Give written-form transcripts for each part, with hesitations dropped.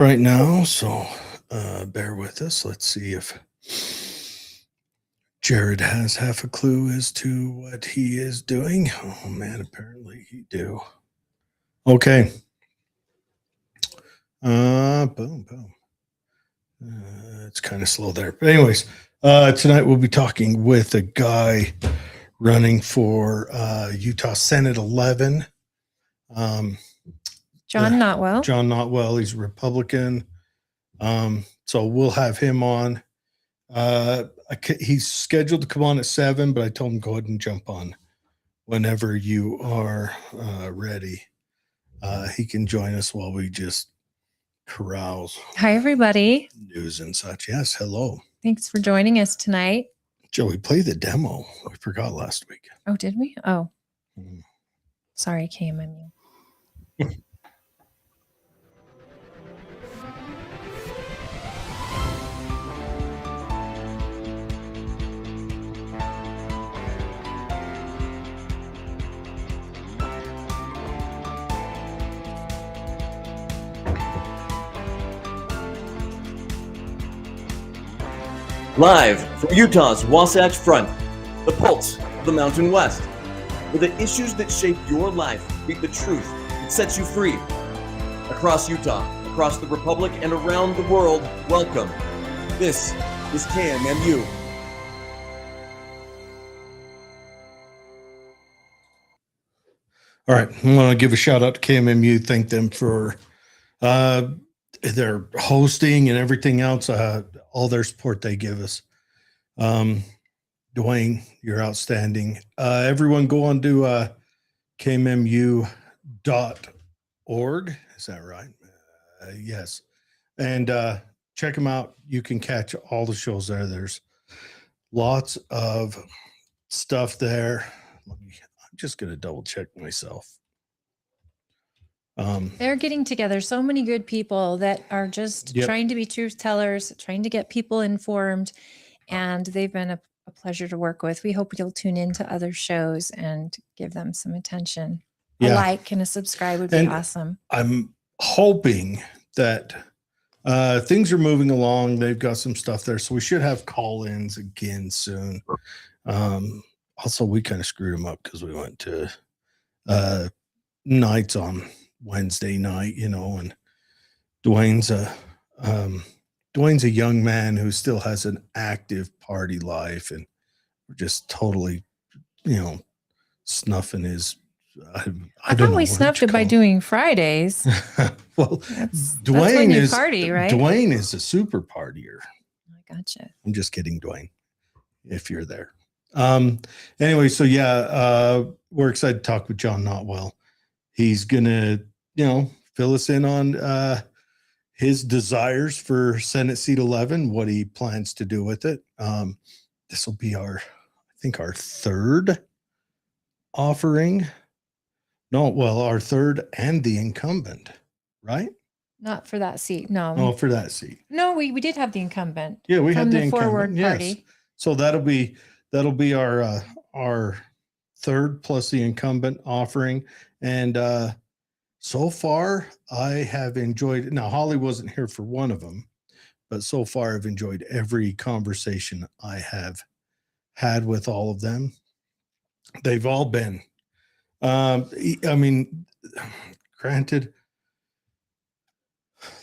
right now, so bear with us. Let's see if Jared has half a clue as to what he is doing. Oh man, apparently he do. Okay. Boom, boom. It's kind of slow there. But anyways, tonight we'll be talking with a guy running for Utah Senate 11. John Knotwell. John Knotwell. He's a Republican. So we'll have him on. He's scheduled to come on at 7, but I told him go ahead and jump on whenever you are ready. He can join us while we just carouse. Hi, everybody. News and such. Yes, hello. Thanks for joining us tonight. Joe, we played the demo. We forgot last week. Oh, did we? Oh, sorry, KMMU. Live from Utah's Wasatch Front, the pulse of the Mountain West, where the issues that shape your life meet the truth that sets you free. Across Utah, across the Republic, and around the world, welcome. This is KMMU. All right. I want to give a shout out to KMMU. Thank them for their hosting and everything else, all their support they give us. Dwayne, you're outstanding. Everyone go on to kmmu.org. Is that right? Yes. And check them out. You can catch all the shows there. There's lots of stuff there. I'm just going to double check myself. They're getting together so many good people that are just trying to be truth tellers, trying to get people informed, and they've been a pleasure to work with. We hope you'll tune into other shows and give them some attention. A like and a subscribe would be awesome. I'm hoping that things are moving along. They've got some stuff there, so we should have call-ins again soon. Also, we kind of screwed them up because we went to nights on Wednesday night, and Dwayne's a young man who still has an active party life, and we're just totally, snuffing his. I thought we snuffed it by doing Fridays. Well, Dwayne is party, right? Dwayne is a super partier. I gotcha. I'm just kidding, Dwayne, if you're there. Anyway, so we're excited to talk with John Knotwell. He's gonna, fill us in on his desires for Senate Seat 11, what he plans to do with it. This will be our third offering. Our third and the incumbent, right? Not for that seat, no. No, for that seat. No, we did have the incumbent. Yeah, we had the incumbent. Forward Party. Yes. So that'll be our third plus the incumbent offering. And so far I have enjoyed it. Now, Holly wasn't here for one of them, but so far I've enjoyed every conversation I have had with all of them. They've all been, granted,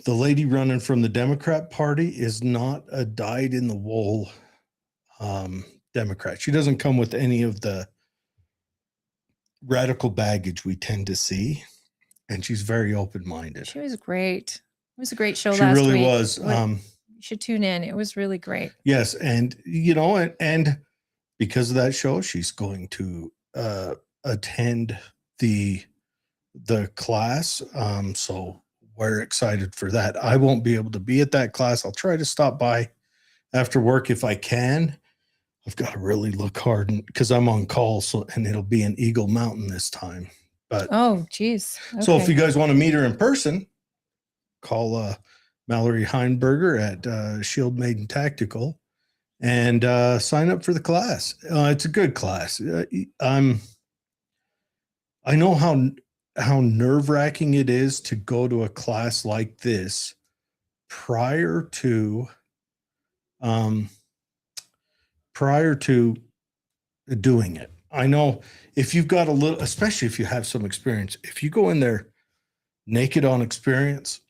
the lady running from the Democrat Party is not a dyed-in-the-wool Democrat. She doesn't come with any of the radical baggage we tend to see, and she's very open-minded. She was great. It was a great show she last week. She really was. You should tune in. It was really great. Yes, and and because of that show, she's going to attend the class. So we're excited for that. I won't be able to be at that class. I'll try to stop by after work if I can. I've got to really look hard because I'm on call, and it'll be in Eagle Mountain this time. But geez. Okay. So if you guys want to meet her in person, call Mallory Heinberger at Shield Maiden Tactical and sign up for the class. It's a good class. I know how nerve-wracking it is to go to a class like this prior to doing it. I know if you've got a little, especially if you have some experience, if you go in there naked on experience,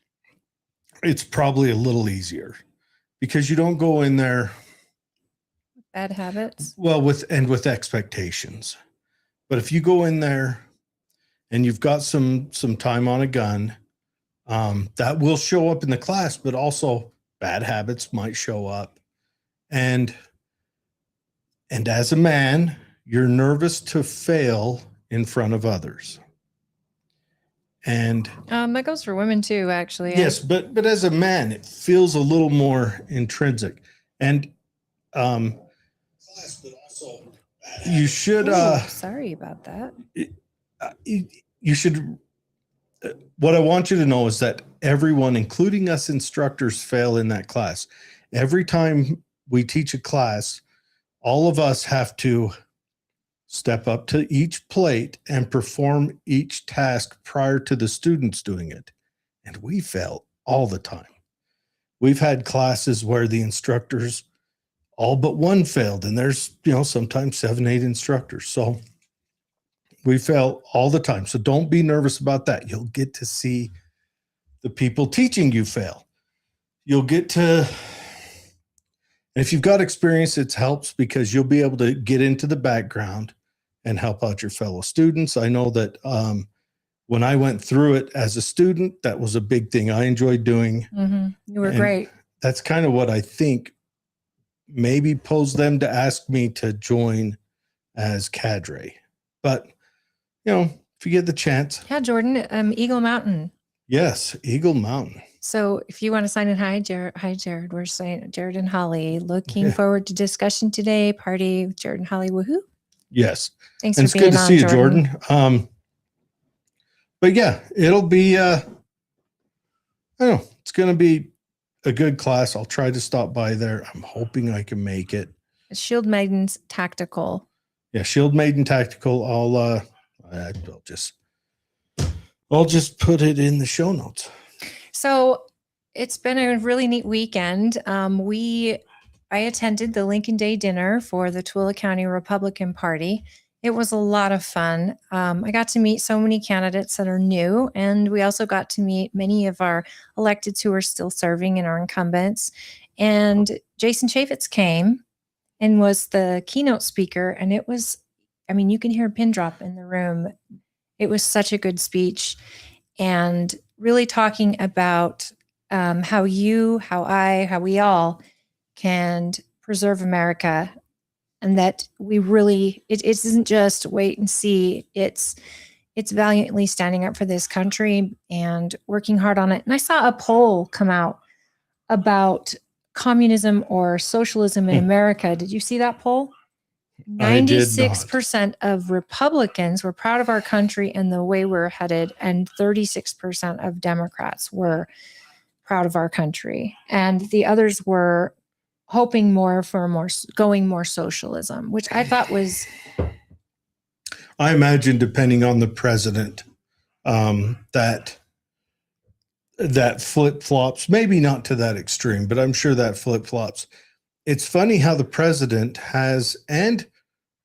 it's probably a little easier because you don't go in there Bad habits. well with expectations. But if you go in there and you've got some time on a gun, that will show up in the class, but also bad habits might show up. And as a man, you're nervous to fail in front of others. And That goes for women too, actually. yes, but as a man, it feels a little more intrinsic. And but also you should sorry about that. You should what I want you to know is that everyone, including us instructors, fail in that class. Every time we teach a class, all of us have to step up to each plate and perform each task prior to the students doing it. And we fail all the time. We've had classes where the instructors, all but one failed, and there's, sometimes 7, 8 instructors. So we fail all the time. So don't be nervous about that. You'll get to see the people teaching you fail. You'll get to, if you've got experience, it helps because you'll be able to get into the background and help out your fellow students. I know that when I went through it as a student, that was a big thing I enjoyed doing. Mm-hmm. You were great. That's kind of what I think maybe posed them to ask me to join as cadre. But, if you get the chance. Yeah, Jordan, Eagle Mountain. Yes, Eagle Mountain. So if you want to sign in, hi, Jared. We're saying Jared and Holly. Looking forward to discussion today. Party with Jared and Holly. Woohoo. Yes. Thanks and for being on, it's good to see you, Jordan. But yeah, it'll be, I don't know, it's going to be a good class. I'll try to stop by there. I'm hoping I can make it. Shield Maidens Tactical. Yeah, Shield Maiden Tactical. I'll just put it in the show notes. So it's been a really neat weekend. I attended the Lincoln Day dinner for the Tooele County Republican Party. It was a lot of fun. I got to meet so many candidates that are new, and we also got to meet many of our electeds who are still serving and our incumbents. And Jason Chaffetz came and was the keynote speaker, and it was, you can hear a pin drop in the room. It was such a good speech, and really talking about how we all can preserve America, and that we really, it isn't just wait and see. It's valiantly standing up for this country and working hard on it. And I saw a poll come out about communism or socialism in America. Did you see that poll? 96% of Republicans were proud of our country and the way we're headed, and 36% of Democrats were proud of our country. And the others were hoping going more socialism, which I thought was. I imagine, depending on the president, that flip-flops, maybe not to that extreme, but I'm sure that flip-flops. It's funny how the president has, and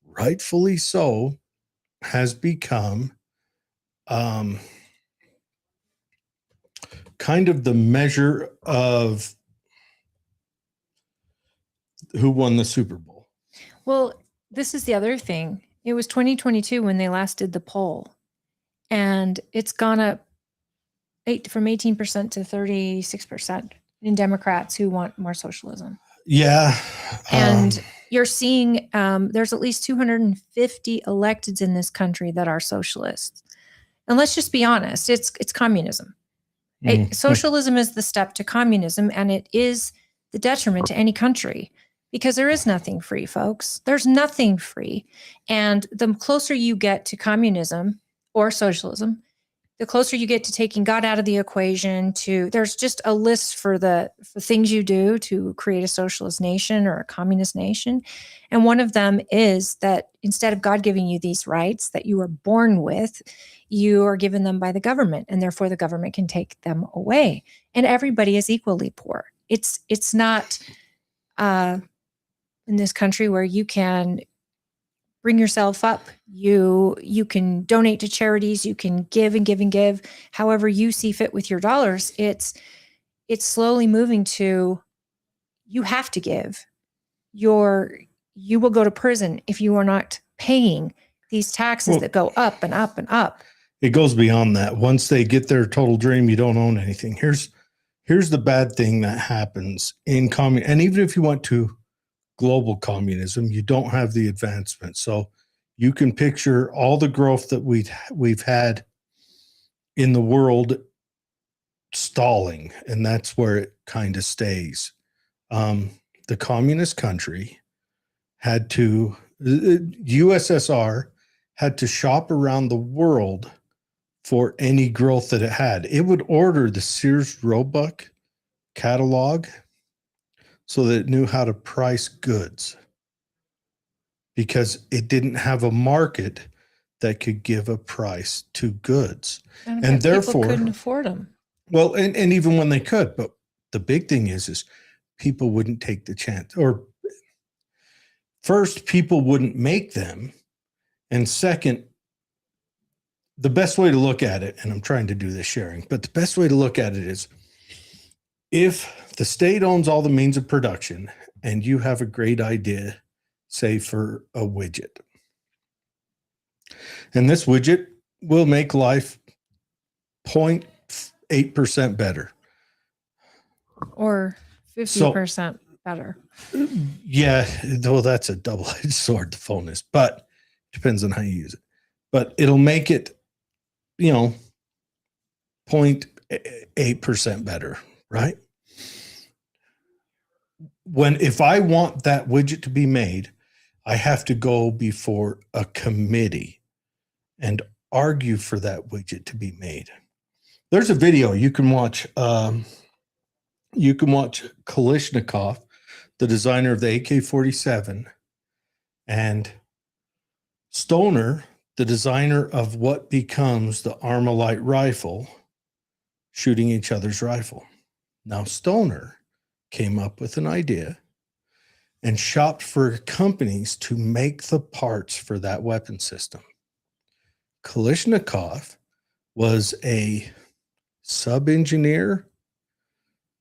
rightfully so, has become kind of the measure of who won the Super Bowl. Well, this is the other thing. It was 2022 when they last did the poll, and it's gone up from 18% to 36% in Democrats who want more socialism. Yeah. And you're seeing there's at least 250 electeds in this country that are socialists. And let's just be honest, it's communism. Socialism is the step to communism, and it is the detriment to any country because there is nothing free, folks. There's nothing free. And the closer you get to communism or socialism, the closer you get to taking God out of the equation, to there's just a list for things you do to create a socialist nation or a communist nation. And one of them is that instead of God giving you these rights that you were born with, you are given them by the government, and therefore the government can take them away. And everybody is equally poor. It's not in this country where you can bring yourself up. You can donate to charities. You can give and give and give, however you see fit with your dollars. It's slowly moving to, you have to give. You will go to prison if you are not paying these taxes that go up and up and up. It goes beyond that. Once they get their total dream, you don't own anything. Here's the bad thing that happens in and even if you went to global communism, you don't have the advancement. So you can picture all the growth that we've had in the world stalling, and that's where it kind of stays. The communist country had to, USSR had to shop around the world for any growth that it had. It would order the Sears Roebuck catalog so that it knew how to price goods, because it didn't have a market that could give a price to goods. And therefore people couldn't afford them. Well, and even when they could, but the big thing is people wouldn't take the chance. Or first, people wouldn't make them. And second, the best way to look at it, and I'm trying to do this sharing, but the best way to look at it is, if the state owns all the means of production and you have a great idea, say for a widget, and this widget will make life 0.8% better. Or 50% better. Yeah, though that's a double-edged sword, the phone is, but depends on how you use it. But it'll make it, 0.8% better, right? If I want that widget to be made, I have to go before a committee and argue for that widget to be made. There's a video you can watch. You can watch Kalashnikov, the designer of the AK-47, and Stoner, the designer of what becomes the Armalite rifle, shooting each other's rifle. Now, Stoner came up with an idea and shopped for companies to make the parts for that weapon system. Kalashnikov was a sub-engineer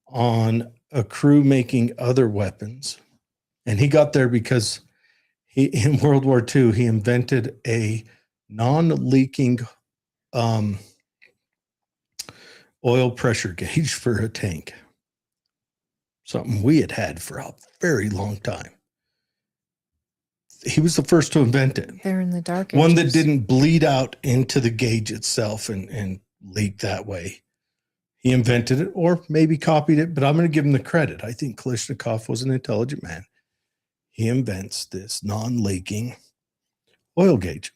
on a crew making other weapons. And he got there because in World War II, he invented a non-leaking oil pressure gauge for a tank. Something we had for a very long time. He was the first to invent it. They're in the dark. One that didn't bleed out into the gauge itself and leak that way. He invented it, or maybe copied it, but I'm going to give him the credit. I think Kalashnikov was an intelligent man. He invents this non-leaking oil gauge.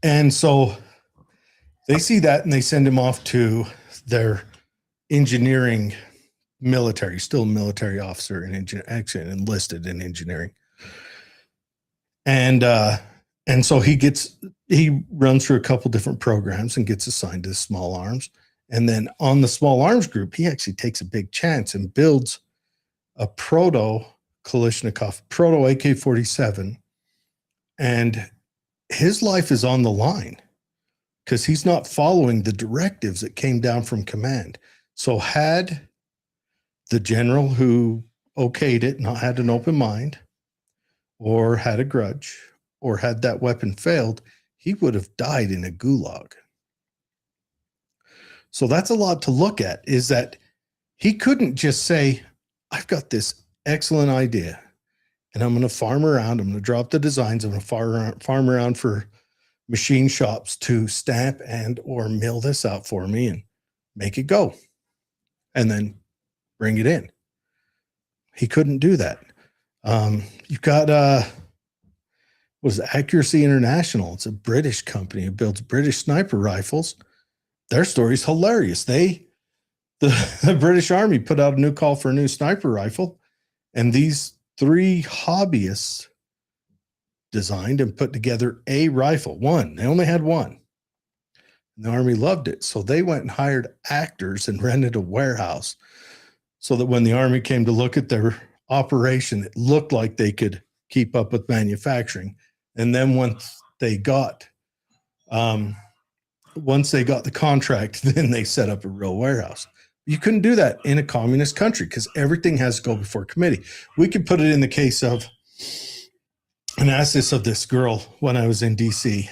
And so they see that and they send him off to their engineering military, still a military officer and actually enlisted in engineering. And so he runs through a couple different programs and gets assigned to small arms. And then on the small arms group, he actually takes a big chance and builds a proto Kalashnikov, proto AK-47. And his life is on the line because he's not following the directives that came down from command. So had the general who okayed it not had an open mind, or had a grudge, or had that weapon failed, he would have died in a gulag. So that's a lot to look at, is that he couldn't just say, I've got this excellent idea and I'm going to farm around. I'm going to drop the designs. I'm going to farm around for machine shops to stamp and or mill this out for me and make it go and then bring it in. He couldn't do that. You've got Accuracy International. It's a British company. It builds British sniper rifles. their story's hilarious. The British Army put out a new call for a new sniper rifle, and these 3 hobbyists designed and put together a rifle. One. They only had one. And the Army loved it. So they went and hired actors and rented a warehouse so that when the Army came to look at their operation, it looked like they could keep up with manufacturing. And then once they got the contract, then they set up a real warehouse. You couldn't do that in a communist country because everything has to go before committee. We could put it in the case of, and ask this of this girl when I was in DC,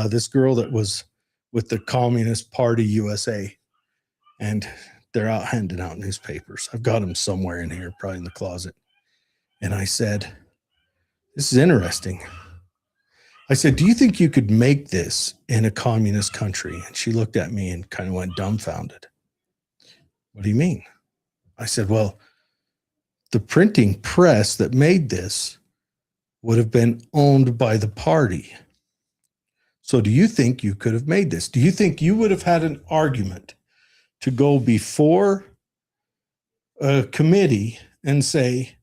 this girl that was with the Communist Party USA, and they're out handing out newspapers. I've got them somewhere in here, probably in the closet. And I said, this is interesting. I said, do you think you could make this in a communist country? And she looked at me and kind of went dumbfounded. What do you mean? I said, well, the printing press that made this would have been owned by the party. So do you think you could have made this? Do you think you would have had an argument to go before a committee and say,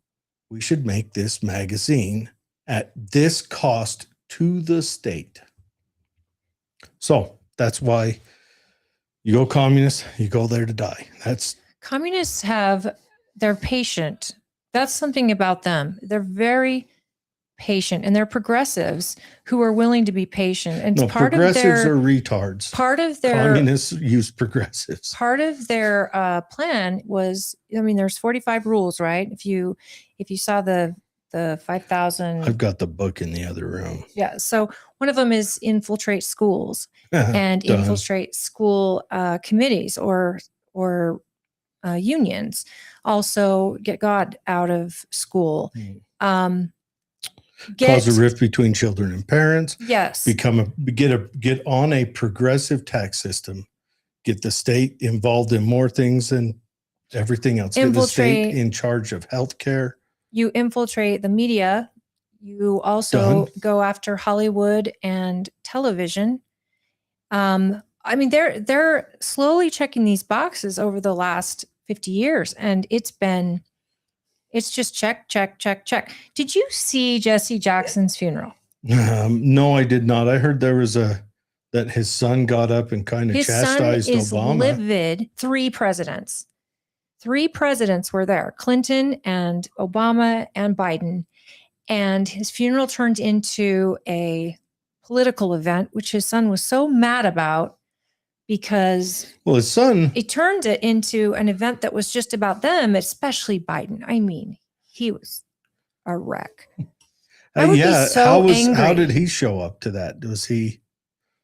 we should make this magazine at this cost to the state? So that's why you go communist, you go there to die. Communists they're patient. That's something about them. They're very patient, and they're progressives who are willing to be patient. And progressives are retards. Part of their communists use progressives. Part of their plan was, there's 45 rules, right? If you saw the 5,000, I've got the book in the other room. Yeah. So one of them is infiltrate schools and infiltrate school committees or unions. Also, get God out of school. Cause a rift between children and parents. Yes. Get on a progressive tax system. Get the state involved in more things than everything else. Get the state in charge of healthcare. You infiltrate the media. You also go after Hollywood and television. They're slowly checking these boxes over the last 50 years, and it's just check, check, check, check. Did you see Jesse Jackson's funeral? No, I did not. I heard there was that his son got up and kind of chastised Obama. His son is livid. 3 presidents. 3 presidents were there: Clinton and Obama and Biden. And his funeral turned into a political event, which his son was so mad about because his son, it turned it into an event that was just about them, especially Biden. He was a wreck. I would be so angry. How did he show up to that? Was he?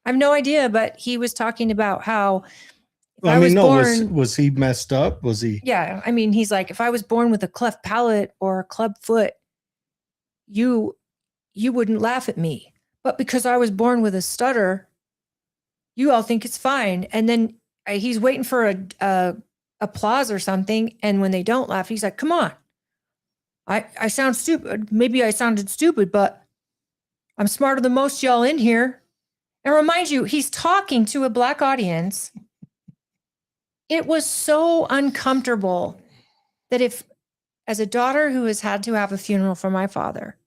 I have no idea, but he was talking about how was he messed up? Was he? Yeah. He's like, if I was born with a cleft palate or a club foot, you wouldn't laugh at me. But because I was born with a stutter, you all think it's fine. And then he's waiting for a applause or something. And when they don't laugh, he's like, come on. I sound stupid. Maybe I sounded stupid, but I'm smarter than most y'all in here. And remind you, he's talking to a Black audience. It was so uncomfortable that as a daughter who has had to have a funeral for my father,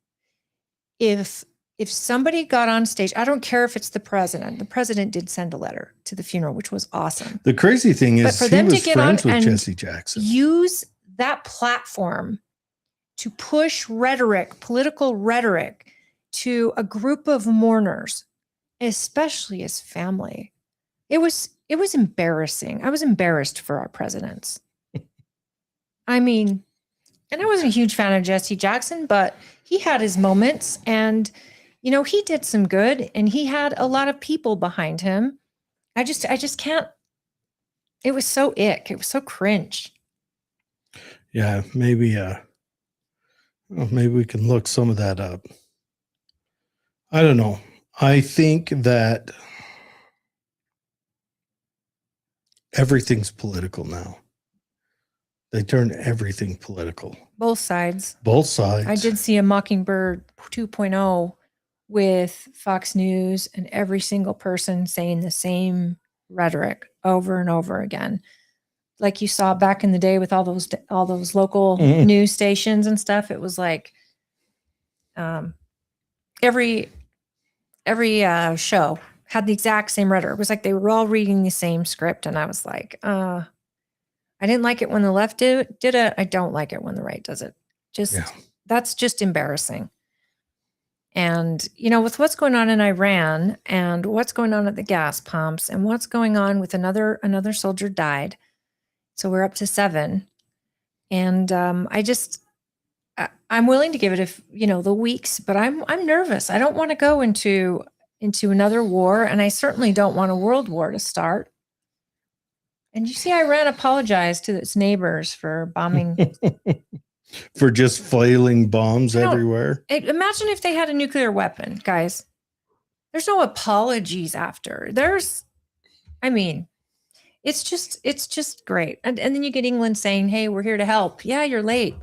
if somebody got on stage, I don't care if it's the president did send a letter to the funeral, which was awesome. The crazy thing is, for them to get on and Jesse Jackson, use that platform to push political rhetoric to a group of mourners, especially his family. It was embarrassing. I was embarrassed for our presidents. And I wasn't a huge fan of Jesse Jackson, but he had his moments, and he did some good, and he had a lot of people behind him. I just can't. It was so ick. It was so cringe. Yeah, maybe we can look some of that up. I don't know. I think that everything's political now. They turn everything political. Both sides. I did see a Mockingbird 2.0 with Fox News and every single person saying the same rhetoric over and over again. Like you saw back in the day with all those local news stations and stuff. It was like every show had the exact same rhetoric. It was like they were all reading the same script, and I was like, I didn't like it when the left did it. I don't like it when the right does it. That's just embarrassing. And, with what's going on in Iran and what's going on at the gas pumps and what's going on with another soldier died. So we're up to 7. And I'm willing to give it the weeks, but I'm nervous. I don't want to go into another war, and I certainly don't want a world war to start. And you see, Iran apologized to its neighbors for bombing. For just flailing bombs everywhere. Imagine if they had a nuclear weapon, guys. There's no apologies after. It's just great. And then you get England saying, hey, we're here to help. Yeah, you're late.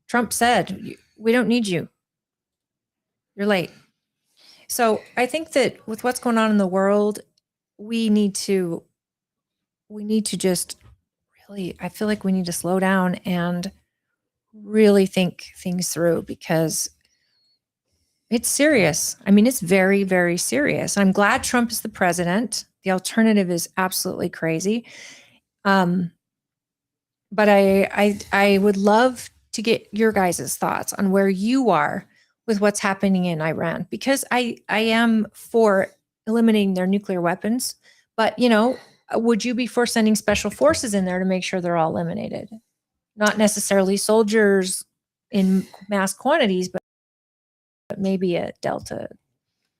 Trump said, we don't need you. You're late. So I think that with what's going on in the world, we need to just really, I feel like we need to slow down and really think things through, because it's serious. It's very, very serious. I'm glad Trump is the president. The alternative is absolutely crazy. But I would love to get your guys' thoughts on where you are with what's happening in Iran, because I am for eliminating their nuclear weapons. But, would you be for sending special forces in there to make sure they're all eliminated? Not necessarily soldiers in mass quantities, but maybe a Delta.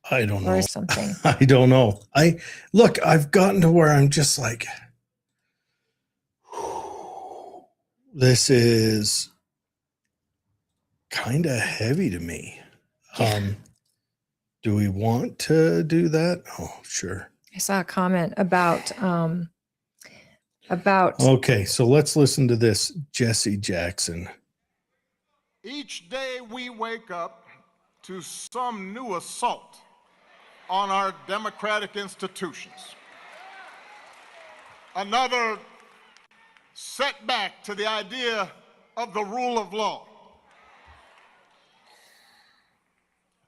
I don't know. Or something. I don't know. I've gotten to where I'm just like, this is kind of heavy to me. Yeah. Do we want to do that? Oh, sure. I saw a comment about okay, so let's listen to this. Jesse Jackson. Each day we wake up to some new assault on our democratic institutions. Another setback to the idea of the rule of law.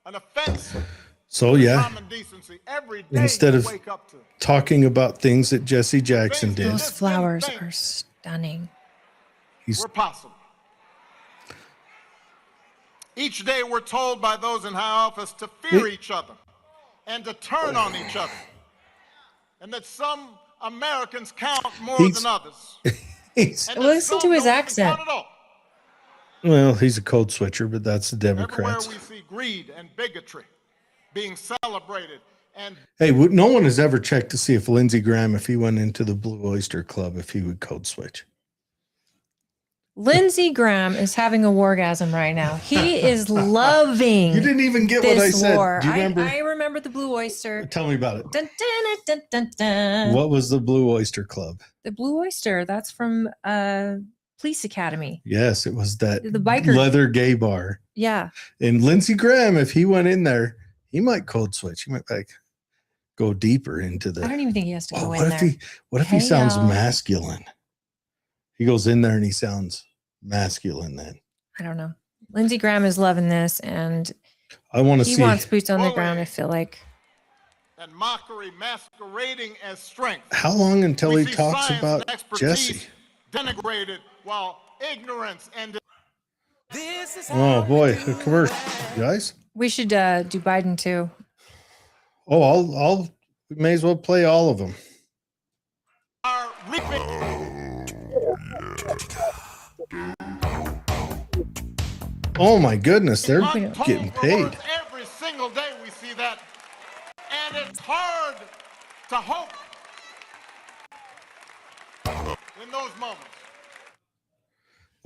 An offense. So yeah, common decency. Every day instead of wake up to talking about things that Jesse Jackson did. those flowers are stunning. We're possible. Each day we're told by those in high office to fear each other and to turn on each other, and that some Americans count more than others. Listen to his accent. Well, he's a code switcher, but that's the Democrats. Everywhere we see greed and bigotry being celebrated. And hey, no one has ever checked to see if Lindsey Graham, if he went into the Blue Oyster Club, if he would code switch. Lindsey Graham is having a wargasm right now. He is loving. You didn't even get what I said. War. Do you remember? I remember the Blue Oyster. Tell me about it. Dun, dun, dun, dun, dun. What was the Blue Oyster Club? The Blue Oyster. That's from Police Academy. Yes, it was that the biker leather gay bar. Yeah. And Lindsey Graham, if he went in there, he might code switch. He might go deeper into the. I don't even think he has to go in there. What if he sounds masculine? He goes in there and he sounds masculine then. I don't know. Lindsey Graham is loving this, and I want to see. He wants boots on the ground, I feel like. And mockery masquerading as strength. How long until he talks about Jesse? Denigrated while ignorance and. Oh boy, a commercial, guys. We should do Biden too. Oh, we may as well play all of them. Oh my goodness, they're getting paid. Every single day we see that, and it's hard to hope in those moments.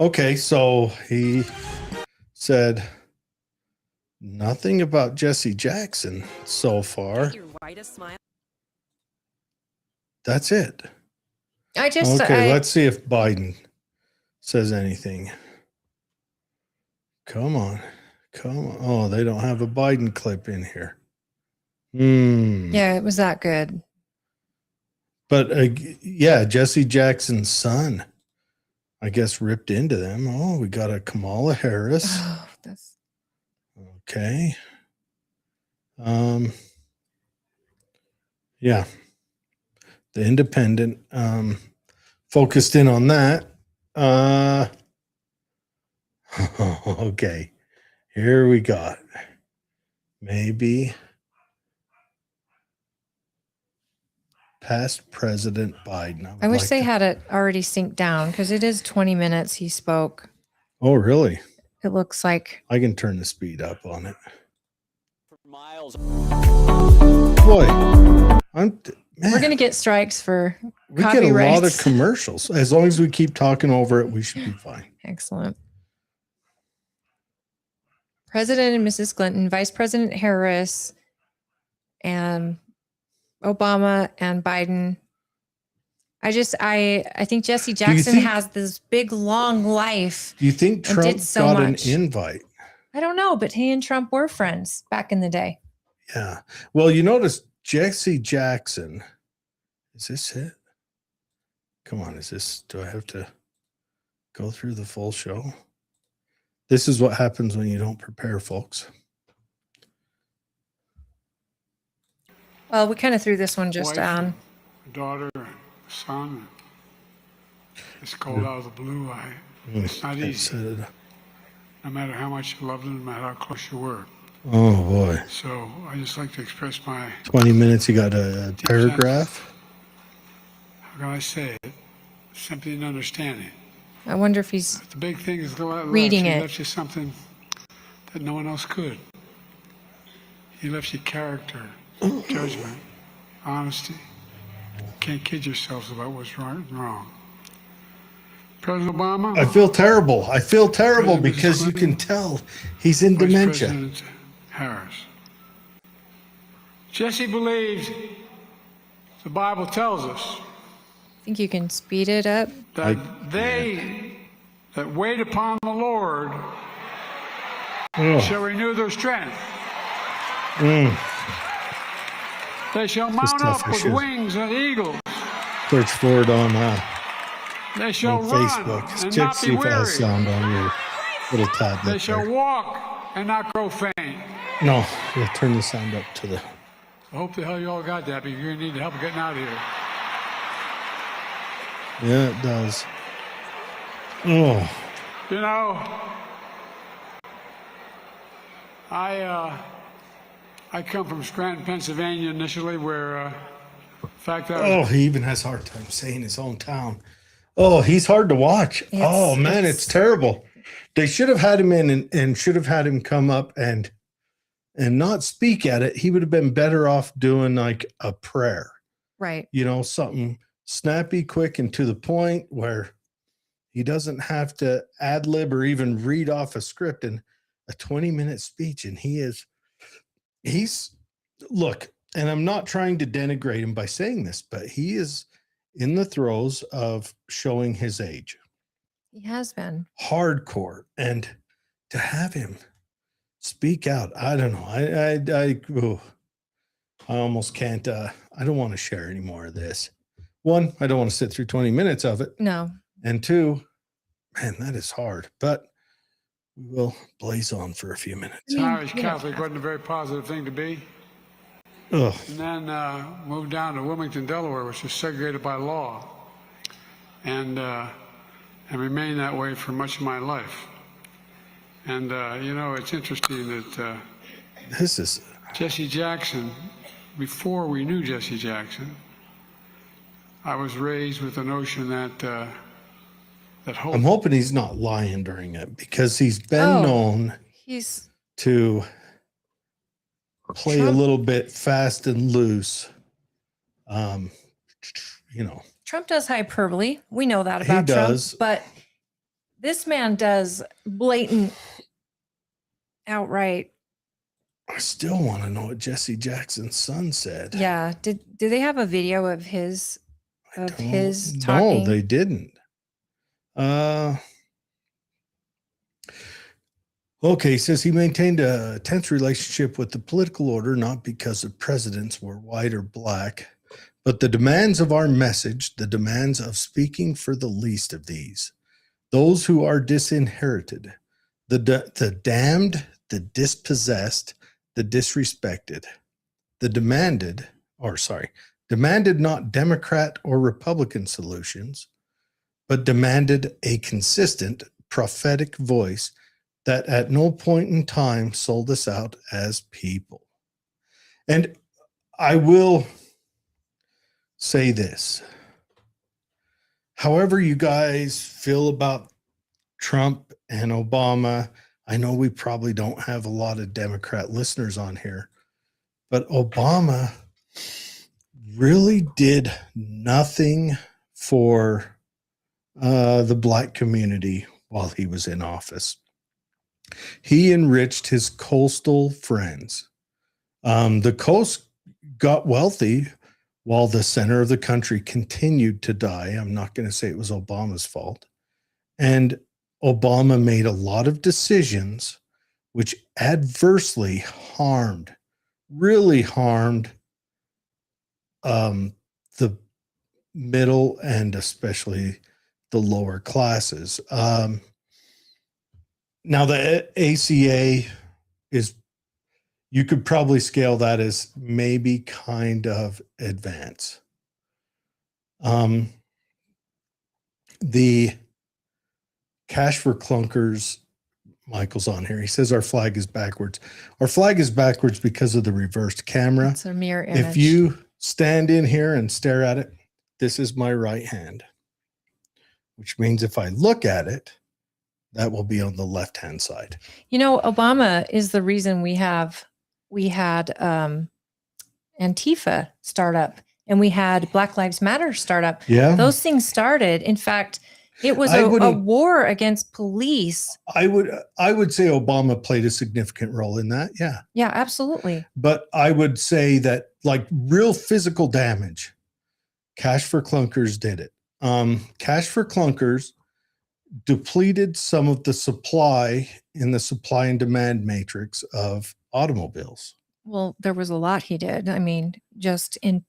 Okay, so he said nothing about Jesse Jackson so far. That's it. Let's see if Biden says anything. Come on. Oh, they don't have a Biden clip in here. Yeah, it was that good. But yeah, Jesse Jackson's son, I guess, ripped into them. Oh, we got a Kamala Harris. Oh, that's Okay. Yeah. The Independent focused in on that. Okay. Here we got maybe past President Biden. I wish they had it already synced down because it is 20 minutes he spoke. Oh, really? It looks like. I can turn the speed up on it. Miles. Boy, man, We're going to get strikes for we get a lot of copyrights. commercials. As long as we keep talking over it, we should be fine. Excellent. President and Mrs. Clinton, Vice President Harris, and Obama and Biden. I think Jesse Jackson has this big long life. Do you think and Trump did so got much. an invite? I don't know, but he and Trump were friends back in the day. Yeah. Well, you notice Jesse Jackson. Is this it? Come on. Do I have to go through the full show? This is what happens when you don't prepare, folks. Well, we kind of threw this one just on. Daughter, son. It's cold out of the blue. It's not easy. No matter how much you loved them, no matter how close you were. Oh, boy. So I just like to express my 20 minutes, you got a paragraph. How can I say it? Simply an understanding. I wonder if he's The big thing is go out and reading He it. left you something that no one else could. He left you character, judgment, honesty. Can't kid yourselves about what's right and wrong. President Obama. I feel terrible. President Because you can Clinton, tell he's in Vice dementia. President Harris. Jesse believes the Bible tells us think you can speed it up. that they that wait upon the Lord shall renew their strength. They shall mount tough up with issue. wings as eagles. Search for it on They shall run Facebook. and Check not see be if it has weary. sound on your little tablet. They shall there. walk and not grow faint. No, we'll turn the sound up to the. I hope the hell you all got that, because you're gonna need help getting out of here. Yeah, it does. Oh, You know, I come from Scranton, Pennsylvania initially, where, in fact, he even has a hard time saying his own town. Oh, he's hard to watch. It's terrible. They should have had him in and should have had him come up and not speak at it. He would have been better off doing like a prayer. Right. You know, something snappy, quick, and to the point where he doesn't have to ad lib or even read off a script in a 20-minute speech. And he's look, and I'm not trying to denigrate him by saying this, but he is in the throes of showing his age. He has been. Hardcore. And to have him speak out, I don't know. I almost can't. I don't want to share any more of this. One, I don't want to sit through 20 minutes of it. No. And two, man, that is hard. But we will blaze on for a few minutes. Irish Catholic wasn't a very positive thing to be. Ugh. And then moved down to Wilmington, Delaware, which is segregated by law, and remained that way for much of my life. And you know, it's interesting that This is Jesse Jackson, before we knew Jesse Jackson, I was raised with the notion that hope. I'm hoping he's not lying during it, because he's been known He's to play a Trump- little bit fast and loose. You know, Trump does hyperbole. We know that about Trump. does. But this man does blatant, outright. I still want to know what Jesse Jackson's son said. Yeah. Do they have a video of his talking? No, they didn't. Okay, says he maintained a tense relationship with the political order, not because the presidents were white or black, But the demands of our message, the demands of speaking for the least of these, those who are disinherited, the damned, the dispossessed, the disrespected, demanded not Democrat or Republican solutions, but demanded a consistent prophetic voice that at no point in time sold us out as people. And I will say this. However you guys feel about Trump and Obama, I know we probably don't have a lot of Democrat listeners on here, but Obama really did nothing for the Black community while he was in office. He enriched his coastal friends. The coast got wealthy while the center of the country continued to die. I'm not going to say it was Obama's fault. And Obama made a lot of decisions which adversely really harmed the middle and especially the lower classes. Now the ACA is, you could probably scale that as maybe kind of advance. The Cash for Clunkers, Michael's on here. He says our flag is backwards. Our flag is backwards because of the reversed camera. It's a mirror image. If you stand in here and stare at it, this is my right hand, which means if I look at it, that will be on the left-hand side. You know, Obama is the reason we had Antifa start up, and we had Black Lives Matter start up. Yeah. Those things started. In fact, it was a war against police. I would say Obama played a significant role in that. Yeah. Yeah, absolutely. But I would say that like real physical damage, Cash for Clunkers did it. Cash for Clunkers depleted some of the supply in the supply and demand matrix of automobiles. Well, there was a lot he did. I mean, just in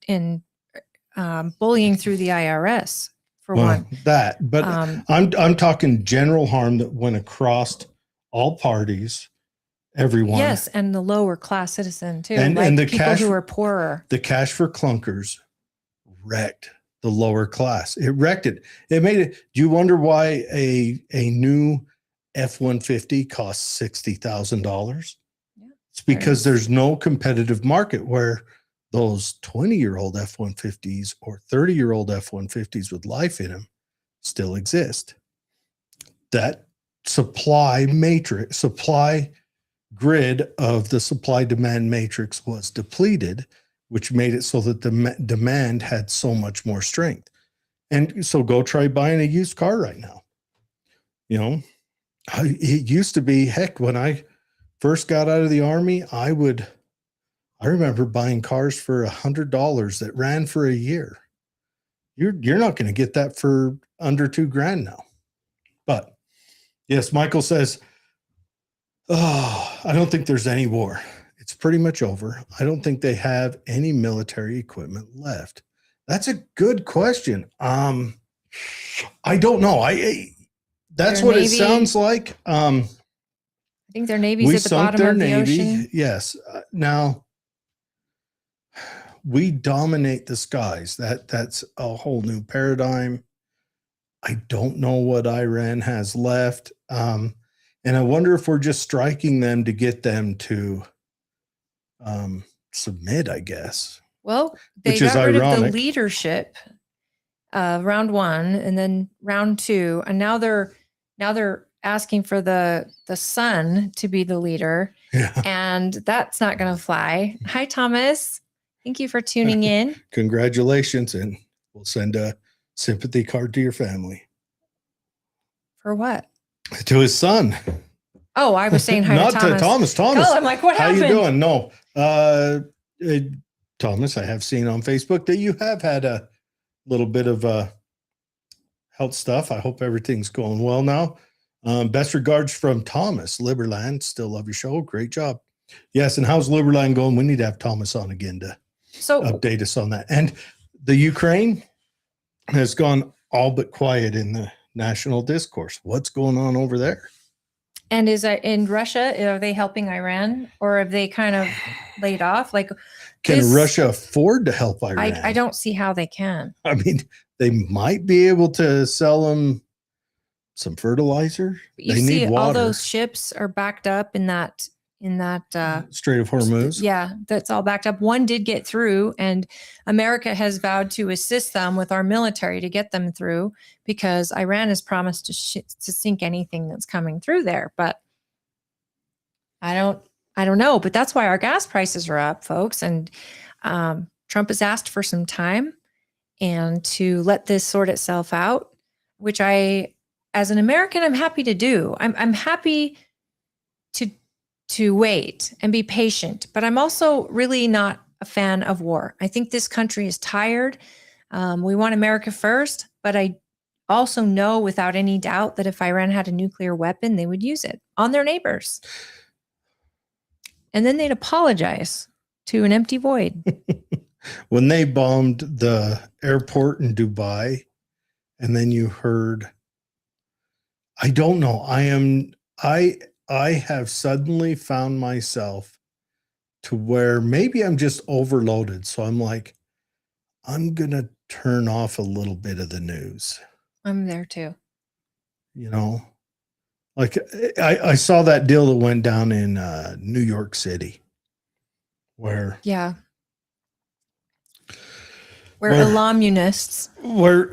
bullying through the IRS for one. That, but I'm talking general harm that went across all parties, everyone. Yes, and the lower class citizen too, and the people who are poorer. The Cash for Clunkers wrecked the lower class. It wrecked it. It made it. Do you wonder why a new F-150 costs $60,000? Yeah, it's because there's no competitive market where those 20-year-old F-150s or 30-year-old F-150s with life in them still exist. That supply grid of the supply-demand matrix was depleted, which made it so that the demand had so much more strength. And so go try buying a used car right now. You know, it used to be, heck, when I first got out of the Army, I remember buying cars for $100 that ran for a year. You're not going to get that for under $2,000 now. But yes, Michael says, oh, I don't think there's any war. It's pretty much over. I don't think they have any military equipment left. That's a good question. I don't know. That's what Navy, it sounds like. I think their Navy's at the bottom of the ocean. Yes. Now we dominate the skies. That's a whole new paradigm. I don't know what Iran has left. And I wonder if we're just striking them to get them to submit, I guess. Well, they got rid of the leadership round one and then round two, and now they're asking for the son to be the leader. Yeah. And that's not going to fly. Hi, Thomas. Thank you for tuning in. Congratulations, and we'll send a sympathy card to your family. For what? To his son. Oh, I was saying hi Not to Thomas. Thomas. Oh, I'm like, what happened? How you doing? No. Thomas, I have seen on Facebook that you have had a little bit of health stuff. I hope everything's going well now. Best regards from Thomas. Liberland, still love your show. Great job. Yes, and how's Liberland going? We need to have Thomas on again to update us on that. And the Ukraine has gone all but quiet in the national discourse. What's going on over there? And is in Russia, are they helping Iran, or have they kind of laid off? Like, Can Russia afford to help Iran? I don't see how they can. I mean, they might be able to sell them some fertilizer. You They see, need water. all those ships are backed up in that Strait of Hormuz. Yeah, that's all backed up. One did get through, and America has vowed to assist them with our military to get them through, because Iran has promised to sink anything that's coming through there. But I don't know. But that's why our gas prices are up, folks. And Trump has asked for some time and to let this sort itself out, which I, as an American, I'm happy to do. I'm happy to wait and be patient, but I'm also really not a fan of war. I think this country is tired. We want America first, but I also know without any doubt that if Iran had a nuclear weapon, they would use it on their neighbors. And then they'd apologize to an empty void. When they bombed the airport in Dubai, and then you heard, I don't know, I have suddenly found myself to where maybe I'm just overloaded. So I'm like, I'm going to turn off a little bit of the news. I'm there too. You know, like I saw that deal that went down in New York City where alarmunists, where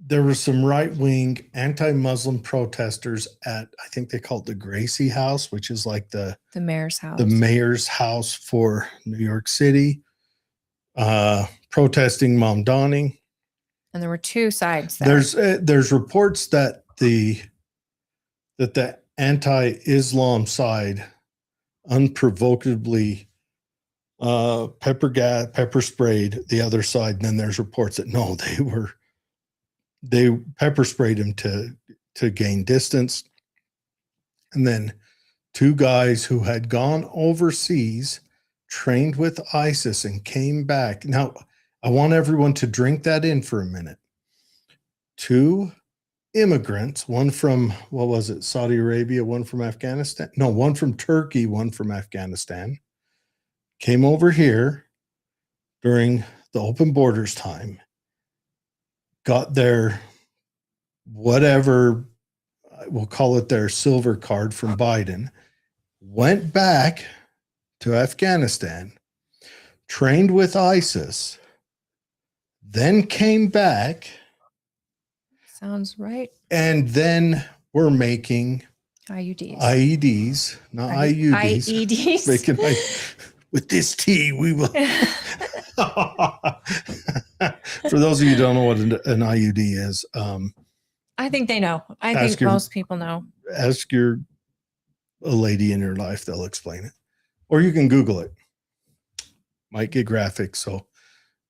there were some right-wing anti-Muslim protesters at, I think they call it the Gracie House, which is like the mayor's house. The mayor's house for New York City, protesting Mamdani. And there were two sides there. There's reports that the anti-Islam side unprovokedly pepper sprayed the other side, and then there's reports that no, they pepper sprayed him to gain distance. And then two guys who had gone overseas, trained with ISIS, and came back. Now, I want everyone to drink that in for a minute. Two immigrants, one from, what was it, Saudi Arabia, one from Afghanistan? No, one from Turkey, one from Afghanistan, came over here during the open borders time, got their whatever, we'll call it their silver card from Biden, went back to Afghanistan, trained with ISIS, then came back. Sounds right. And then we're making IEDs, not IUDs. IEDs. Making with this tea, we will. For those of you who don't know what an IUD is, I think they know. I think most people know. Ask a lady in your life, they'll explain it. Or you can Google it. Might get graphic, so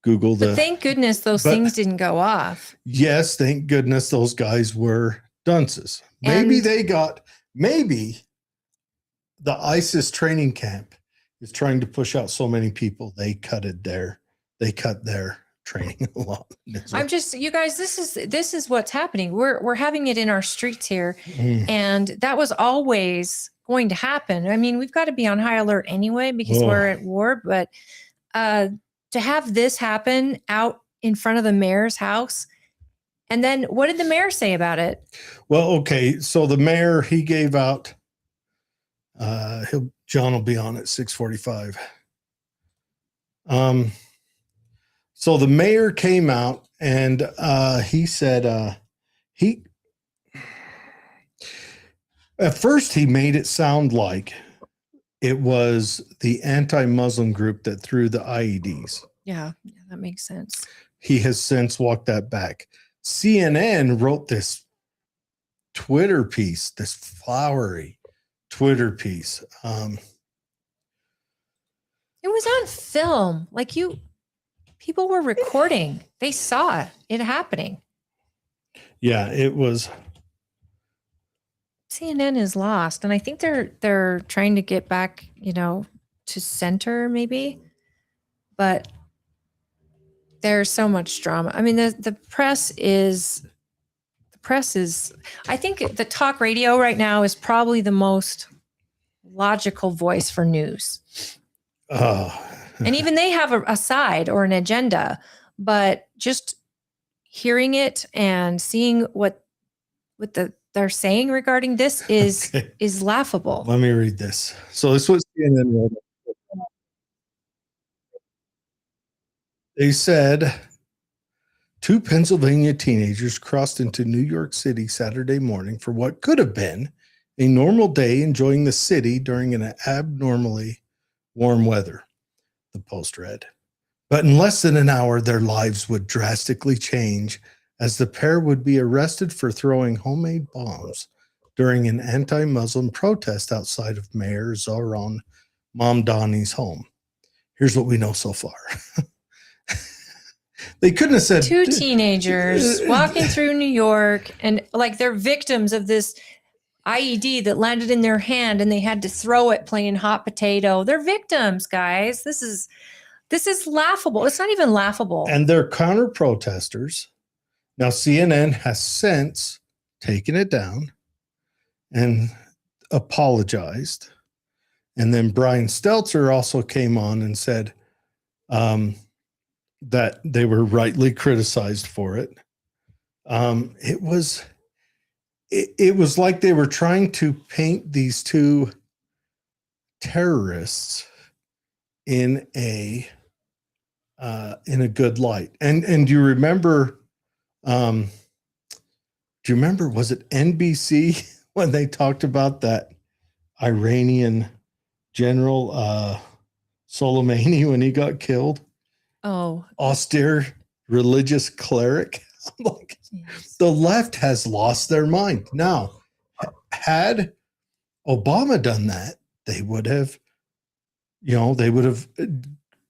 Google But thank goodness those things didn't go off. Yes, thank goodness those guys were dunces. Maybe the ISIS training camp is trying to push out so many people, they cut their training a lot. I'm just, you guys, this is what's happening. We're having it in our streets here. And that was always going to happen. I mean, we've got to be on high alert anyway, because we're at war, but to have this happen out in front of the mayor's house. And then what did the mayor say about it? Well, okay. So the mayor, he gave out, John will be on at 6:45. So the mayor came out and he said, at first he made it sound like it was the anti-Muslim group that threw the IEDs. Yeah, that makes sense. He has since walked that back. CNN wrote this Twitter piece, this flowery Twitter piece. It was on film. Like people were recording. They saw it happening. Yeah, it was. CNN is lost, and I think they're trying to get back, to center maybe. But There's so much drama. I mean, the press is, I think the talk radio right now is probably the most logical voice for news. And even they have a side or an agenda, but just hearing it and seeing what they're saying regarding this is laughable. Let me read this. So this was CNN wrote. They said 2 Pennsylvania teenagers crossed into New York City Saturday morning for what could have been a normal day, enjoying the city during an abnormally warm weather, the Post read. But in less than an hour, their lives would drastically change as the pair would be arrested for throwing homemade bombs during an anti-Muslim protest outside of Mayor Zohran Mamdani's home. Here's what we know so far. They couldn't have said 2 teenagers walking through New York and like they're victims of this IED that landed in their hand and they had to throw it playing hot potato. They're victims, guys. This is laughable. It's not even laughable. And they're counter protesters. Now CNN has since taken it down and apologized. And then Brian Stelter also came on and said that they were rightly criticized for it. It was like they were trying to paint these 2 terrorists in a good light. And do you remember? Do you remember? Was it NBC when they talked about that Iranian general Soleimani when he got killed? Oh, austere religious cleric. Like, the left has lost their mind. Now, had Obama done that, they would have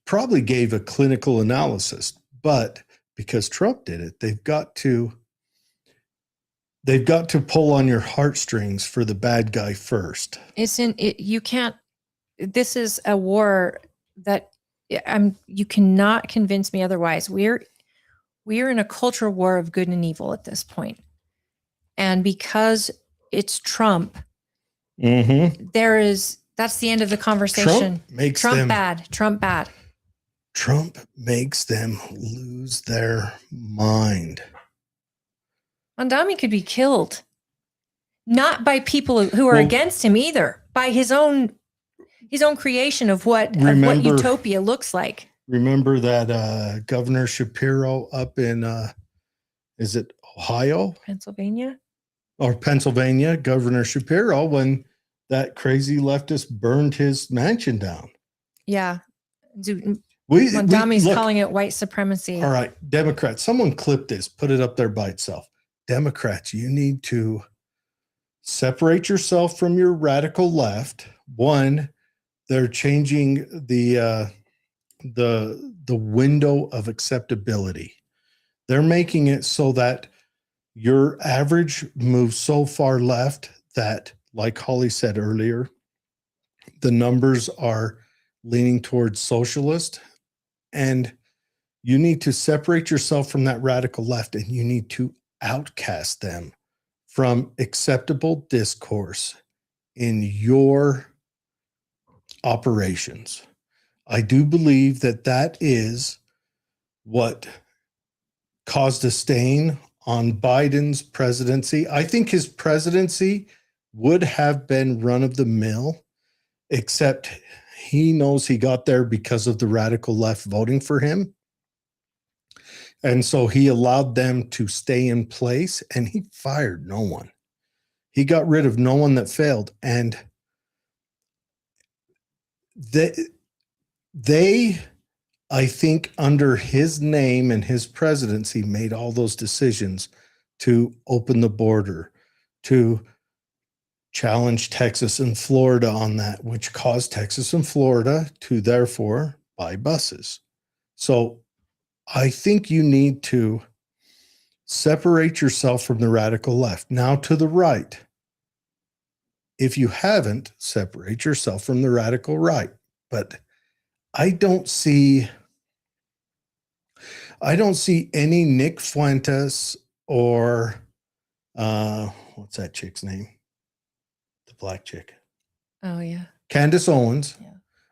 probably gave a clinical analysis. But because Trump did it, they've got to pull on your heartstrings for the bad guy first. You can't. This is a war that you cannot convince me otherwise. We're in a cultural war of good and evil at this point. And because it's Trump, that's the end of the conversation. Trump bad. Trump makes them lose their mind. Mamdani could be killed. Not by people who are against him either, by his own creation of what utopia looks like. Remember that Governor Shapiro up in, is it Ohio? Pennsylvania, Governor Shapiro, when that crazy leftist burned his mansion down. Yeah. Mamdani's calling it white supremacy. All right, Democrats, someone clip this, put it up there by itself. Democrats, you need to separate yourself from your radical left. One, they're changing the window of acceptability. They're making it so that your average moves so far left that, like Holly said earlier, the numbers are leaning towards socialist, and you need to separate yourself from that radical left, and you need to outcast them from acceptable discourse in your operations. I do believe that is what caused a stain on Biden's presidency. I think his presidency would have been run of the mill, except he knows he got there because of the radical left voting for him. And so he allowed them to stay in place, and he fired no one. He got rid of no one that failed. And they, I think, under his name and his presidency, made all those decisions to open the border, to challenge Texas and Florida on that, which caused Texas and Florida to therefore buy buses. So I think you need to separate yourself from the radical left. Now to the right. If you haven't, separate yourself from the radical right. But I don't see I don't see any Nick Fuentes or what's that chick's name? The black chick. Oh yeah. Candace Owens. Yeah.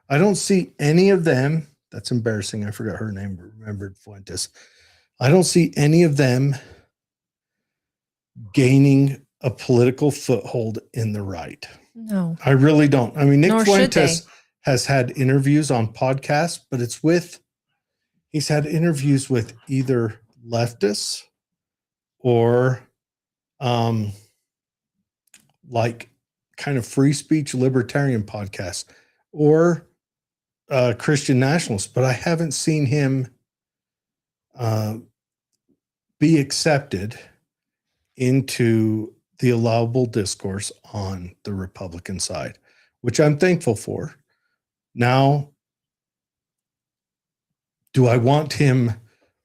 I don't see any of them. That's embarrassing. I forgot her name, but remembered Fuentes. I don't see any of them gaining a political foothold in the right. No. I really don't. I mean, Nick Nor should Fuentes has had interviews on podcasts, but he's had interviews with either leftists or like kind of free speech libertarian podcasts or Christian nationalists, but I haven't seen him be accepted into the allowable discourse on the Republican side, which I'm thankful for. Now, do I want him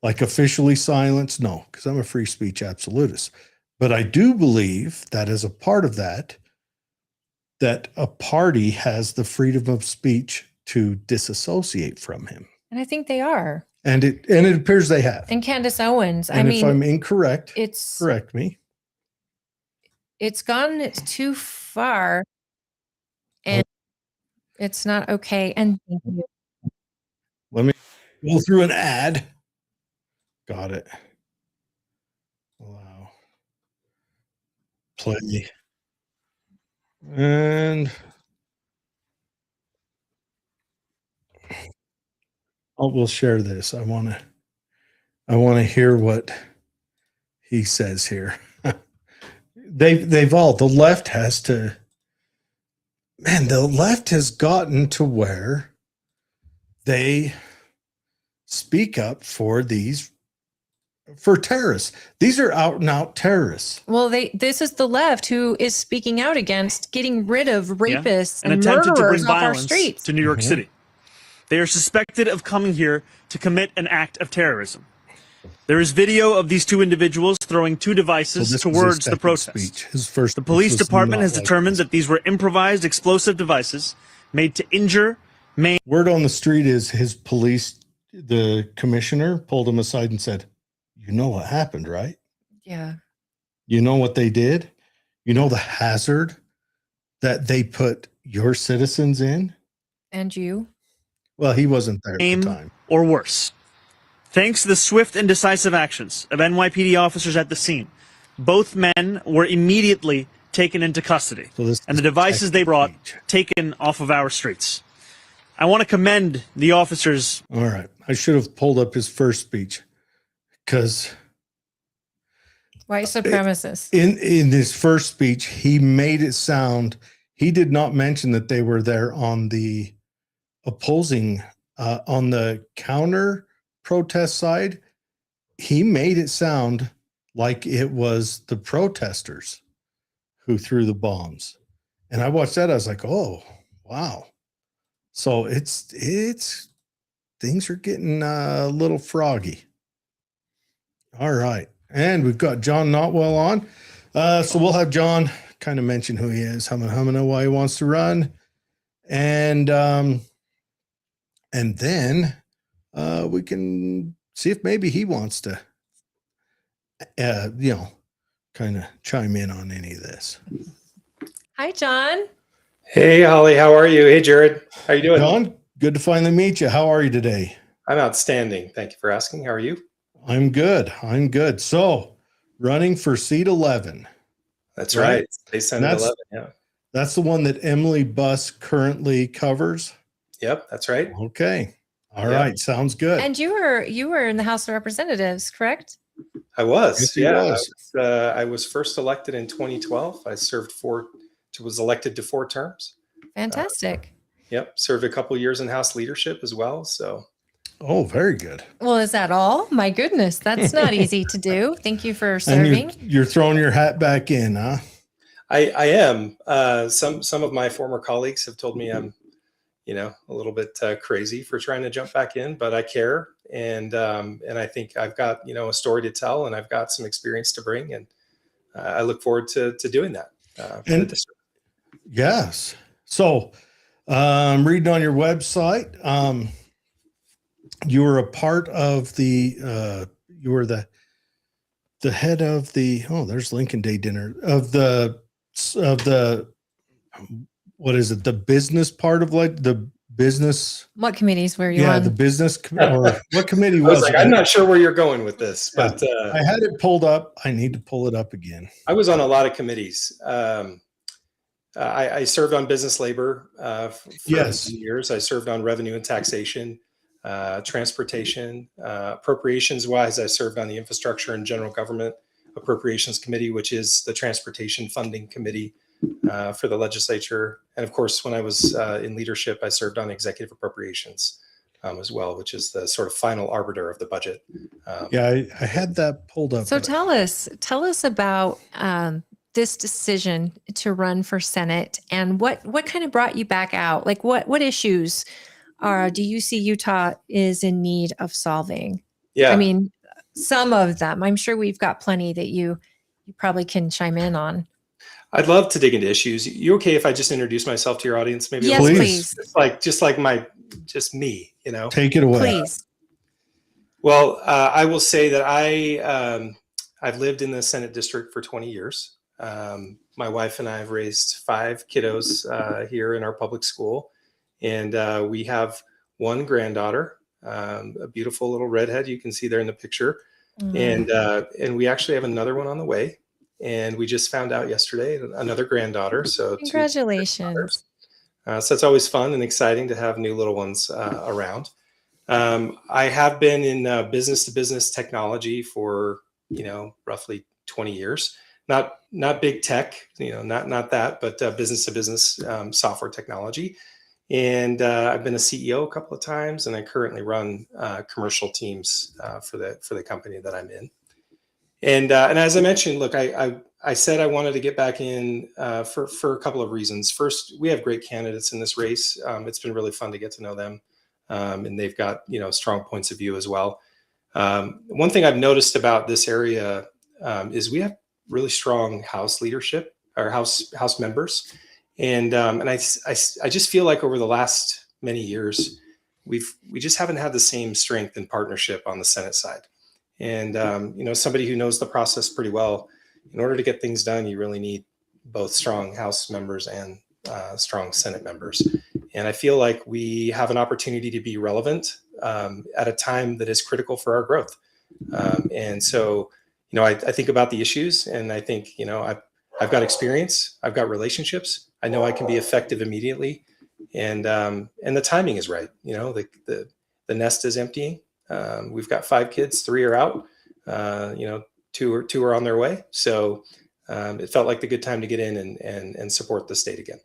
like officially silenced? No, because I'm a free speech absolutist. But I do believe that as a part of that a party has the freedom of speech to disassociate from him. And I think they are. And it appears they have. And Candace Owens, And if I'm incorrect, correct me. It's gone too far, and it's not okay. And thank you. Let me go through an ad. Got it. Wow. Play. And we'll share this. I want to hear what he says here. The left has gotten to where they speak up for terrorists. These are out and out terrorists. Well, this is the left who is speaking out against getting rid of rapists and attempted to bring murderers off our violence streets. to New York City. They are suspected of coming here to commit an act of terrorism. There is video of these two individuals throwing two devices towards the protest. The police department has determined that these were improvised explosive devices made to injure, maim. Word on the street is the commissioner pulled him aside and said, "You know what happened, right? Yeah. You know what they did? You know the hazard that they put your citizens in?" And you? Well, he wasn't there at the time. Or worse. Thanks to the swift and decisive actions of NYPD officers at the scene, both men were immediately taken into custody, and the devices they brought taken off of our streets. I want to commend the officers. All right. I should have pulled up his first speech because White supremacists. In his first speech, he made it sound, he did not mention that they were there on the opposing, on the counter protest side. He made it sound like it was the protesters who threw the bombs. And I watched that. I was like, oh, wow. So it's things are getting a little froggy. All right. And we've got John Knotwell on. So we'll have John kind of mention who he is, how many why he wants to run. And then we can see if maybe he wants to, kind of chime in on any of this. Hi, John. Hey, Holly. How are you? Hey, Jared. How you doing? John, good to finally meet you. How are you today? I'm outstanding. Thank you for asking. How are you? I'm good. So, running for seat 11. That's right. State Senate 11. Yeah. That's the one that Emily Buss currently covers. Yep, that's right. Okay. All right. Sounds good. And you were in the House of Representatives, correct? I was. Yes, yeah. I was first elected in 2012. I was elected to 4 terms. Fantastic. Yep. Served a couple years in House leadership as well. So. Oh, very good. Well, is that all? My goodness, that's not easy to do. Thank you for serving. And you're throwing your hat back in, huh? I am. Some of my former colleagues have told me I'm, a little bit crazy for trying to jump back in, but I care. And I think I've got, a story to tell, and I've got some experience to bring. And I look forward to doing that. Yes. So I'm reading on your website. you were a part of the you were the head of the there's Lincoln Day dinner of the what is it, the business part of like the business, What committees were you yeah on? the business or what committee I was was like, it? I'm not sure where you're going with this, Yeah. but I had it pulled up. I need to pull it up again. I was on a lot of committees. I served on business labor for Yes. years. I served on revenue and taxation, transportation, appropriations wise. I served on the infrastructure and general government appropriations committee, which is the transportation funding committee for the legislature. And of course, when I was in leadership, I served on executive appropriations as well, which is the sort of final arbiter of the budget. Yeah, I had that pulled up. So tell us about this decision to run for Senate, and what kind of brought you back out? Like what issues do you see Utah is in need of solving? Yeah, I mean, some of them. I'm sure we've got plenty that you probably can chime in on. I'd love to dig into issues. You okay if I just introduce myself to your audience? Maybe Yes, please. just me, you know. Take it away. Please. Well, I will say that I've lived in the Senate district for 20 years. My wife and I have raised 5 kiddos here in our public school, and we have one granddaughter, a beautiful little redhead you can see there in the picture, and we actually have another one on the way. And we just found out yesterday another granddaughter. So congratulations. So it's always fun and exciting to have new little ones around. I have been in business to business technology for, roughly 20 years, not big tech, not that, but business to business software technology. And I've been a CEO a couple of times, and I currently run commercial teams for the company that I'm in. And as I mentioned, look, I said I wanted to get back in for a couple of reasons. First, we have great candidates in this race. It's been really fun to get to know them, and they've got strong points of view as well. One thing I've noticed about this area is we have really strong House leadership, or House members, and I just feel like over the last many years we just haven't had the same strength and partnership on the Senate side. And, somebody who knows the process pretty well, in order to get things done, you really need both strong House members and strong Senate members. And I feel like we have an opportunity to be relevant at a time that is critical for our growth. And so, I think about the issues, and I think, I've got experience, I've got relationships, I know I can be effective immediately. And the timing is right. The nest is emptying. We've got 5 kids, 3 are out, 2 are on their way. So it felt like the good time to get in and support the state again.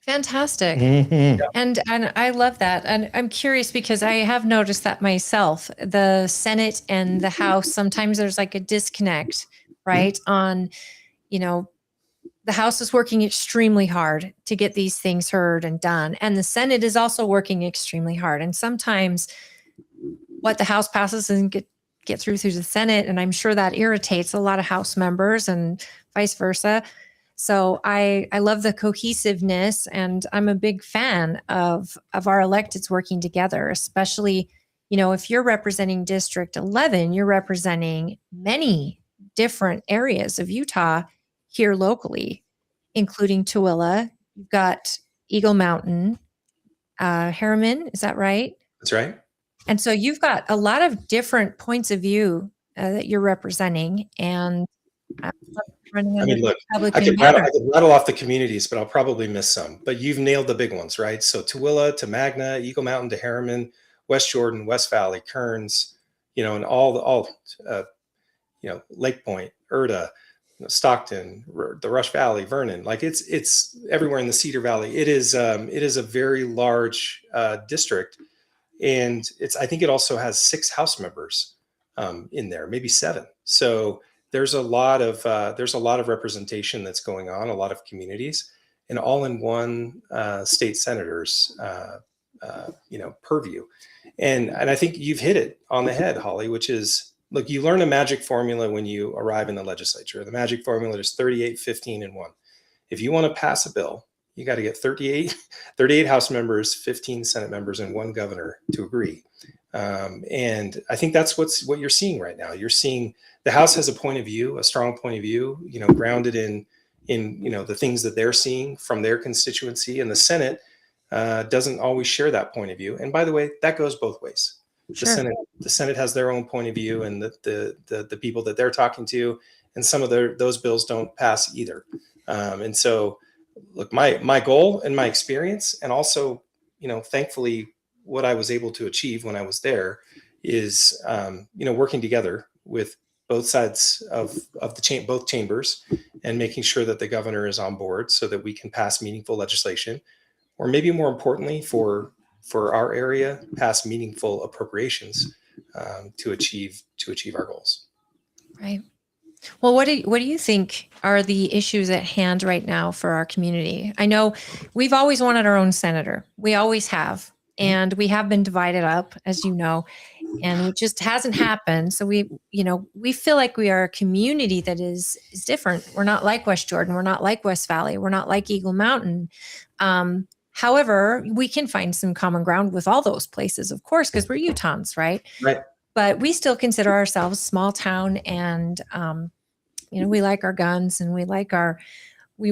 Fantastic. Mm-hmm. And I love that. And I'm curious because I have noticed that myself, the Senate and the House, sometimes there's like a disconnect, right? On, the House is working extremely hard to get these things heard and done. And the Senate is also working extremely hard. And sometimes what the House passes doesn't get through the Senate. And I'm sure that irritates a lot of House members and vice versa. So I love the cohesiveness, and I'm a big fan of our electeds working together, especially, if you're representing District 11, you're representing many different areas of Utah here locally, including Tooele. You've got Eagle Mountain, Harriman, is that right? That's right. And so you've got a lot of different points of view that you're representing, and look, I could rattle off the communities, but I'll probably miss some. But you've nailed the big ones, right? So Tooele to Magna, Eagle Mountain to Harriman, West Jordan, West Valley, Kearns, and all Lake Point, Erda, Stockton, the Rush Valley, Vernon. Like it's everywhere in the Cedar Valley. It is a very large district. And I think it also has 6 House members in there, maybe 7. So there's a lot of representation that's going on, a lot of communities, and all in one state senator's purview. And I think you've hit it on the head, Holly, which is, look, you learn a magic formula when you arrive in the legislature. The magic formula is 38, 15, and 1. If you want to pass a bill, you got to get 38 House members, 15 Senate members, and 1 governor to agree. And I think that's what you're seeing right now. You're seeing the House has a point of view, a strong point of view, grounded in the things that they're seeing from their constituency, and the Senate doesn't always share that point of view. And by the way, that goes both ways. Sure. The Senate has their own point of view, and the people that they're talking to, and some of those bills don't pass either. And so, look, my goal and my experience, and also, thankfully, what I was able to achieve when I was there is, working together with both sides of both chambers, and making sure that the governor is on board so that we can pass meaningful legislation, or maybe more importantly for our area, pass meaningful appropriations to achieve our goals. Right. Well, what do you think are the issues at hand right now for our community? I know we've always wanted our own senator. We always have. And we have been divided up, as you know, and it just hasn't happened. So we feel like we are a community that is different. We're not like West Jordan. We're not like West Valley. We're not like Eagle Mountain. However, we can find some common ground with all those places, of course, because we're Utahns, right? Right. But we still consider ourselves small town, and we like our guns, and we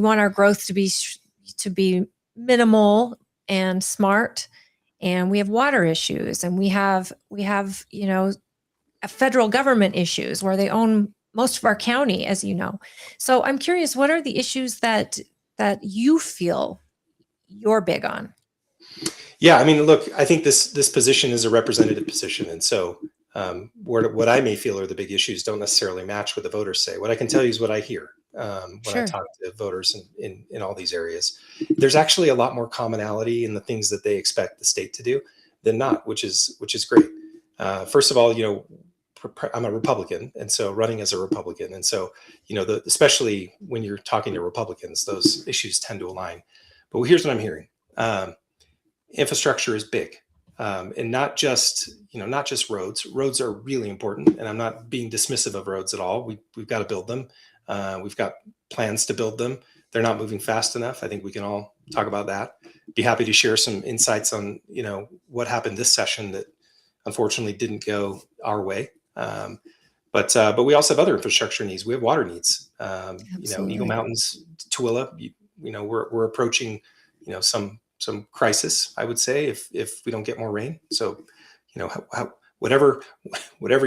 want our growth to be minimal and smart. And we have water issues, and we have federal government issues where they own most of our county, as you know. So I'm curious, what are the issues that you feel you're big on? Yeah, I mean, look, I think this position is a representative position, and so what I may feel are the big issues don't necessarily match what the voters say. What I can tell you is what I hear when Sure. I talk to voters in all these areas. There's actually a lot more commonality in the things that they expect the state to do than not, which is great. First of all, I'm a Republican, and so running as a Republican, and so especially when you're talking to Republicans, those issues tend to align. But here's what I'm hearing: infrastructure is big. And not just roads. Roads are really important, and I'm not being dismissive of roads at all. We've got to build them. We've got plans to build them. They're not moving fast enough. I think we can all talk about that. Be happy to share some insights on what happened this session that unfortunately didn't go our way. But we also have other infrastructure needs. We have water needs. Eagle Mountains, Tooele. We're approaching some crisis, I would say, if we don't get more rain. So, whatever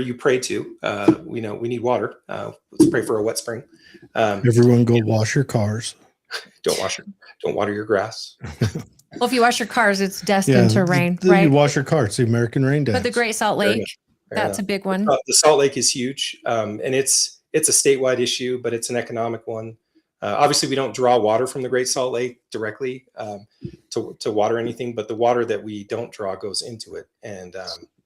you pray to, we need water. Let's pray for a wet spring. Everyone go wash your cars. Don't water your grass. Well, if you wash your cars, it's destined to rain, right? You wash your car. It's the American Rain Dance. But the Great Salt Lake, that's a big one. The Salt Lake is huge. And it's a statewide issue, but it's an economic one. Obviously, we don't draw water from the Great Salt Lake directly to water anything, but the water that we don't draw goes into it. And,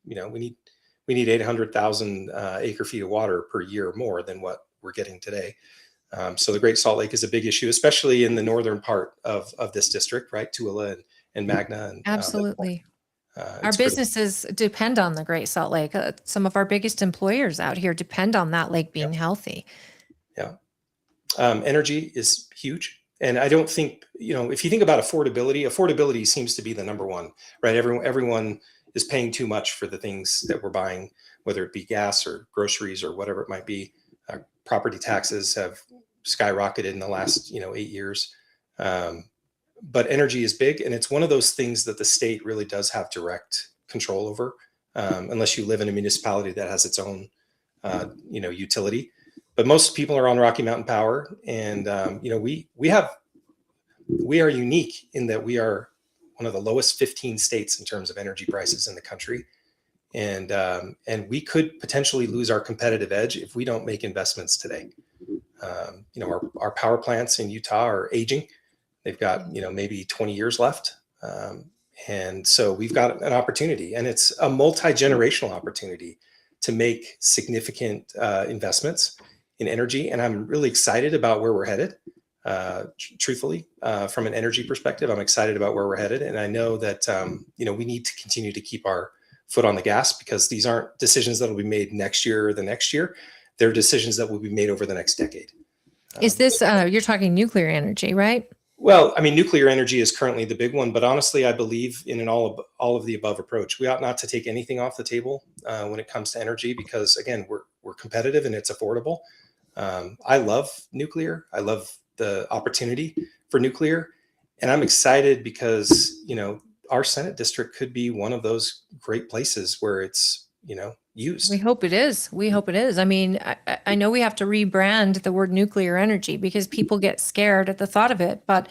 we need 800,000 acre feet of water per year more than what we're getting today. So the Great Salt Lake is a big issue, especially in the northern part of this district, right? Tooele and Magna. And, absolutely. Our businesses depend on the Great Salt Lake. Some of our biggest employers out here depend on that lake being healthy. Yeah. Energy is huge. And I don't think, if you think about affordability seems to be the number one, right? Everyone is paying too much for the things that we're buying, whether it be gas or groceries or whatever it might be. Property taxes have skyrocketed in the last, 8 years. But energy is big. And it's one of those things that the state really does have direct control over, unless you live in a municipality that has its own, utility. But most people are on Rocky Mountain Power, and we are unique in that we are one of the lowest 15 states in terms of energy prices in the country, and we could potentially lose our competitive edge if we don't make investments today. Our power plants in Utah are aging; they've got maybe 20 years left, and so we've got an opportunity, and it's a multi-generational opportunity to make significant investments in energy. And I'm really excited about where we're headed. Truthfully, from an energy perspective, I'm excited about where we're headed. And I know that, we need to continue to keep our foot on the gas, because these aren't decisions that will be made next year or the next year. They're decisions that will be made over the next decade. Is this, you're talking nuclear energy, right? Well, I mean, nuclear energy is currently the big one, but honestly, I believe in an all of the above approach. We ought not to take anything off the table when it comes to energy, because again, we're competitive and it's affordable. I love nuclear. I love the opportunity for nuclear, and I'm excited because, you know, our Senate district could be one of those great places where it's, you know, used. We hope it is. We hope it is. I mean, I know we have to rebrand the word nuclear energy because people get scared at the thought of it. But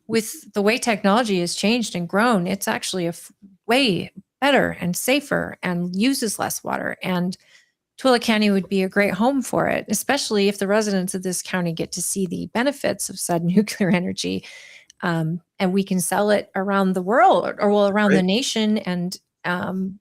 with the way technology has changed and grown, it's actually a way better and safer and uses less water. And Twilla County would be a great home for it, especially if the residents of this county get to see the benefits of said nuclear energy. And we can sell it around the world, or well, around the nation, and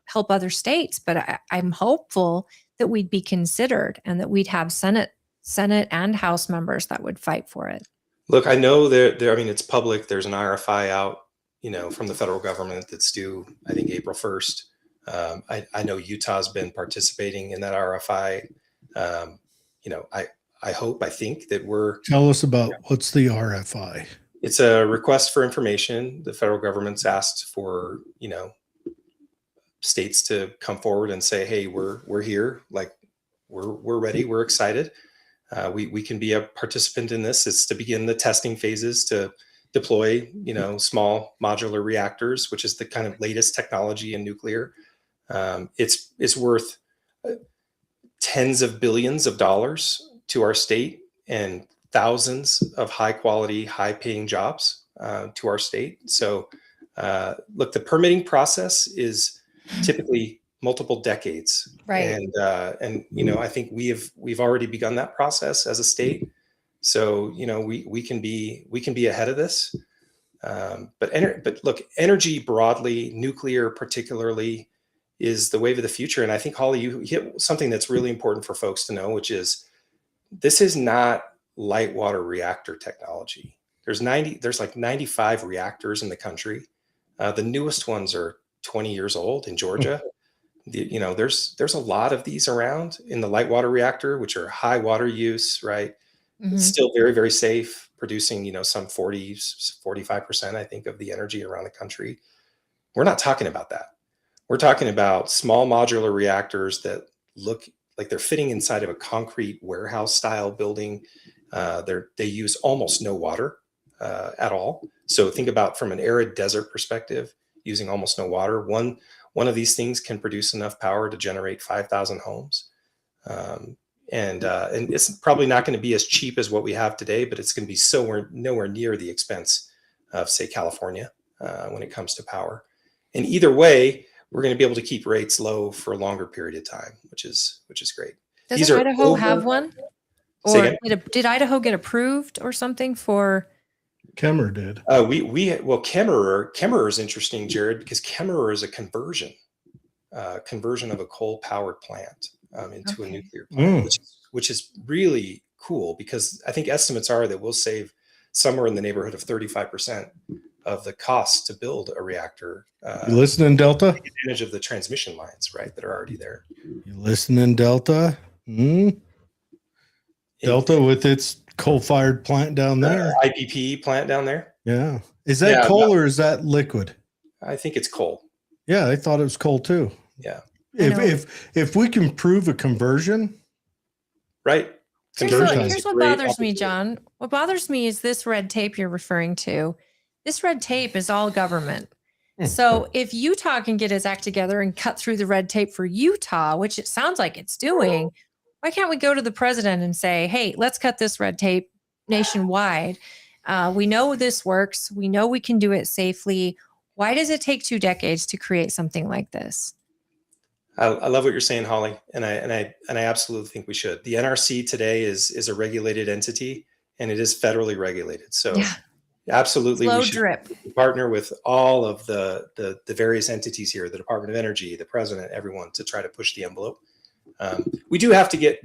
help other states. But I'm hopeful that we'd be considered and that we'd have Senate and House members that would fight for it. Look, I know there. I mean, it's public. There's an RFI out, you know, from the federal government that's due, I think, April 1st. I know Utah's been participating in that RFI. You know, I think that we're. Tell us about what's the RFI? It's a request for information. The federal government's asked for, you know, states to come forward and say, hey, we're here, like we're ready, we're excited. We can be a participant in this. It's to begin the testing phases to deploy, you know, small modular reactors, which is the kind of latest technology in nuclear. It's worth tens of billions of dollars to our state and thousands of high quality, high paying jobs to our state. So look, the permitting process is typically multiple decades. Right. And you know, I think we've already begun that process as a state. So, you know, we can be ahead of this. But look, energy broadly, nuclear particularly, is the wave of the future. And I think, Holly, you hit something that's really important for folks to know, which is this is not light water reactor technology. There's like 95 reactors in the country. The newest ones are 20 years old in Georgia. You know, there's a lot of these around in the light water reactor, which are high water use, right? Mm-hmm. It's still very, very safe, producing, you know, some 45%, I think, of the energy around the country. We're not talking about that. We're talking about small modular reactors that look like they're fitting inside of a concrete warehouse style building. They use almost no water at all. So think about from an arid desert perspective, using almost no water. One of these things can produce enough power to generate 5,000 homes. And it's probably not going to be as cheap as what we have today, but it's going to be nowhere near the expense of, say, California when it comes to power. And either way, we're going to be able to keep rates low for a longer period of time, which is great. Doesn't Idaho have one? Or did Idaho get approved or something for? Kemmerer did. Kemmerer is interesting, Jared, because Kemmerer is a conversion of a coal-powered plant into a nuclear plant, which is really cool, because I think estimates are that we'll save somewhere in the neighborhood of 35% of the cost to build a reactor. You listening, Delta? Take advantage of the transmission lines, right, that are already there. You listening, Delta? Delta with its coal-fired plant down there. IPP plant down there. Yeah. Is that coal or is that liquid? I think it's coal. Yeah, I thought it was coal too. Yeah. If we can prove a conversion. Right. Here's what bothers me, John. What bothers me is this red tape you're referring to. This red tape is all government. So if Utah can get its act together and cut through the red tape for Utah, which it sounds like it's doing, why can't we go to the president and say, hey, let's cut this red tape nationwide? We know this works. We know we can do it safely. Why does it take 2 decades to create something like this? I love what you're saying, Holly, and I absolutely think we should. The NRC today is a regulated entity, and it is federally regulated. So absolutely, we should partner with all of the various entities here, the Department of Energy, the president, everyone, to try to push the envelope. We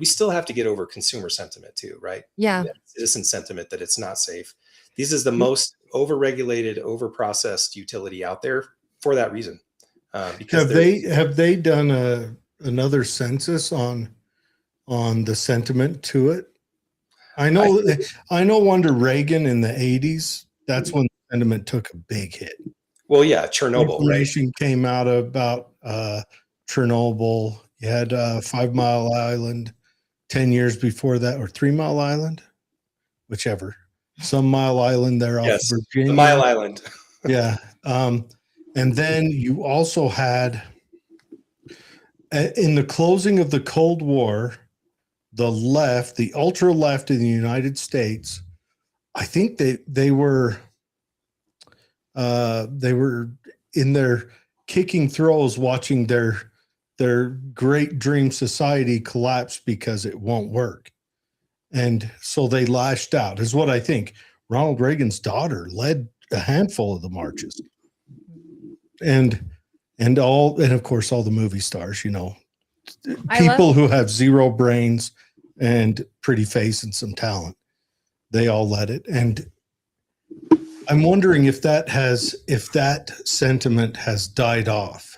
still have to get over consumer sentiment too, right? Yeah. Citizen sentiment that it's not safe. This is the most over-regulated, over-processed utility out there for that reason. Because have they done another census on the sentiment to it? I know under Reagan in the 80s, that's when sentiment took a big hit. Well, yeah, Chernobyl, right? Information came out about Chernobyl. You had 5 Mile Island 10 years before that, or 3 Mile Island, whichever. Some Mile Island there off Yes, of Virginia. the Mile Island. Yeah. And then you also had, in the closing of the Cold War, the left, the ultra left in the United States, I think they were in their kicking throes watching their great dream society collapse because it won't work. And so they lashed out, is what I think. Ronald Reagan's daughter led a handful of the marches. And of course all the movie stars, people who have zero brains and pretty face and some talent, they all led it. And I'm wondering if that sentiment has died off.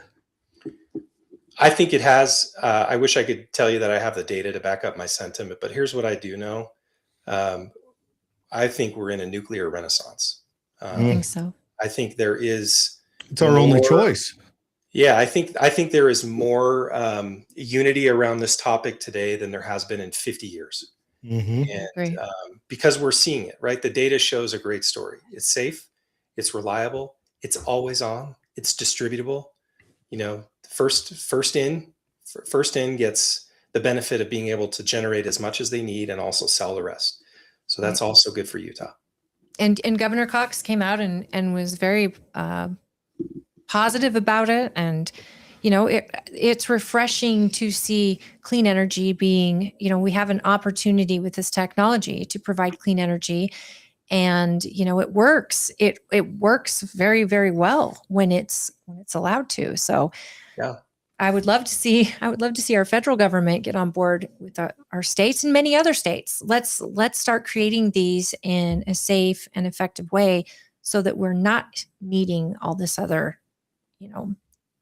I think it has. I wish I could tell you that I have the data to back up my sentiment, but here's what I do know. I think we're in a nuclear renaissance. I think so. I think there is. It's our only choice. Yeah, I think there is more unity around this topic today than there has been in 50 years. Mm-hmm. And because we're seeing it, right? The data shows a great story. It's safe, it's reliable, it's always on, it's distributable. First in gets the benefit of being able to generate as much as they need and also sell the rest. So that's also good for Utah. And Governor Cox came out and was very positive about it. And, it's refreshing to see clean energy being, we have an opportunity with this technology to provide clean energy. And, it works. It works very, very well when it's allowed to. So yeah. I would love to see our federal government get on board with our states and many other states. Let's start creating these in a safe and effective way so that we're not needing all this other,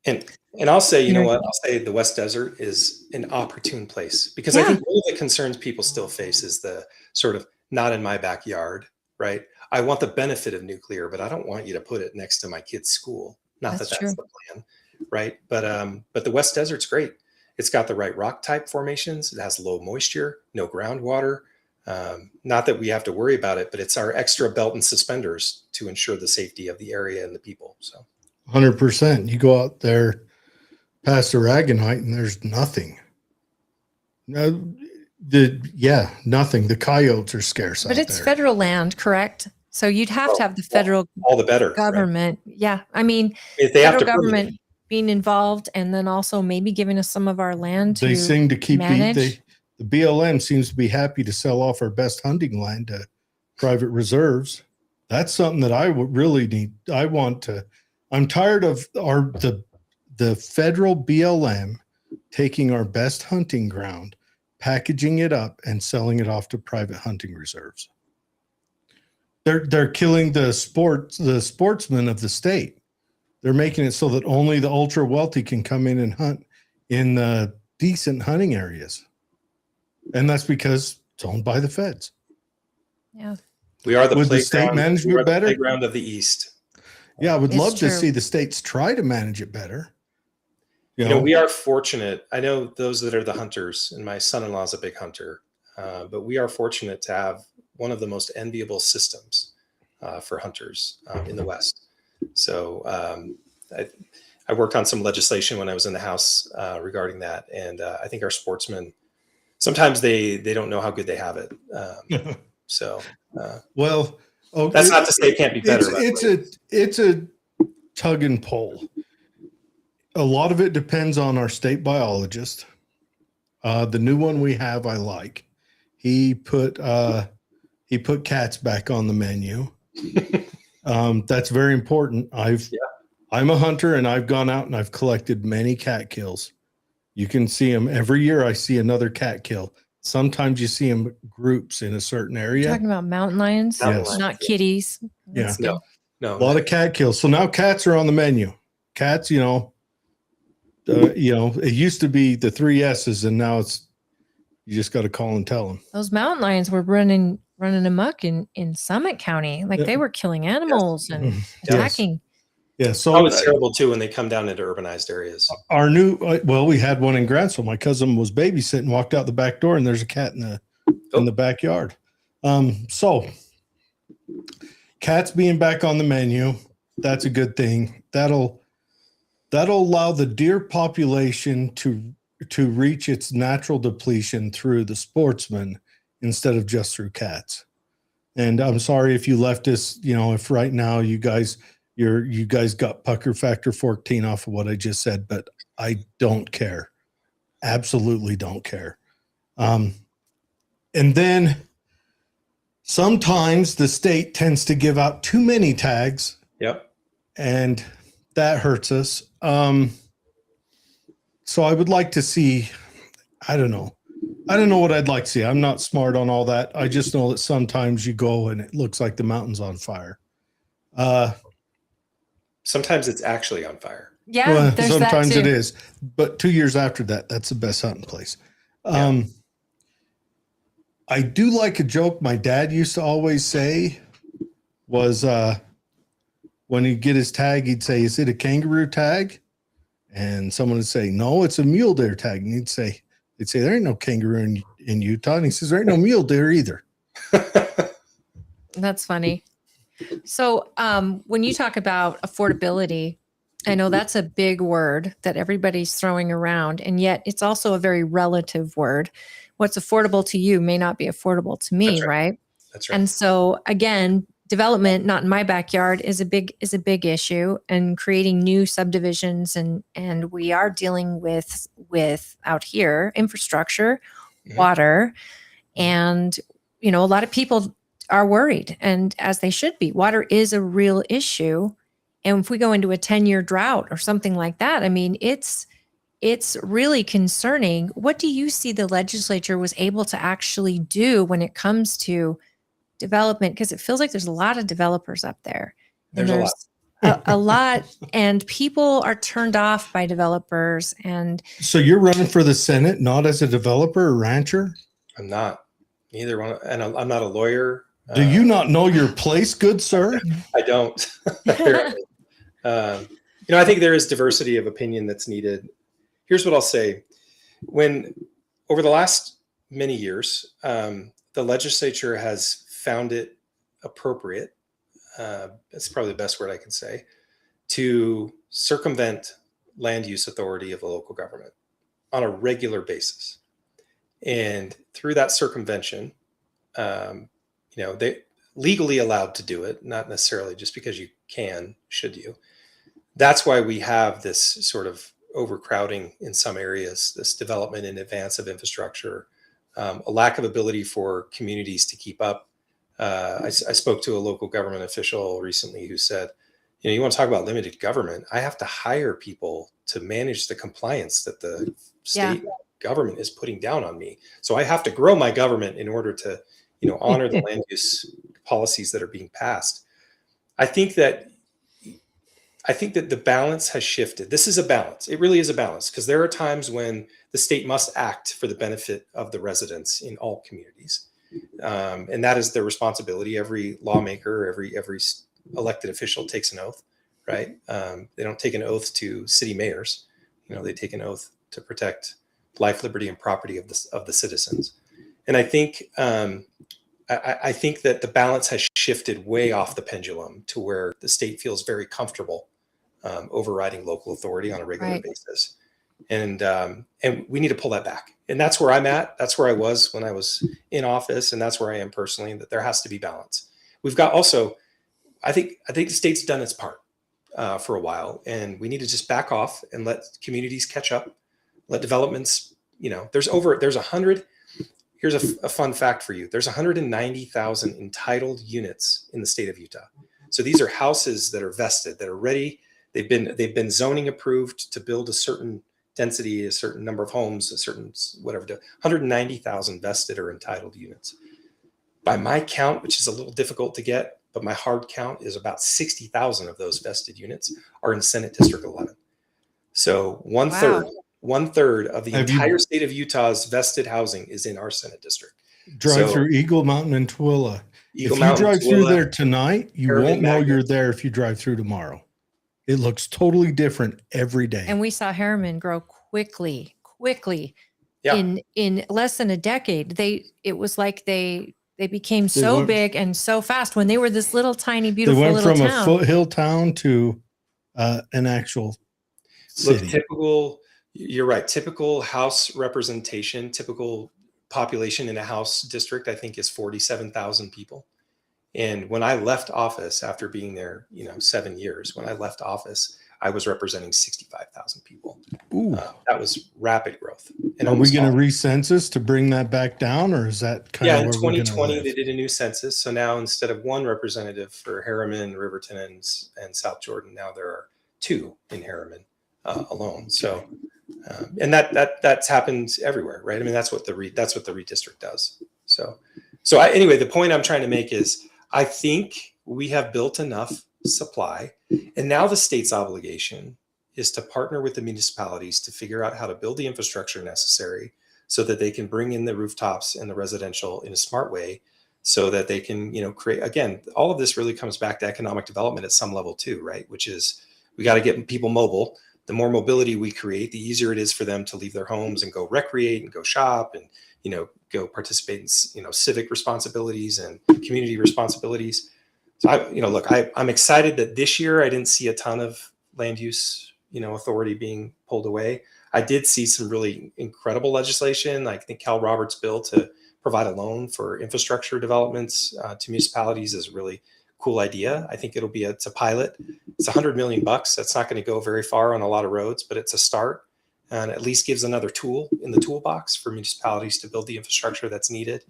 And I'll say, I'll say the West Desert is an opportune place because I think one of the concerns people still face is the sort of not in my backyard, right? I want the benefit of nuclear, but I don't want you to put it next to my kid's school. Not that's the plan, right? But the West Desert's great. It's got the right rock type formations. It has low moisture, no groundwater. Not that we have to worry about it, but it's our extra belt and suspenders to ensure the safety of the area and the people. So 100%. You go out there past the Aragonite and there's nothing. Nothing. The coyotes are scarce out there. But it's federal land, correct? So you'd have to have the federal all the better government. Right? Yeah. I mean, if they federal government being involved and then also maybe giving us some of our land they seem to keep manage. The BLM seems to be happy to sell off our best hunting land to private reserves. That's something that I would really need. I'm tired of the federal BLM taking our best hunting ground, packaging it up and selling it off to private hunting reserves. They're killing the sportsmen of the state. They're making it so that only the ultra wealthy can come in and hunt in the decent hunting areas. And that's because it's owned by the feds. Yeah. We are the state management better? Playground of the East. Yeah, I would love to see the states try to manage it better. We are fortunate. I know those that are the hunters, and my son-in-law is a big hunter, but we are fortunate to have one of the most enviable systems for hunters in the West. So I worked on some legislation when I was in the House regarding that, and I think our sportsmen sometimes they don't know how good they have it. That's not to say it can't be better. It's a tug and pull. A lot of it depends on our state biologist. The new one we have, I like. He put cats back on the menu. That's very important. I'm a hunter and I've gone out and I've collected many cat kills. You can see them every year. I see another cat kill. Sometimes you see them groups in a certain area. You're talking about mountain lions, not kitties. Yeah. No. A lot of cat kills. So now cats are on the menu. Cats, it used to be the 3 S's and now it's, you just got to call and tell them. Those mountain lions were running running amok in Summit County. Like they were killing animals and attacking. Yeah. So oh, it's terrible too when they come down into urbanized areas. Our new, we had one in Grantsville. My cousin was babysitting, walked out the back door, and there's a cat in the backyard. So cats being back on the menu, that's a good thing. That'll allow the deer population to reach its natural depletion through the sportsmen instead of just through cats. And I'm sorry if you left us, if right now you guys got pucker factor 14 off of what I just said, but I don't care. Absolutely don't care. And then sometimes the state tends to give out too many tags. Yep. And that hurts us. So I would like to see, I don't know what I'd like to see. I'm not smart on all that. I just know that sometimes you go and it looks like the mountain's on fire. Sometimes it's actually on fire. Yeah, well, there's sometimes that too. it is. But 2 years after that, that's the best hunting place. I do like a joke my dad used to always say was when he'd get his tag, he'd say, "Is it a kangaroo tag?" And someone would say, "No, it's a mule deer tag." And they'd say, "There ain't no kangaroo in Utah." And he says, "There ain't no mule deer either." That's funny. So when you talk about affordability, I know that's a big word that everybody's throwing around, and yet it's also a very relative word. What's affordable to you may not be affordable to me, right? That's right. And so again, development not in my backyard is a big issue, and creating new subdivisions and we are dealing with out here infrastructure, water, and a lot of people are worried, and as they should be. Water is a real issue, and if we go into a 10-year drought or something like that, I mean, it's really concerning. What do you see the legislature was able to actually do when it comes to development? Because it feels like there's a lot of developers up there. There's a lot. a lot, and people are turned off by developers. And so you're running for the Senate, not as a developer or rancher? I'm not either one, and I'm not a lawyer. Do you not know your place, good sir? I don't. I think there is diversity of opinion that's needed. Here's what I'll say. When over the last many years, the legislature has found it appropriate, that's probably the best word I can say, to circumvent land use authority of the local government on a regular basis. And through that circumvention, they legally allowed to do it, not necessarily just because you can, should you. That's why we have this sort of overcrowding in some areas, this development in advance of infrastructure, a lack of ability for communities to keep up. I spoke to a local government official recently who said, you want to talk about limited government? I have to hire people to manage the compliance that the state government is putting down on me. So I have to grow my government in order to, honor the land use policies that are being passed. I think that the balance has shifted. This is a balance. It really is a balance, because there are times when the state must act for the benefit of the residents in all communities. And that is their responsibility. Every lawmaker, every elected official takes an oath, right? They don't take an oath to city mayors. They take an oath to protect life, liberty, and property of the citizens. And I think that the balance has shifted way off the pendulum to where the state feels very comfortable overriding local authority on a regular basis. And we need to pull that back. And that's where I'm at. That's where I was when I was in office. And that's where I am personally, that there has to be balance. We've got also, I think the state's done its part for a while, and we need to just back off and let communities catch up, let developments, there's 100. Here's a fun fact for you. There's 190,000 entitled units in the state of Utah. So these are houses that are vested, that are ready. They've been zoning approved to build a certain density, a certain number of homes, a certain whatever. 190,000 vested or entitled units. By my count, which is a little difficult to get, but my hard count is about 60,000 of those vested units are in Senate District 11. So one third of the entire state of Utah's vested housing is in our Senate district. Drive through Eagle Mountain and Twilla. If you Mountain, drive through Twilla, there tonight, you Harriman, won't know Magnet. you're there if you drive through tomorrow. It looks totally different every day. And we saw Harriman grow quickly. Yeah. In less than a decade. It was like they became so big and so fast when they were this little tiny beautiful they went little from town. a foothill town to an actual city. Look, you're right. Typical house representation, typical population in a house district, I think, is 47,000 people. And when I left office after being there, 7 years, when I left office, I was representing 65,000 people. That was rapid growth. And are we going to recensus to bring that back down, or is that kind of in where 2020 they did a new census. So now instead of one representative for Harriman, Riverton, and South Jordan, now there are 2 in Harriman alone. So and that's happened everywhere, right? I mean, that's what the redistrict does. So anyway, the point I'm trying to make is I think we have built enough supply, and now the state's obligation is to partner with the municipalities to figure out how to build the infrastructure necessary so that they can bring in the rooftops and the residential in a smart way, so that they can, create, again, all of this really comes back to economic development at some level too, right? Which is, we got to get people mobile. The more mobility we create, the easier it is for them to leave their homes and go recreate and go shop and, go participate in, civic responsibilities and community responsibilities. So I'm excited that this year I didn't see a ton of land use, authority being pulled away. I did see some really incredible legislation. I think Cal Roberts' bill to provide a loan for infrastructure developments to municipalities is a really cool idea. I think it's a pilot. It's $100 million. That's not going to go very far on a lot of roads, but it's a start, and at least gives another tool in the toolbox for municipalities to build the infrastructure that's needed.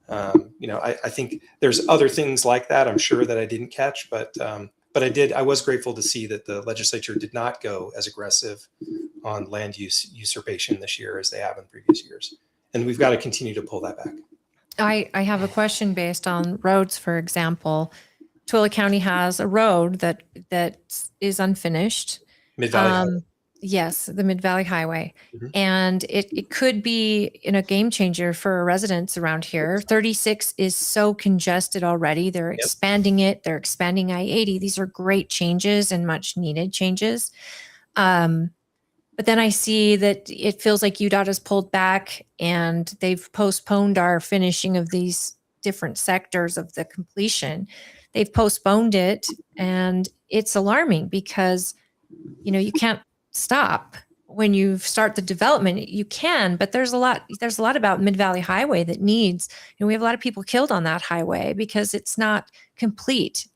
I think there's other things like that, I'm sure, that I didn't catch, but I was grateful to see that the legislature did not go as aggressive on land use usurpation this year as they have in previous years. And we've got to continue to pull that back. I have a question based on roads, for example. Twilla County has a road that is unfinished. Mid-Valley Highway. Yes, the Mid-Valley Highway. Mm-hmm. And it could be a game changer for residents around here. 36 is so congested already. They're expanding it. They're expanding I-80. These are great changes and much needed changes. But then I see that it feels like UDOT has pulled back and they've postponed our finishing of these different sectors of the completion. They've postponed it, and it's alarming because, you can't stop when you start the development. You can, but there's a lot about Mid-Valley Highway that needs, we have a lot of people killed on that highway because it's not complete.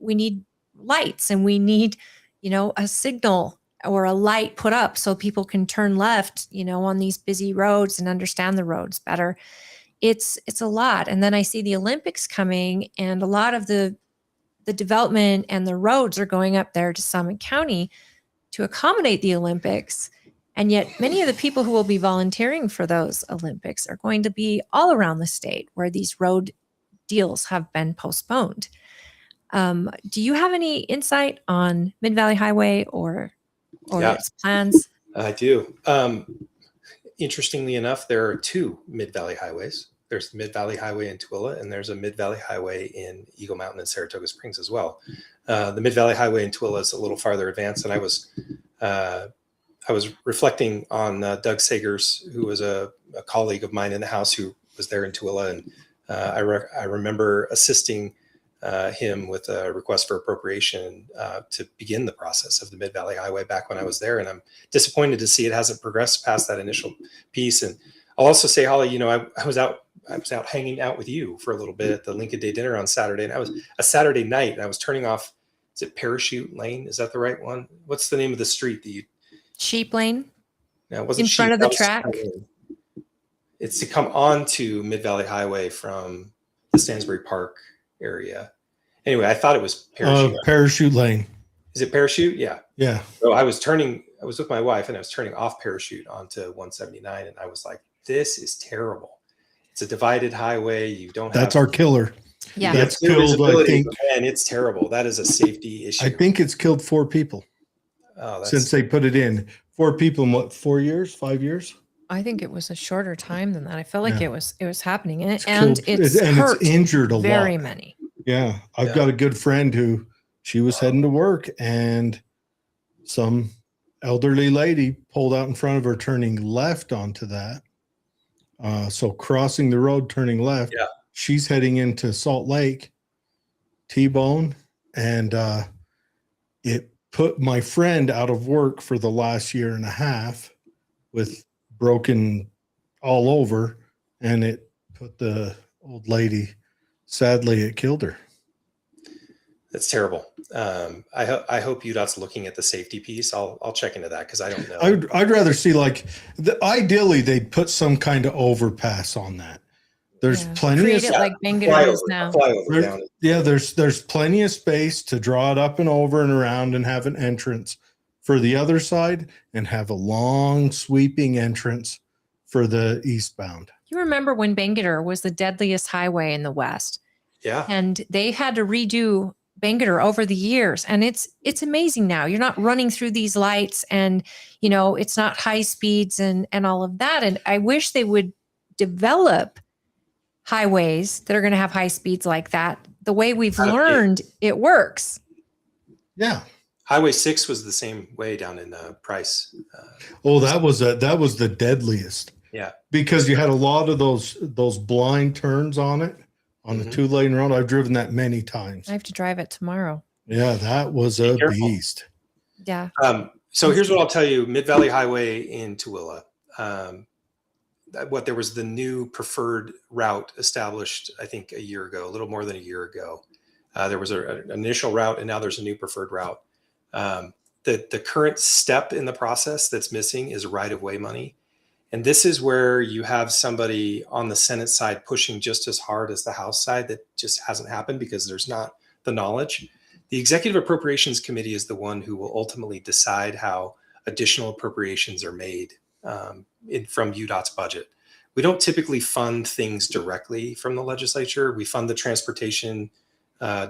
We need lights, and we need, a signal or a light put up so people can turn left, on these busy roads and understand the roads better. It's a lot. And then I see the Olympics coming, and a lot of the development and the roads are going up there to Summit County to accommodate the Olympics. And yet many of the people who will be volunteering for those Olympics are going to be all around the state where these road deals have been postponed. Do you have any insight on Mid-Valley Highway or its plans? I do. Interestingly enough, there are 2 Mid-Valley Highways. There's the Mid-Valley Highway in Twilla, and there's a Mid-Valley Highway in Eagle Mountain and Saratoga Springs as well. The Mid-Valley Highway in Twilla is a little farther advanced, and I was reflecting on Doug Sagers, who was a colleague of mine in the House who was there in Twilla, and I remember assisting him with a request for appropriation to begin the process of the Mid-Valley Highway back when I was there. And I'm disappointed to see it hasn't progressed past that initial piece. And I'll also say, Holly, I was out hanging out with you for a little bit at the Lincoln Day dinner on Saturday. And I was a Saturday night, and I was turning off, is it Parachute Lane? Is that the right one? What's the name of the street that you? Sheep Lane? No, it wasn't in front of the track. It's to come on to Mid-Valley Highway from the Stansbury Park area. Anyway, I thought it was Parachute Lane. Is it Parachute? Yeah. Yeah. So I was with my wife, and I was turning off Parachute onto 179, and I was like, this is terrible. It's a divided highway. You don't have. That's our killer. Yeah. That's killed, I think. And it's terrible. That is a safety issue. I think it's killed 4 people since they put it in. 4 people in what, 4 years, 5 years? I think it was a shorter time than that. I felt like Yeah. it was happening, and killed- it's hurt it's injured a very lot. many. Yeah. I've Yeah. got a good friend who she was heading to work and some elderly lady pulled out in front of her turning left onto that. So crossing the road, turning left, Yeah. she's heading into Salt Lake, T-bone, and it put my friend out of work for the last year and a half with broken all over, and it put the old lady, sadly, it killed her. That's terrible. I hope UDOT's looking at the safety piece. I'll check into that because I don't know. I'd rather see ideally they'd put some kind of overpass on that. There's plenty Create of it like Bangor is now. there's plenty of space to draw it up and over and around and have an entrance for the other side and have a long sweeping entrance for the eastbound. You remember when Bangor was the deadliest highway in the West? Yeah. And they had to redo Bangor over the years, and it's amazing now. You're not running through these lights, and it's not high speeds and all of that. And I wish they would develop highways that are going to have high speeds like that. The way we've learned it works. Yeah. Highway 6 was the same way down in Price. That was the deadliest. Yeah. Because you had a lot of those blind turns on it, on the 2-lane road. I've driven that many times. I have to drive it tomorrow. Yeah, that was a beast. Yeah. So here's what I'll tell you. Mid-Valley Highway in Tooele. There was the new preferred route established, I think, a year ago, a little more than a year ago. There was an initial route, and now there's a new preferred route. The current step in the process that's missing is right-of-way money. And this is where you have somebody on the Senate side pushing just as hard as the House side. That just hasn't happened because there's not the knowledge. The Executive Appropriations Committee is the one who will ultimately decide how additional appropriations are made from UDOT's budget. We don't typically fund things directly from the legislature. We fund the transportation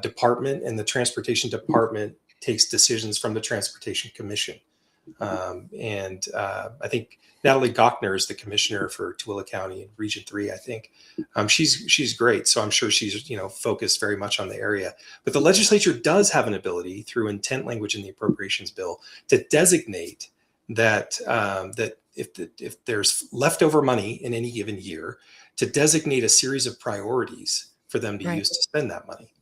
department, and the transportation department takes decisions from the Transportation Commission. I think Natalie Gochner is the commissioner for Tooele County in Region 3, I think. She's great. So I'm sure she's, focused very much on the area. But the legislature does have an ability through intent language in the appropriations bill to designate that if there's leftover money in any given year, to designate a series of priorities for them to use to spend that money.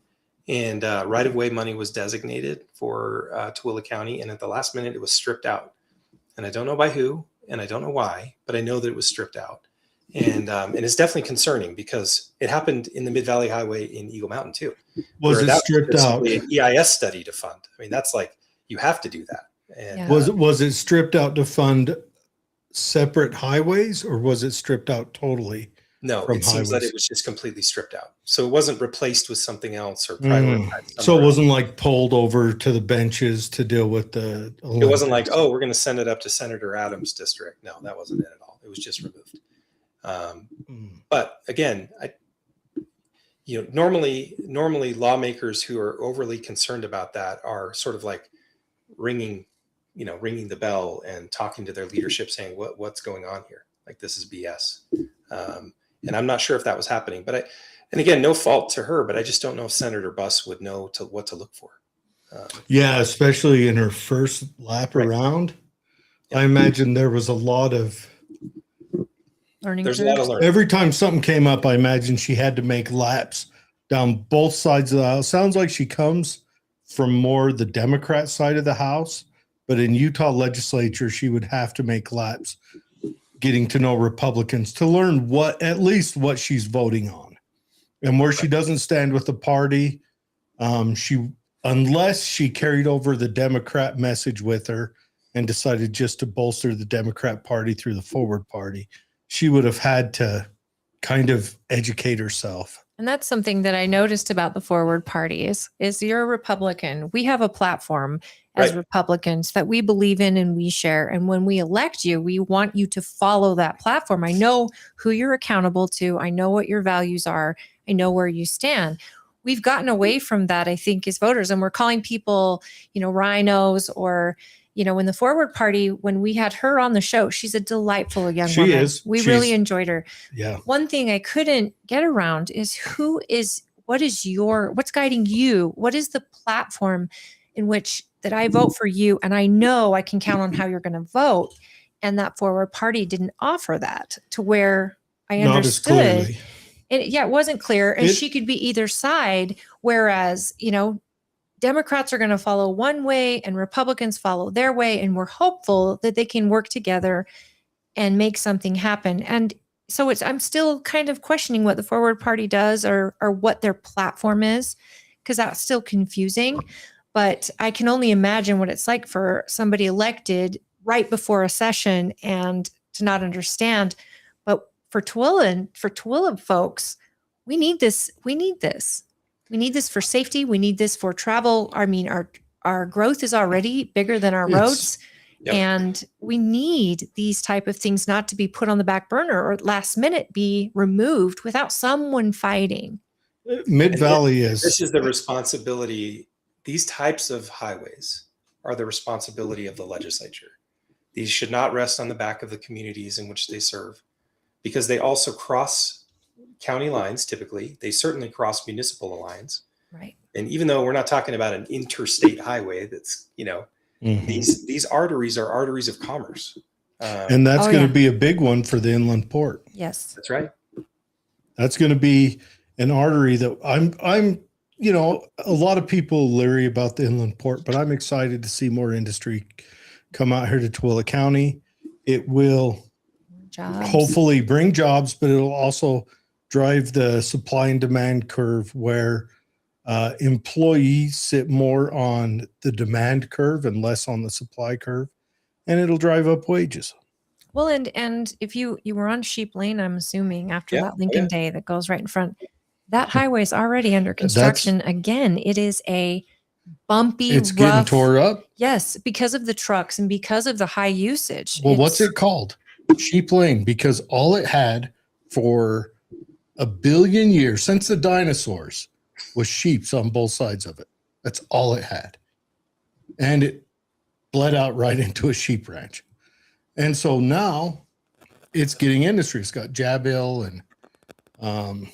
And right-of-way money was designated for Tooele County, and at the last minute, it was stripped out. And I don't know by who, and I don't know why, but I know that it was stripped out. And it's definitely concerning because it happened in the Mid-Valley Highway in Eagle Mountain too. Was it stripped out? An EIS study to fund. I mean, that's like, you have to do that. And, was it stripped out to fund separate highways, or was it stripped out totally? No, it seems that it was just completely stripped out. So it wasn't replaced with something else or prioritized. So it wasn't like pulled over to the benches to deal with the Olympics. It wasn't like, oh, we're going to send it up to Senator Adams' district. No, that wasn't it at all. It was just removed. But again, normally lawmakers who are overly concerned about that are sort of like ringing the bell and talking to their leadership saying, what's going on here? Like, this is BS. And I'm not sure if that was happening, and again, no fault to her, but I just don't know if Senator Buss would know what to look for. Especially in her first lap around. Yeah. I imagine there was a lot of learning. There's a lot of learning. Every time something came up, I imagine she had to make laps down both sides of the aisle. Sounds like she comes from more the Democrat side of the House, but in Utah legislature, she would have to make laps getting to know Republicans to learn at least what she's voting on and where she doesn't stand with the party. Unless she carried over the Democrat message with her and decided just to bolster the Democrat party through the Forward Party, she would have had to kind of educate herself. And that's something that I noticed about the Forward Party is you're a Republican. We have a platform as Republicans that we believe in and we share. And when we elect you, we want you to follow that platform. I know who you're accountable to. I know what your values are. I know where you stand. We've gotten away from that, I think, as voters, and we're calling people, rhinos or, when the Forward Party, when we had her on the show, she's a delightful young She woman. is. We She's- really enjoyed her. Yeah. One thing I couldn't get around is what's guiding you? What is the platform in which that I vote for you? And I know I can count on how you're going to vote. And that Forward Party didn't offer that to where I Not as understood. clearly. It wasn't clear. And she could be either side. Whereas, Democrats are going to follow one way and Republicans follow their way. And we're hopeful that they can work together and make something happen. And so I'm still kind of questioning what the Forward Party does or what their platform is, because that's still confusing. But I can only imagine what it's like for somebody elected right before a session and to not understand. But for Tooele folks, we need this. We need this. We need this for safety. We need this for travel. I mean, our growth is already bigger than our roads. Yep. And we need these type of things not to be put on the back burner or last minute be removed without someone fighting. Mid-Valley is. This is the responsibility. These types of highways are the responsibility of the legislature. These should not rest on the back of the communities in which they serve, because they also cross county lines. Typically, they certainly cross municipal lines. Right. And even though we're not talking about an interstate highway, that's, these arteries are arteries of commerce. And that's going to be a big one for the inland port. Yes. That's right. That's going to be an artery that I'm, a lot of people leery about the inland port, but I'm excited to see more industry come out here to Tooele County. It will hopefully bring jobs, but it'll also drive the supply and demand curve where employees sit more on the demand curve and less on the supply curve, and it'll drive up wages. Well, and if you were on Sheep Lane, I'm assuming after that Lincoln Day that goes right in front, that highway is already under construction. Again, it is a bumpy, it's rough, getting tore up. Yes, because of the trucks and because of the high usage. Well, what's it called? Sheep Lane, because all it had for 1 billion years since the dinosaurs was sheeps on both sides of it. That's all it had. And it bled out right into a sheep ranch. And so now it's getting industry. It's got Jabil and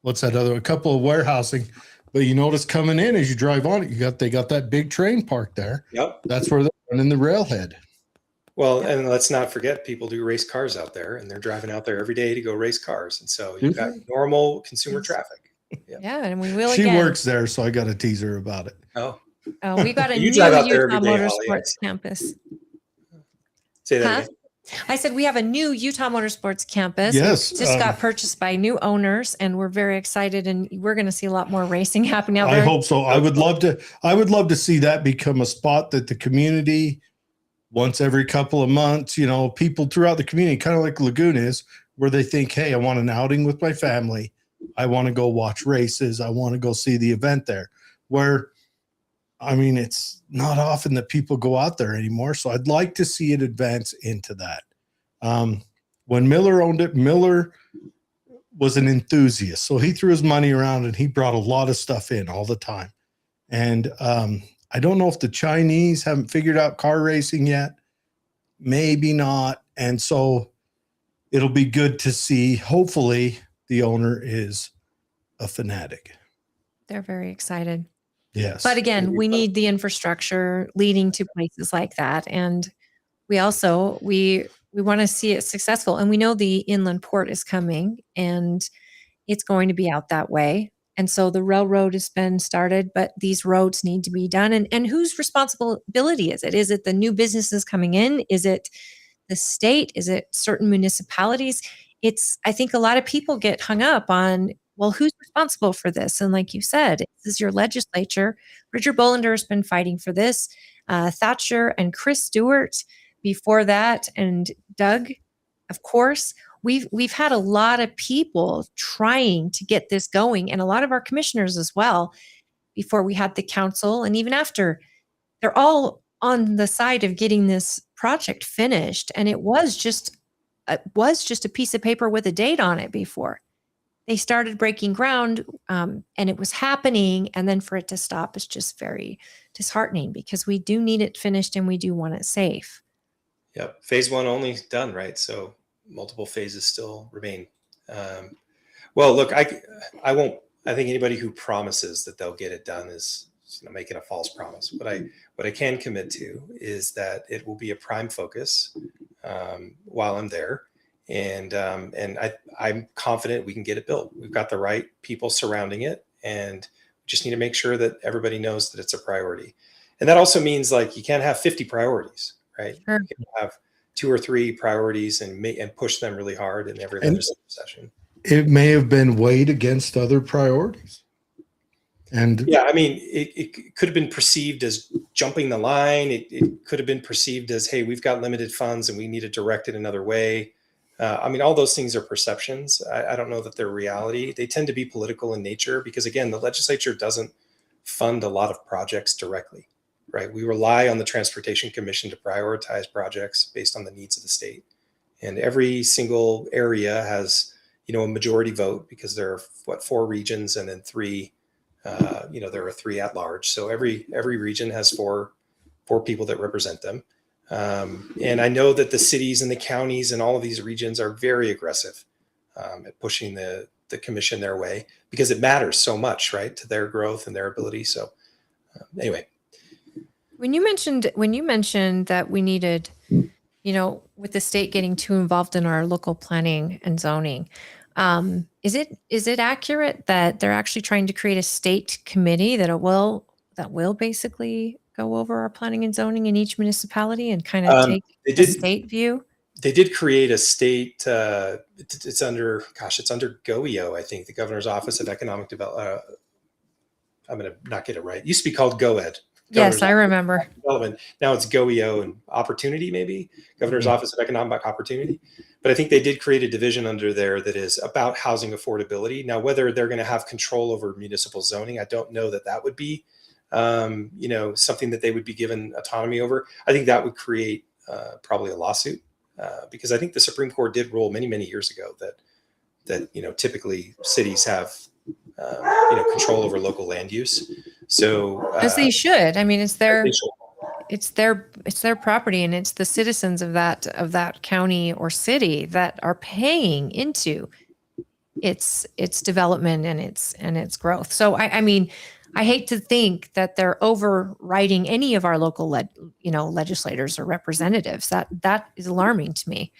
what's that other, a couple of warehousing. But you notice coming in as you drive on it, they got that big train park there. Yep. That's where they're running the railhead. Well, and let's not forget, people do race cars out there, and they're driving out there every day to go race cars. And so you've got normal consumer traffic. Yeah, and we will. She again. works there, so I got to tease her about it. Oh, we got a You new drive out there Utah every day, Holly, Motorsports campus. say that again. I said we have a new Utah Motorsports campus. Yes, It just got purchased by new owners, and we're very excited. And we're going to see a lot more racing happening out I there. hope so. I would love to see that become a spot that the community, once every couple of months, people throughout the community, kind of like Lagoon is, where they think, hey, I want an outing with my family. I want to go watch races. I want to go see the event there. Where, it's not often that people go out there anymore. So I'd like to see it advance into that. When Miller owned it, Miller was an enthusiast. So he threw his money around and he brought a lot of stuff in all the time. And I don't know if the Chinese haven't figured out car racing yet. Maybe not. And so it'll be good to see. Hopefully the owner is a fanatic. They're very excited. Yes. But again, we need the infrastructure leading to places like that. And we also, we want to see it successful. And we know the inland port is coming and it's going to be out that way. And so the railroad has been started, but these roads need to be done. And whose responsibility is it? Is it the new businesses coming in? Is it the state? Is it certain municipalities? I think a lot of people get hung up on, well, who's responsible for this? And like you said, this is your legislature. Richard Bolander has been fighting for this. Thatcher and Chris Stewart before that, and Doug, of course. We've had a lot of people trying to get this going, and a lot of our commissioners as well, before we had the council, and even after. They're all on the side of getting this project finished, and it was just a piece of paper with a date on it before. they started breaking ground, and it was happening, and then for it to stop is just very disheartening, because we do need it finished and we do want it safe. Yep. Phase 1 only done, right? So multiple phases still remain. Well, look, I think anybody who promises that they'll get it done is making a false promise. What I can commit to is that it will be a prime focus while I'm there. And I'm confident we can get it built. We've got the right people surrounding it, and we just need to make sure that everybody knows that it's a priority. And that also means, like, you can't have 50 priorities, right? Sure. You can have 2 or 3 priorities and push them really hard in every legislative session. It may have been weighed against other priorities. And yeah, I mean, it could have been perceived as jumping the line. It could have been perceived as, hey, we've got limited funds and we need to direct it another way. I mean, all those things are perceptions. I don't know that they're reality. They tend to be political in nature because, again, the legislature doesn't fund a lot of projects directly, right? We rely on the Transportation Commission to prioritize projects based on the needs of the state. And every single area has, a majority vote because there are 4 regions and then 3, there are 3 at large. So every region has 4 people that represent them. And I know that the cities and the counties and all of these regions are very aggressive at pushing the commission their way because it matters so much, right, to their growth and their ability. So anyway. When you mentioned that we needed, with the state getting too involved in our local planning and zoning, is it accurate that they're actually trying to create a state committee that will basically go over our planning and zoning in each municipality and kind of take a state view? They did create a state. It's under GOEO, I think, the Governor's Office of Economic Development. I'm going to not get it right. It used to be called GOED. Yes, I remember. Development. Now it's GOEO and Opportunity, maybe Governor's Office of Economic Opportunity. But I think they did create a division under there that is about housing affordability. Now, whether they're going to have control over municipal zoning, I don't know that would be, something that they would be given autonomy over. I think that would create probably a lawsuit because I think the Supreme Court did rule many, many years ago that typically cities have control over local land use. So as they should. I mean, it's their property, and it's the citizens of that county or city that are paying into its development and its growth. So I mean, I hate to think that they're overriding any of our local legislators or representatives. That is alarming to me.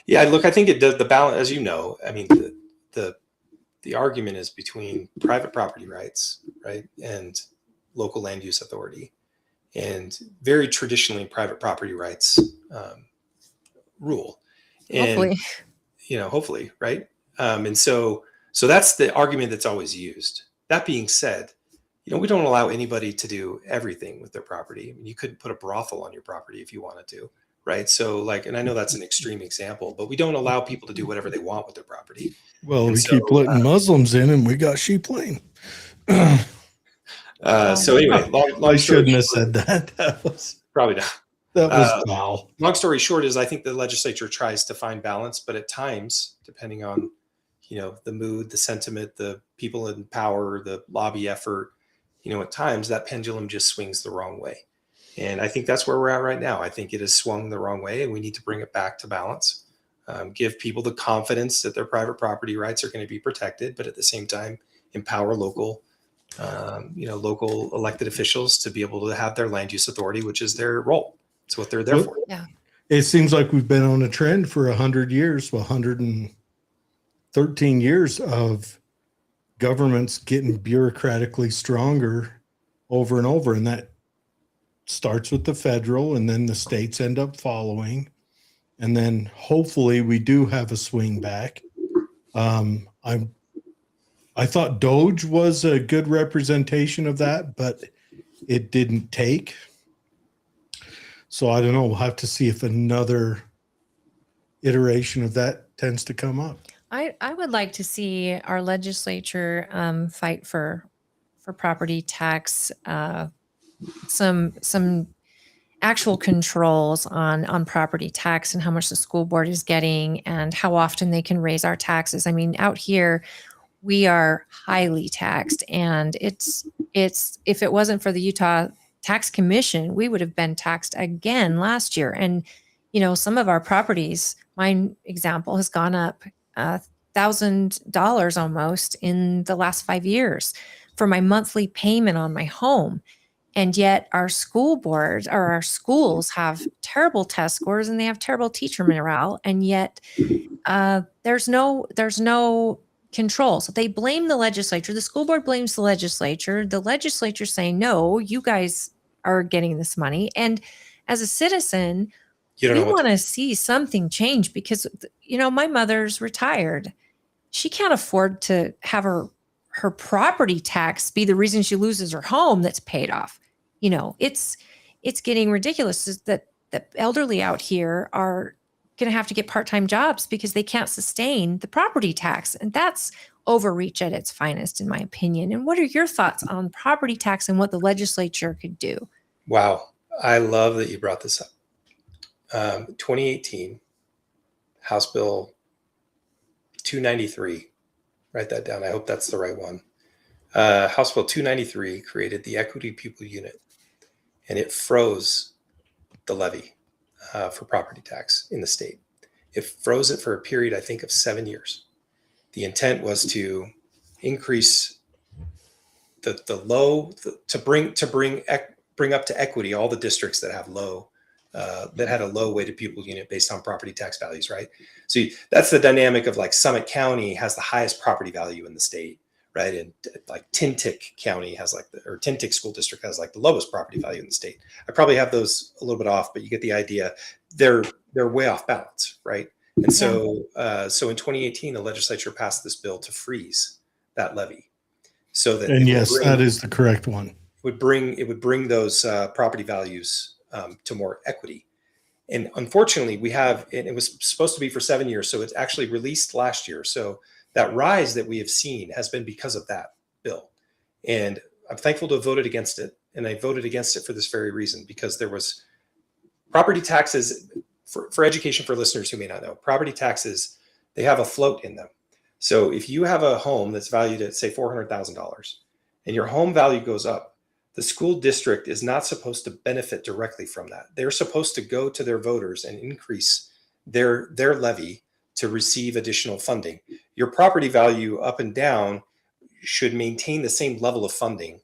Yeah, look, I think it does the balance, as you know. I mean, the argument is between private property rights, right, and local land use authority. And very traditionally, private property rights rule. And, hopefully, right? And so that's the argument that's always used. That being said, we don't allow anybody to do everything with their property. I mean, you couldn't put a brothel on your property if you wanted to, right? So and I know that's an extreme example, but we don't allow people to do whatever they want with their property. Well, we keep letting Muslims in and we got sheep lane. So anyway, I shouldn't have said that. That was probably not. That was foul. Long story short is I think the legislature tries to find balance, but at times, depending on, the mood, the sentiment, the people in power, the lobby effort, at times that pendulum just swings the wrong way. And I think that's where we're at right now. I think it has swung the wrong way and we need to bring it back to balance. Give people the confidence that their private property rights are going to be protected, but at the same time, empower local elected officials to be able to have their land use authority, which is their role. It's what they're there for. Yeah. It seems like we've been on a trend for 100 years, 113 years of governments getting bureaucratically stronger over and over. And that starts with the federal, and then the states end up following. And then hopefully we do have a swing back. I thought Doge was a good representation of that, but it didn't take. So I don't know. We'll have to see if another iteration of that tends to come up. I would like to see our legislature fight for property tax, some actual controls on property tax and how much the school board is getting and how often they can raise our taxes. I mean, out here, we are highly taxed, and it's if it wasn't for the Utah Tax Commission, we would have been taxed again last year. And some of our properties, my example, has gone up $1,000 almost in the last 5 years for my monthly payment on my home. And yet our school boards or our schools have terrible test scores and they have terrible teacher morale. And yet there's no control. So they blame the legislature. The school board blames the legislature. The legislature saying, no, you guys are getting this money. And as a citizen, we want to see something change because, my mother's retired. She can't afford to have her property tax be the reason she loses her home that's paid off. It's getting ridiculous that the elderly out here are going to have to get part-time jobs because they can't sustain the property tax. And that's overreach at its finest, in my opinion. And what are your thoughts on property tax and what the legislature could do? Wow. I love that you brought this up. 2018, House Bill 293. Write that down. I hope that's the right one. House Bill 293 created the Equity Pupil Unit, and it froze the levy for property tax in the state. It froze it for a period, I think, of 7 years. The intent was to increase bring up to equity all the districts that have that had a low weighted pupil unit based on property tax values, right? So that's the dynamic of like Summit County has the highest property value in the state, right? And like Tintic County has or Tintic School District has like the lowest property value in the state. I probably have those a little bit off, but you get the idea. They're way off balance, right? And so in 2018, the legislature passed this bill to freeze that levy, so that that is the correct one. It would bring those property values to more equity. And unfortunately, and it was supposed to be for 7 years, so it's actually released last year. So that rise that we have seen has been because of that bill. And I'm thankful to have voted against it. And I voted against it for this very reason, because there was property taxes for education for listeners who may not know. Property taxes, they have a float in them. So if you have a home that's valued at, say, $400,000 and your home value goes up, the school district is not supposed to benefit directly from that. They're supposed to go to their voters and increase their levy to receive additional funding. Your property value up and down should maintain the same level of funding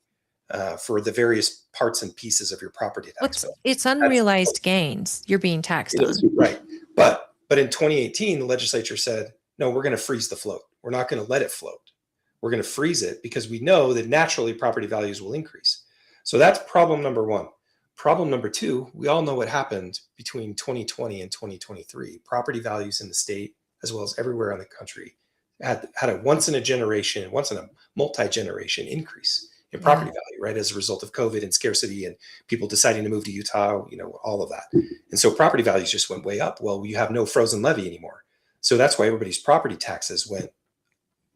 for the various parts and pieces of your property tax bill. It's unrealized gains you're being taxed on. Right. But in 2018, the legislature said, no, we're going to freeze the float. We're not going to let it float. We're going to freeze it because we know that naturally property values will increase. So that's problem number one. Problem number two, we all know what happened between 2020 and 2023. Property values in the state, as well as everywhere in the country, had a once in a multi-generation increase in property value, right? As a result of COVID and scarcity and people deciding to move to Utah, all of that. And so property values just went way up. Well, you have no frozen levy anymore. So that's why everybody's property taxes went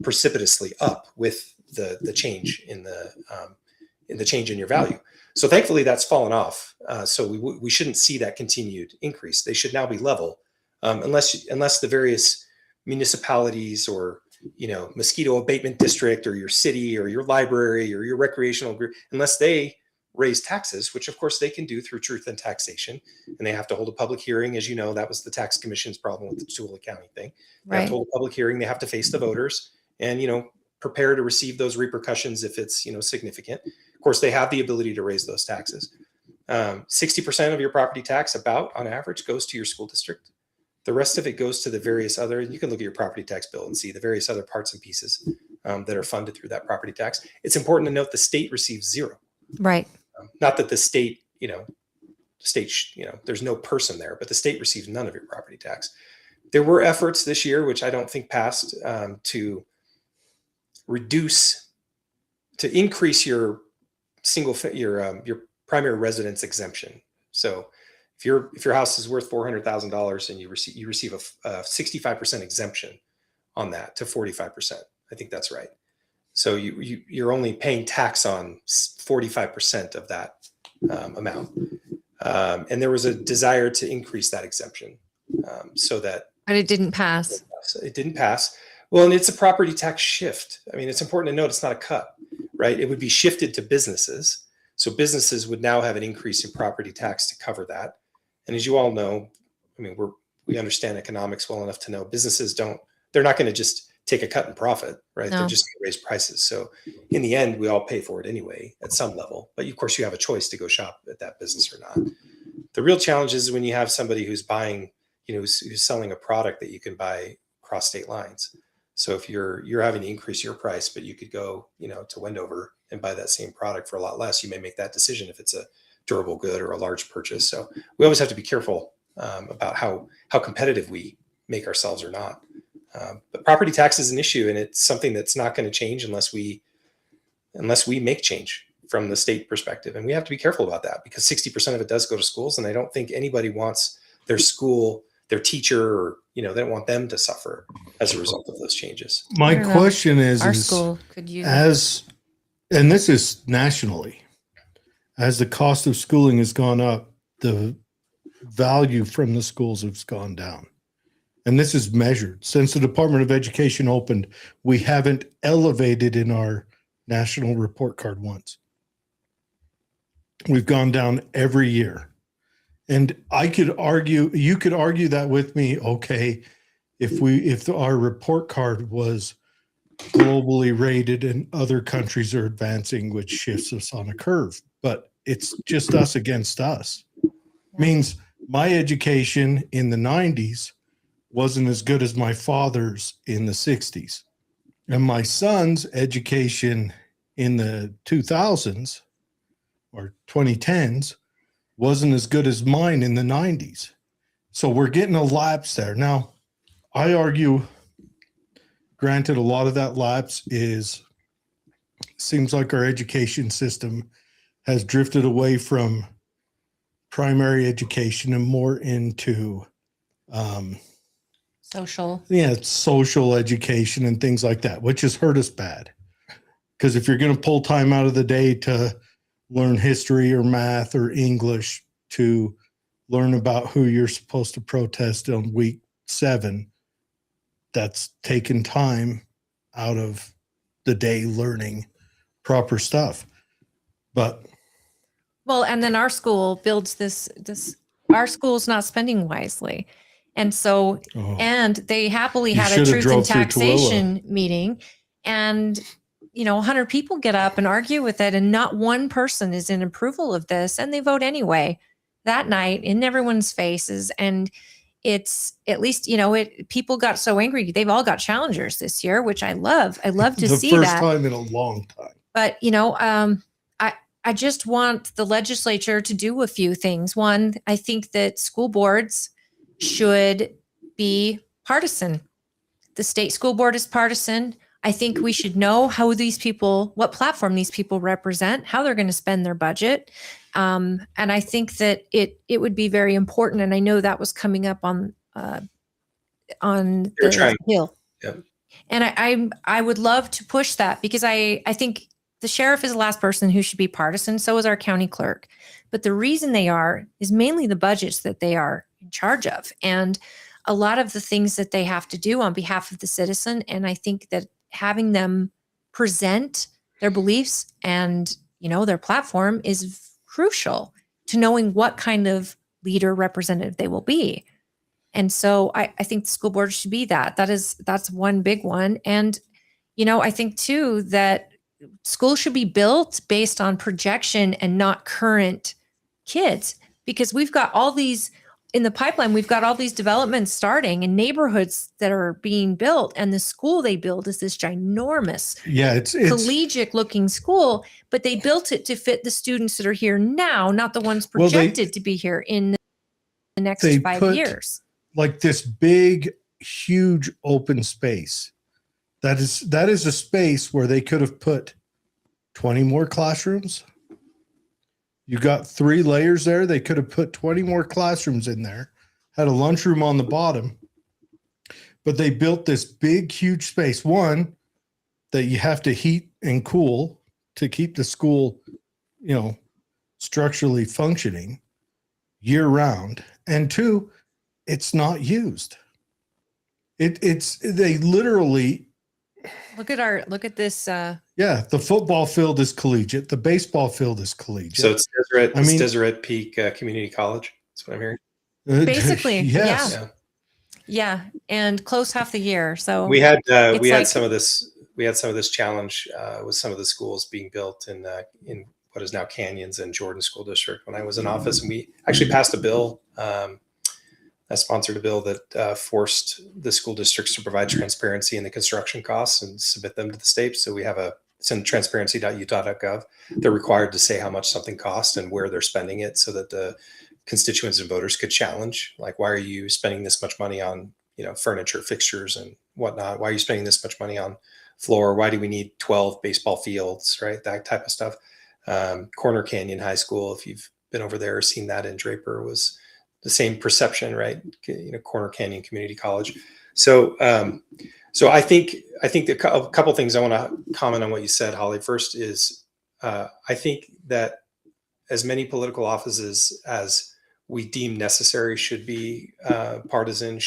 precipitously up with the change in the change in your value. So thankfully that's fallen off. So we shouldn't see that continued increase. They should now be level, unless the various municipalities or mosquito abatement district or your city or your library or your recreational group, unless they raise taxes, which of course they can do through truth and taxation, and they have to hold a public hearing. As you know, that was the tax commission's problem with the Tooele County thing. They have to hold a public hearing. They have to face the voters and prepare to receive those repercussions if it's significant. Of course, they have the ability to raise those taxes. 60% of your property tax, about on average, goes to your school district. The rest of it goes to the various other, you can look at your property tax bill and see the various other parts and pieces that are funded through that property tax. It's important to note the state receives zero. Right. Not that the state, there's no person there, but the state receives none of your property tax. There were efforts this year, which I don't think passed, to increase your primary residence exemption. So if your house is worth $400,000 and you receive a 65% exemption on that to 45%, I think that's right. So you're only paying tax on 45% of that amount. And there was a desire to increase that exemption so that. But it didn't pass. It didn't pass. Well, and it's a property tax shift. I mean, it's important to note it's not a cut, right? It would be shifted to businesses. So businesses would now have an increase in property tax to cover that. And as you all know, I mean, we understand economics well enough to know businesses they're not going to just take a cut in profit, right? No. They're just going to raise prices. So in the end, we all pay for it anyway at some level. But of course, you have a choice to go shop at that business or not. The real challenge is when you have somebody who's buying, who's selling a product that you can buy across state lines. So if you're having to increase your price, but you could go, to Wendover and buy that same product for a lot less, you may make that decision if it's a durable good or a large purchase. So we always have to be careful about how competitive we make ourselves or not. But property tax is an issue, and it's something that's not going to change unless we make change from the state perspective. And we have to be careful about that because 60% of it does go to schools. And I don't think anybody wants their school, their teacher, or, they don't want them to suffer as a result of those changes. My question is, our school could use and this is nationally, as the cost of schooling has gone up, the value from the schools has gone down. And this is measured. Since the Department of Education opened, we haven't elevated in our national report card once. We've gone down every year. And you could argue that with me, okay, if our report card was globally rated and other countries are advancing, which shifts us on a curve, but it's just us against us. Means my education in the 90s wasn't as good as my father's in the 60s. And my son's education in the 2000s or 2010s wasn't as good as mine in the 90s. So we're getting a lapse there. Now, I argue, granted, a lot of that lapse seems like our education system has drifted away from primary education and more into social education and things like that, which has hurt us bad. Because if you're going to pull time out of the day to learn history or math or English, to learn about who you're supposed to protest on week 7, that's taken time out of the day learning proper stuff. But and then our school builds this our school's not spending wisely. And so, and they happily had a truth and taxation meeting, and 100 people get up and argue with it, and not one person is in approval of this, and they vote anyway that night in everyone's faces. And it's at least, people got so angry. They've all got challengers this year, which I love. I love to see that. The first time in a long time. But, I just want the legislature to do a few things. One, I think that school boards should be partisan. The state school board is partisan. I think we should know what platform these people represent, how they're going to spend their budget. And I think that it would be very important. And I know that was coming up on the Hill. Yep. And I would love to push that, because I think the sheriff is the last person who should be partisan. So is our county clerk. But the reason they are is mainly the budgets that they are in charge of, and a lot of the things that they have to do on behalf of the citizen. And I think that having them present their beliefs and, their platform is crucial to knowing what kind of leader representative they will be. And so I think the school board should be that. That's one big one. And, I think too that schools should be built based on projection and not current kids, because we've got all these in the pipeline. We've got all these developments starting and neighborhoods that are being built, and the school they build is this ginormous, it's collegiate looking school, but they built it to fit the students that are here now, not the ones projected to be here in the next 5 years. Like this big, huge open space. That is a space where they could have put 20 more classrooms. You got 3 layers there. They could have put 20 more classrooms in there, had a lunchroom on the bottom, but they built this big, huge space. One, that you have to heat and cool to keep the school, structurally functioning year round. And 2, it's not used. They literally. Look at this. Yeah, the football field is collegiate. The baseball field is collegiate. So it's Deseret Peak Community College. That's what I'm hearing. Basically, yes. Yeah, and close half the year. So we had some of this challenge with some of the schools being built in what is now Canyons and Jordan School District when I was in office, and we actually passed a bill. I sponsored a bill that forced the school districts to provide transparency in the construction costs and submit them to the state. So we have it's in transparency.utah.gov. They're required to say how much something costs and where they're spending it, so that the constituents and voters could challenge, like, why are you spending this much money on, furniture, fixtures, and whatnot? Why are you spending this much money on floor? Why do we need 12 baseball fields, right? That type of stuff. Corner Canyon High School, if you've been over there or seen that in Draper, was the same perception, right? Corner Canyon Community College. So I think a couple of things I want to comment on what you said, Holly. First is I think that as many political offices as we deem necessary should be partisan.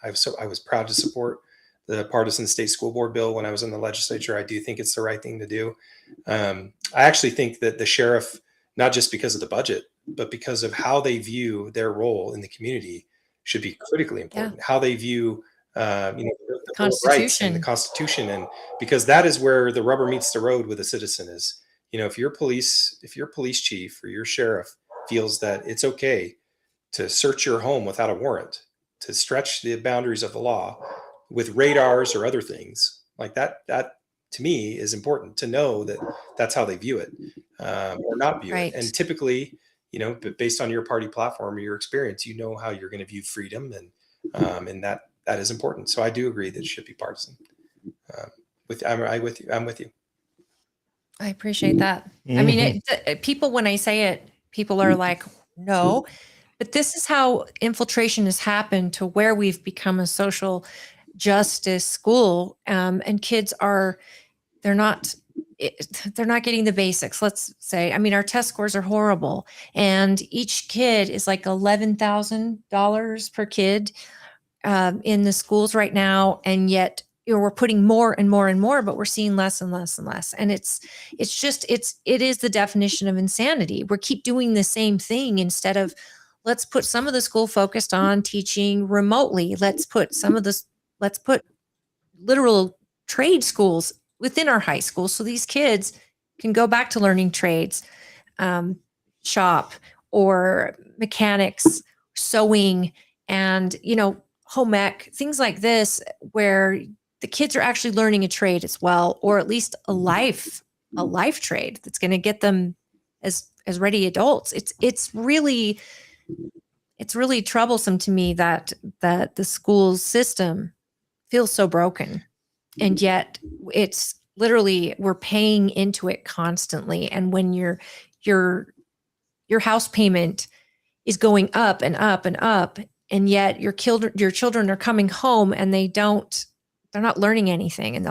I was proud to support the partisan state school board bill when I was in the legislature. I do think it's the right thing to do. I actually think that the sheriff, not just because of the budget, but because of how they view their role in the community, should be critically important. Yeah. How they view the rights and the Constitution, and because that is where the rubber meets the road with a citizen is, if your police chief or your sheriff feels that it's okay to search your home without a warrant, to stretch the boundaries of the law with radars or other things like that to me is important to know that that's how they view it, or not view it. And typically, but based on your party platform or your experience, how you're going to view freedom, and that is important. So I do agree that it should be partisan. I'm with you. I appreciate that. Mm-hmm. I mean, people, when I say it, people are like, no, but this is how infiltration has happened to where we've become a social justice school. And kids they're not getting the basics. Let's say, I mean, our test scores are horrible, and each kid is like $11,000 per kid in the schools right now. And yet, we're putting more and more and more, but we're seeing less and less and less. And it is the definition of insanity. We keep doing the same thing instead of, let's put some of the school focused on teaching remotely. Let's put literal trade schools within our high schools, so these kids can go back to learning trades, shop or mechanics, sewing, and, home ec, things like this, where the kids are actually learning a trade as well, or at least a life trade that's going to get them as ready adults. It's really troublesome to me that the school system feels so broken, and yet it's literally, we're paying into it constantly. And when your house payment is going up and up and up, and yet your children are coming home and they're not learning anything, and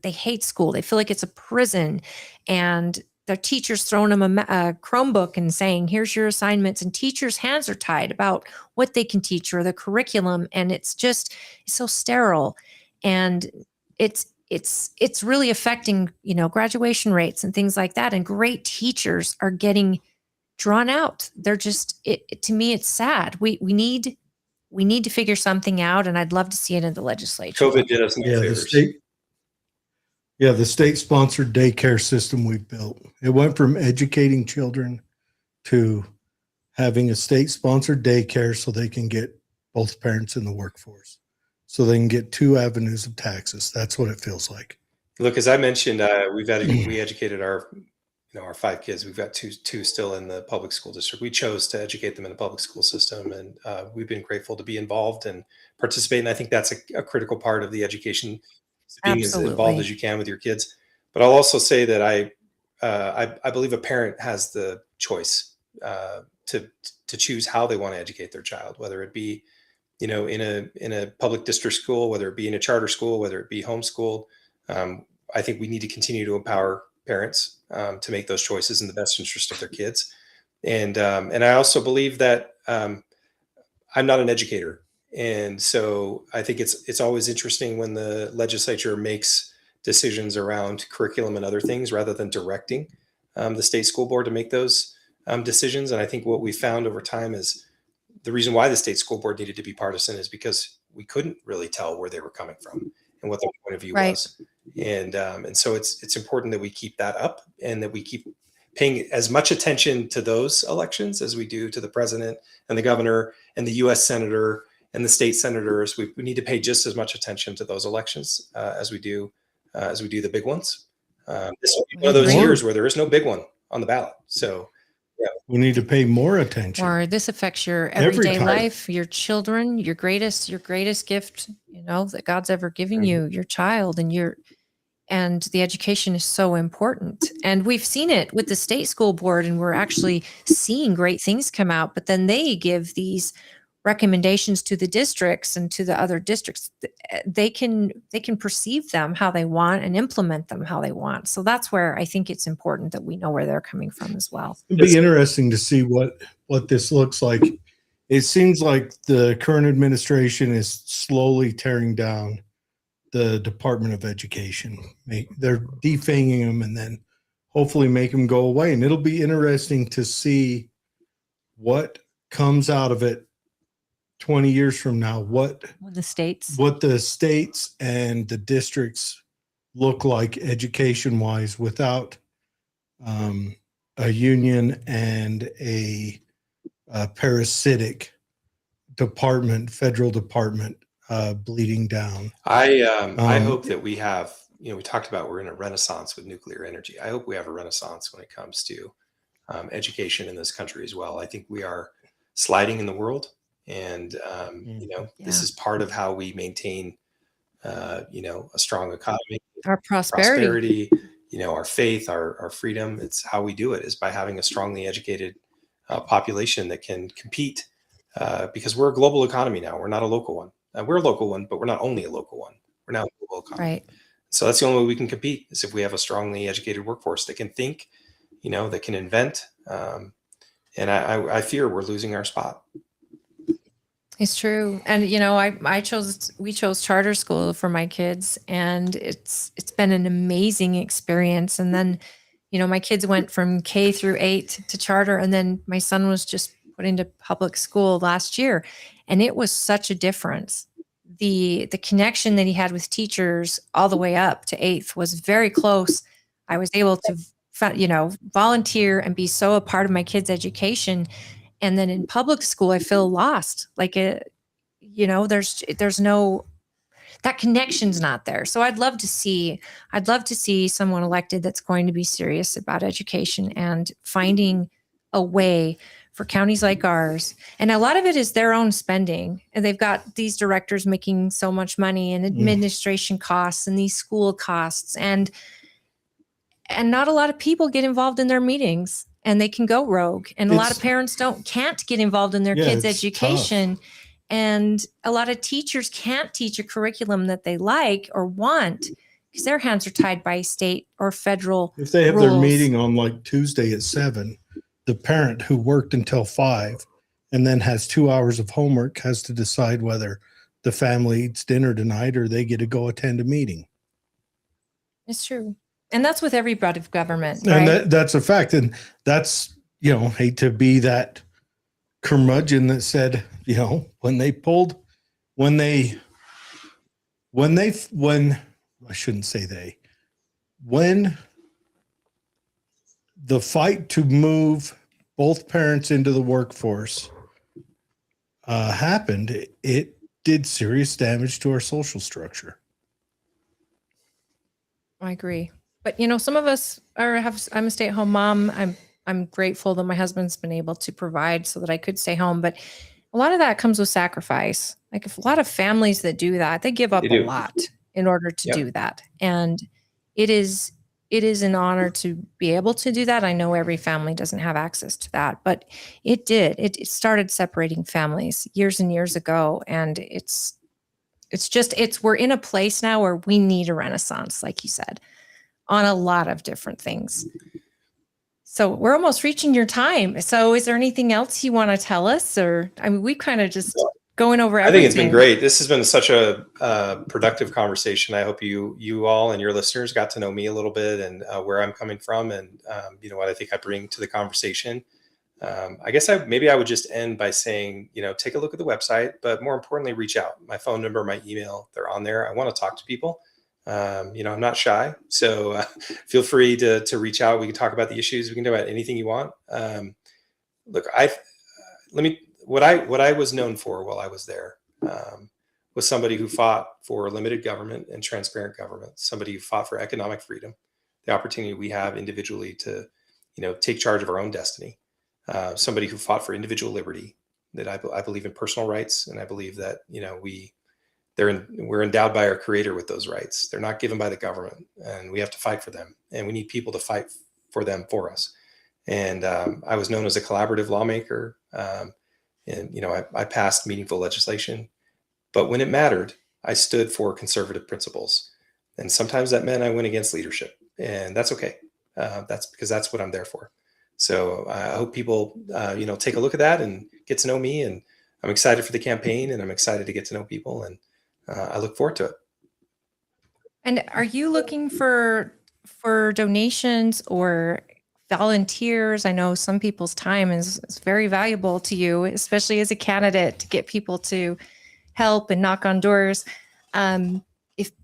they hate school. They feel like it's a prison, and their teacher's throwing them a Chromebook and saying, here's your assignments, and teachers' hands are tied about what they can teach or the curriculum. And it's so sterile, and it's really affecting, graduation rates and things like that. And great teachers are getting drawn out. They're just, to me, it's sad. We need to figure something out, and I'd love to see it in the legislature. COVID did us no favors. The state-sponsored daycare system we've built. It went from educating children to having a state-sponsored daycare so they can get both parents in the workforce, so they can get two avenues of taxes. That's what it feels like. Look, as I mentioned, we educated our 5 kids. We've got two still in the public school district. We chose to educate them in the public school system, and we've been grateful to be involved and participate. And I think that's a critical part of the education, being as involved as you can with your kids. But I'll also say that I believe a parent has the choice to choose how they want to educate their child, whether it be in a public district school, whether it be in a charter school, whether it be homeschooled. I think we need to continue to empower parents to make those choices in the best interest of their kids. And I also believe that I'm not an educator, And so I think it's always interesting when the legislature makes decisions around curriculum and other things rather than directing the state school board to make those decisions. And I think what we found over time is the reason why the state school board needed to be partisan is because we couldn't really tell where they were coming from and what their point of view was. And so it's important that we keep that up and that we keep paying as much attention to those elections as we do to the president and the governor and the U.S. senator and the state senators. We need to pay just as much attention to those elections as we do the big ones. This will be one of those years where there is no big one on the ballot. So yeah, we need to pay more attention. Or this affects your everyday life, your children, your greatest gift, that God's ever given you, your child, and the education is so important. And we've seen it with the state school board, and we're actually seeing great things come out, but then they give these recommendations to the districts and to the other districts. They can perceive them how they want and implement them how they want. So that's where I think it's important that we know where they're coming from as well. It'd be interesting to see what this looks like. It seems like the current administration is slowly tearing down the Department of Education. They're defanging them and then hopefully make them go away. And it'll be interesting to see what comes out of it 20 years from now, what the states and the districts look like education wise without a union and a parasitic federal department bleeding down. I hope that we have, we talked about we're in a renaissance with nuclear energy. I hope we have a renaissance when it comes to education in this country as well. I think we are sliding in the world. And, this is part of how we maintain, a strong economy, our prosperity, our faith, our freedom. It's how we do it is by having a strongly educated population that can compete because we're a global economy now. We're not a local one. We're a local one, but we're not only a local one. We're now a global economy. Right. So that's the only way we can compete is if we have a strongly educated workforce that can think, that can invent. And I fear we're losing our spot. It's true. And, we chose charter school for my kids, and it's been an amazing experience. And then, my kids went from K through 8 to charter, and then my son was just put into public school last year. And it was such a difference. The connection that he had with teachers all the way up to 8th was very close. I was able to, volunteer and be so a part of my kids' education. And then in public school, I feel lost. Like there's no, that connection's not there. So I'd love to see someone elected that's going to be serious about education and finding a way for counties like ours. And a lot of it is their own spending. And they've got these directors making so much money and administration costs and these school costs. And not a lot of people get involved in their meetings. And they can go rogue. And a lot of parents can't get involved in their kids' education. Tough. And a lot of teachers can't teach a curriculum that they like or want because their hands are tied by state or federal If they have rules. Their meeting on like Tuesday at 7, the parent who worked until 5 and then has 2 hours of homework has to decide whether the family eats dinner tonight or they get to go attend a meeting. It's true. And that's with every body of government. Right? And that's a fact. And that's, hate to be that curmudgeon that said, when I shouldn't say they, when the fight to move both parents into the workforce happened, it did serious damage to our social structure. I agree. But some of us I'm a stay-at-home mom. I'm grateful that my husband's been able to provide so that I could stay home. But a lot of that comes with sacrifice. Like if a lot of families that do that, they give up a lot in order to do that. And it is an honor to be able to do that. I know every family doesn't have access to that, but it did. It started separating families years and years ago. And we're in a place now where we need a renaissance, like you said, on a lot of different things. So we're almost reaching your time. So is there anything else you want to tell us? Or, we've kind of just going over I everything. think it's been great. This has been such a productive conversation. I hope you all and your listeners got to know me a little bit and where I'm coming from, and you know what I think I bring to the conversation. I guess maybe I would just end by saying, you know, take a look at the website, but more importantly, reach out. My phone number, my email, they're on there. I want to talk to people. You know, I'm not shy, so feel free to reach out. We can talk about the issues. We can talk about anything you want. Look, what I was known for while I was there was somebody who fought for limited government and transparent government. Somebody who fought for economic freedom, the opportunity we have individually to, you know, take charge of our own destiny. Somebody who fought for individual liberty. That I believe in personal rights, and I believe that, you know, we're endowed by our Creator with those rights. They're not given by the government, and we have to fight for them. And we need people to fight for them for us. And I was known as a collaborative lawmaker, and you know, I passed meaningful legislation. But when it mattered, I stood for conservative principles, and sometimes that meant I went against leadership, and that's okay. That's because that's what I'm there for. So I hope people, you know, take a look at that and get to know me. And I'm excited for the campaign, and I'm excited to get to know people, and I look forward to it. And are you looking for donations or volunteers? I know some people's time is very valuable to you, especially as a candidate, to get people to help and knock on doors.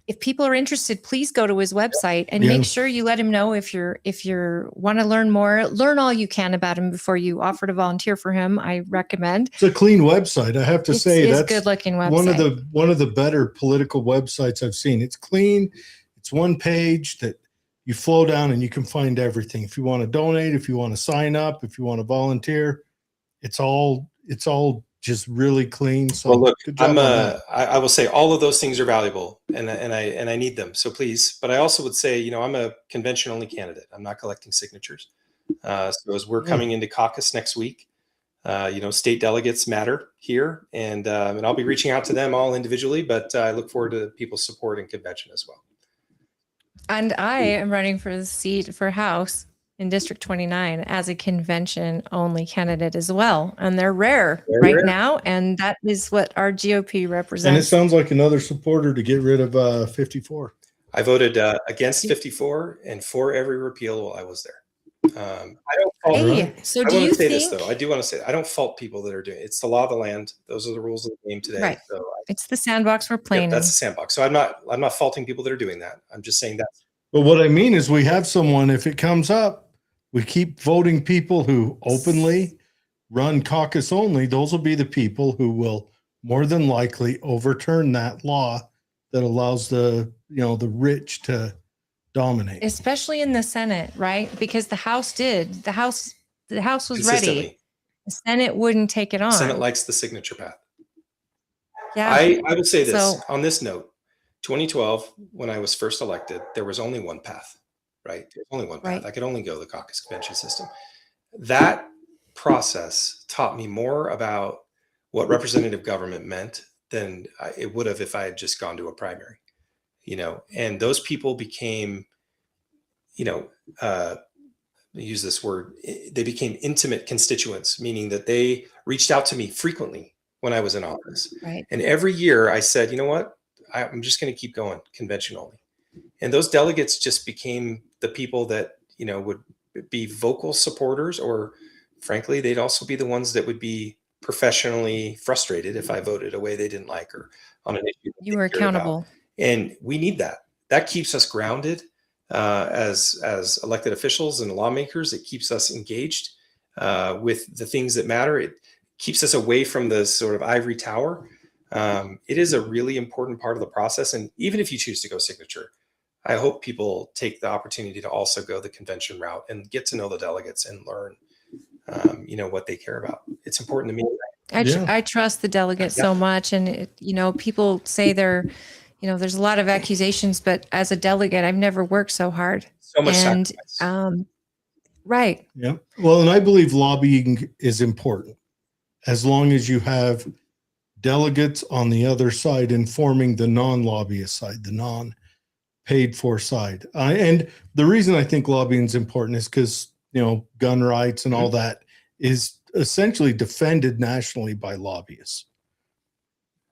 If people are interested, please go to his website and make sure you let him know if you're want to learn more. Learn all you can about him before you offer to volunteer for him. I recommend. It's a clean website. I have to say it's that's a good looking website. One of the better political websites I've seen. It's clean. It's one page that you flow down and you can find everything. If you want to donate, if you want to sign up, if you want to volunteer, it's all just really clean. So well, look, good job I will say all of those things are valuable, and I need them. So please, but I also would say, you know, I'm a convention only candidate. I'm not collecting signatures. So as we're coming into caucus next week, you know, state delegates matter here, and I'll be reaching out to them all individually, but I look forward to people's support in convention as well. And I am running for the seat for House in District 29 as a convention only candidate as well. And they're rare now. And that is what our GOP represents. And it sounds like another supporter to get rid of 54. I voted against 54 and for every repeal while I was there. I don't fault. Hey, so do you think this though? I do want to say I don't fault people that are doing it. It's the law of the land. Those are the rules of the game today. Right. So it's the sandbox we're playing. That's the sandbox. So I'm not faulting people that are doing that. I'm just saying that. But what I mean is we have someone, if it comes up, we keep voting people who openly run caucus only. Those will be the people who will more than likely overturn that law that allows the rich to dominate. Especially in the Senate, right? Because the House was ready. The Senate wouldn't take it on. The Senate likes the signature path. Yeah. I would say this on this note. 2012, when I was first elected, there was only one path, right? There's only one path. Right. I could only go the caucus convention system. That process taught me more about what representative government meant than it would have if I had just gone to a primary, you know, and those people became, you know, use this word, they became intimate constituents, meaning that they reached out to me frequently when I was in office. Right. And every year I said, you know what? I'm just going to keep going convention only. And those delegates just became the people that, you know, would be vocal supporters, or frankly, they'd also be the ones that would be professionally frustrated if I voted a way they didn't like or on an issue. You were accountable. And we need that. That keeps us grounded as elected officials and lawmakers. It keeps us engaged with the things that matter. It keeps us away from the sort of ivory tower. It is a really important part of the process. And even if you choose to go signature, I hope people take the opportunity to also go the convention route and get to know the delegates and learn, you know, what they care about. It's important to me. I trust the delegates so much. And, you know, people say there's a lot of accusations, but as a delegate, I've never worked so hard. So much sacrifice. Right. Yeah. Well, and I believe lobbying is important as long as you have delegates on the other side informing the non-lobbyist side, the non-paid for side. And the reason I think lobbying is important is because, you know, gun rights and all that is essentially defended nationally by lobbyists.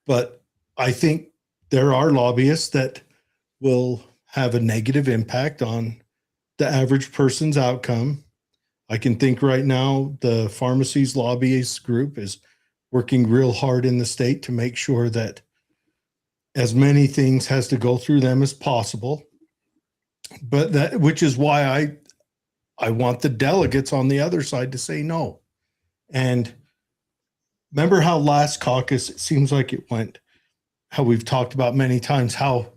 But I think there are lobbyists that will have a negative impact on the average person's outcome. I can think right now the pharmacies lobbyist group is working real hard in the state to make sure that as many things has to go through them as possible. But that, which is why I want the delegates on the other side to say no. And remember how last caucus, it seems like it went, how we've talked about many times, how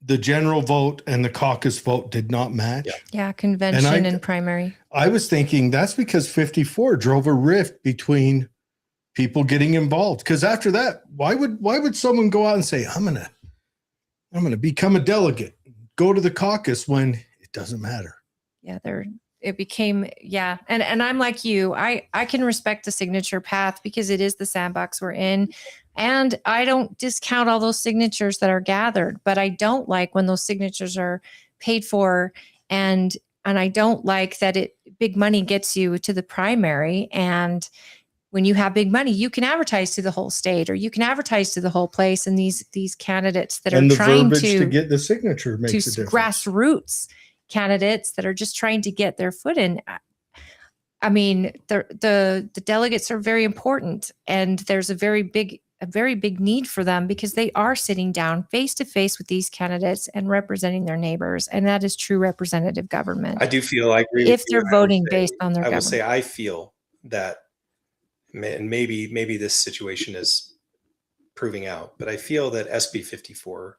the general vote and the caucus vote did not match. Yeah, convention and primary. I was thinking that's because 54 drove a rift between people getting involved. Because after that, why would someone go out and say, I'm gonna become a delegate, go to the caucus when it doesn't matter? Yeah, it became, yeah. And I'm like you, I can respect the signature path because it is the sandbox we're in. And I don't discount all those signatures that are gathered, but I don't like when those signatures are paid for, and I don't like that big money gets you to the primary. And when you have big money, you can advertise to the whole state, or you can advertise to the whole place. And these candidates that are trying to get the signature makes a difference. Grassroots candidates that are just trying to get their foot in. I mean, the delegates are very important, and there's a very big need for them because they are sitting down face to face with these candidates and representing their neighbors. And that is true representative government. I do feel, I agree if they're voting based on their government. I will say, I feel that, and maybe this situation is proving out, but I feel that SB 54,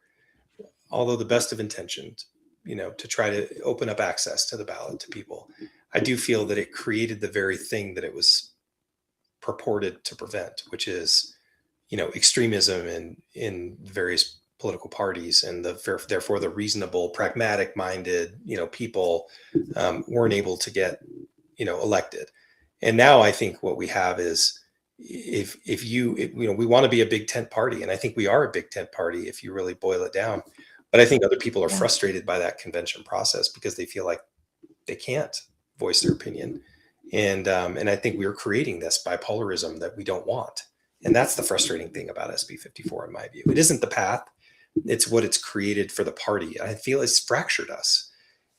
although the best of intentions, to try to open up access to the ballot to people, I do feel that it created the very thing that it was purported to prevent, which is, extremism in various political parties, and therefore the reasonable, pragmatic minded, people weren't able to get, elected. And now I think what we have is, if we want to be a big tent party, and I think we are a big tent party if you really boil it down. But I think other people are frustrated by that convention process because they feel like they can't voice their opinion. And I think we're creating this bipolarism that we don't want. And that's the frustrating thing about SB 54, in my view. It isn't the path, it's what it's created for the party. I feel it's fractured us.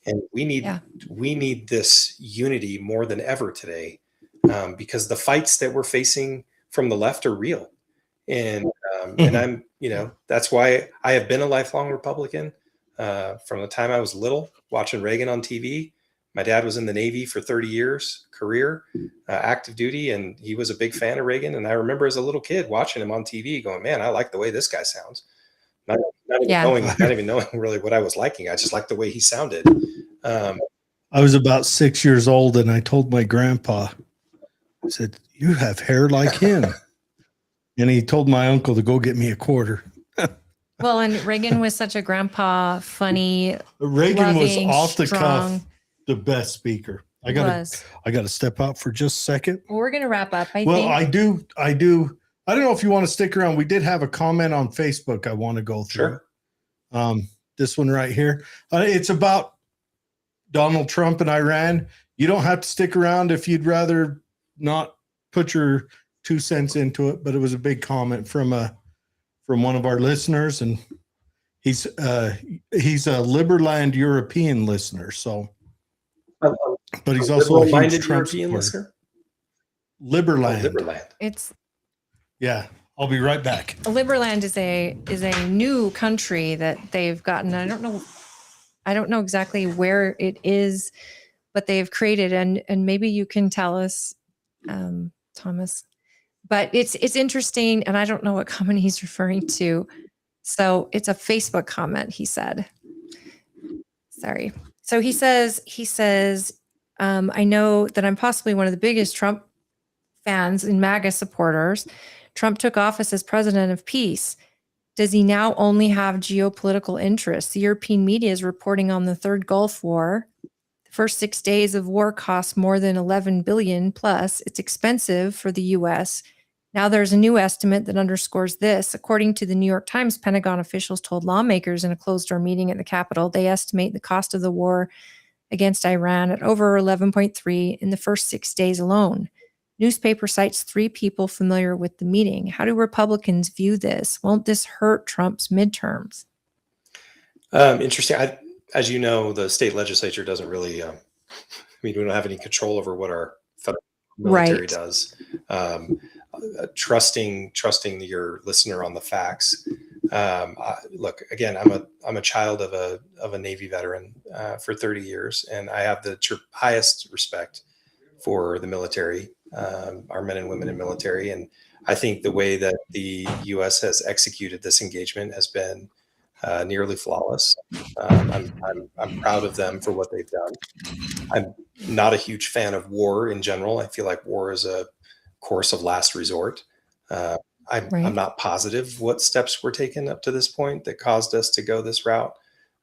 And we need this unity more than ever today, because the fights that we're facing from the left are real. And and I'm, that's why I have been a lifelong Republican from the time I was little, watching Reagan on TV. My dad was in the Navy for 30 years, career, active duty, and he was a big fan of Reagan. And I remember as a little kid watching him on TV going, man, I like the way this guy sounds. Not even knowing really what I was liking. I just liked the way he sounded. I was about 6 years old, and I told my grandpa, I said, you have hair like him. And he told my uncle to go get me a quarter. Well, and Reagan was such a grandpa, funny. Reagan loving, was off the strong. cuff the best speaker. I got to step out for just a second. We're going to wrap up. I do. I don't know if you want to stick around. We did have a comment on Facebook I want to go through. Sure. This one right here. It's about Donald Trump and Iran. You don't have to stick around if you'd rather not put your 2 cents into it, but it was a big comment from one of our listeners, and he's a Liberland European listener. So, but he's also a huge Trump supporter. Liberland. It's I'll be right back. Liberland is a new country that they've gotten. I don't know exactly where it is, but they've created, and maybe you can tell us, Thomas. But it's interesting, and I don't know what comment he's referring to. So it's a Facebook comment, he said. Sorry. So he says, I know that I'm possibly one of the biggest Trump fans and MAGA supporters. Trump took office as president of peace. Does he now only have geopolitical interests? The European media is reporting on the third Gulf War. The first 6 days of war cost more than $11 billion plus. It's expensive for the U.S. Now there's a new estimate that underscores this. According to the New York Times, Pentagon officials told lawmakers in a closed-door meeting at the Capitol, they estimate the cost of the war against Iran at over 11.3 in the first 6 days alone. Newspaper cites 3 people familiar with the meeting. How do Republicans view this? Won't this hurt Trump's midterms? Interesting. As you know, the state legislature doesn't really, we don't have any control over what our federal military does. Trusting your listener on the facts. Look, again, I'm a child of a Navy veteran for 30 years, and I have the highest respect for the military, our men and women in military. And I think the way that the U.S. has executed this engagement has been nearly flawless. I'm proud of them for what they've done. I'm not a huge fan of war in general. I feel like war is a course of last resort. I'm not positive what steps were taken up to this point that caused us to go this route.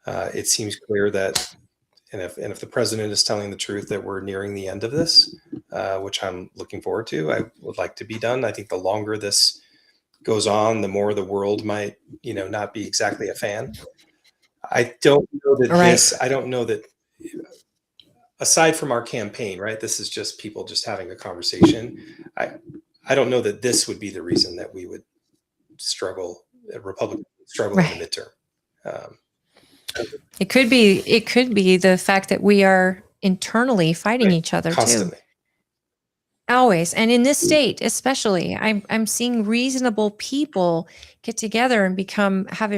It seems clear that, and if the president is telling the truth, that we're nearing the end of this, which I'm looking forward to. I would like to be done. I think the longer this goes on, the more the world might, not be exactly a fan. I don't know that I don't know that, aside from our campaign, right? This is just people just having a conversation. I don't know that this would be the reason that we would struggle, Republicans struggle in the midterm. It could be the fact that we are internally fighting each other constantly. too. Always. And in this state, especially, I'm seeing reasonable people get together and have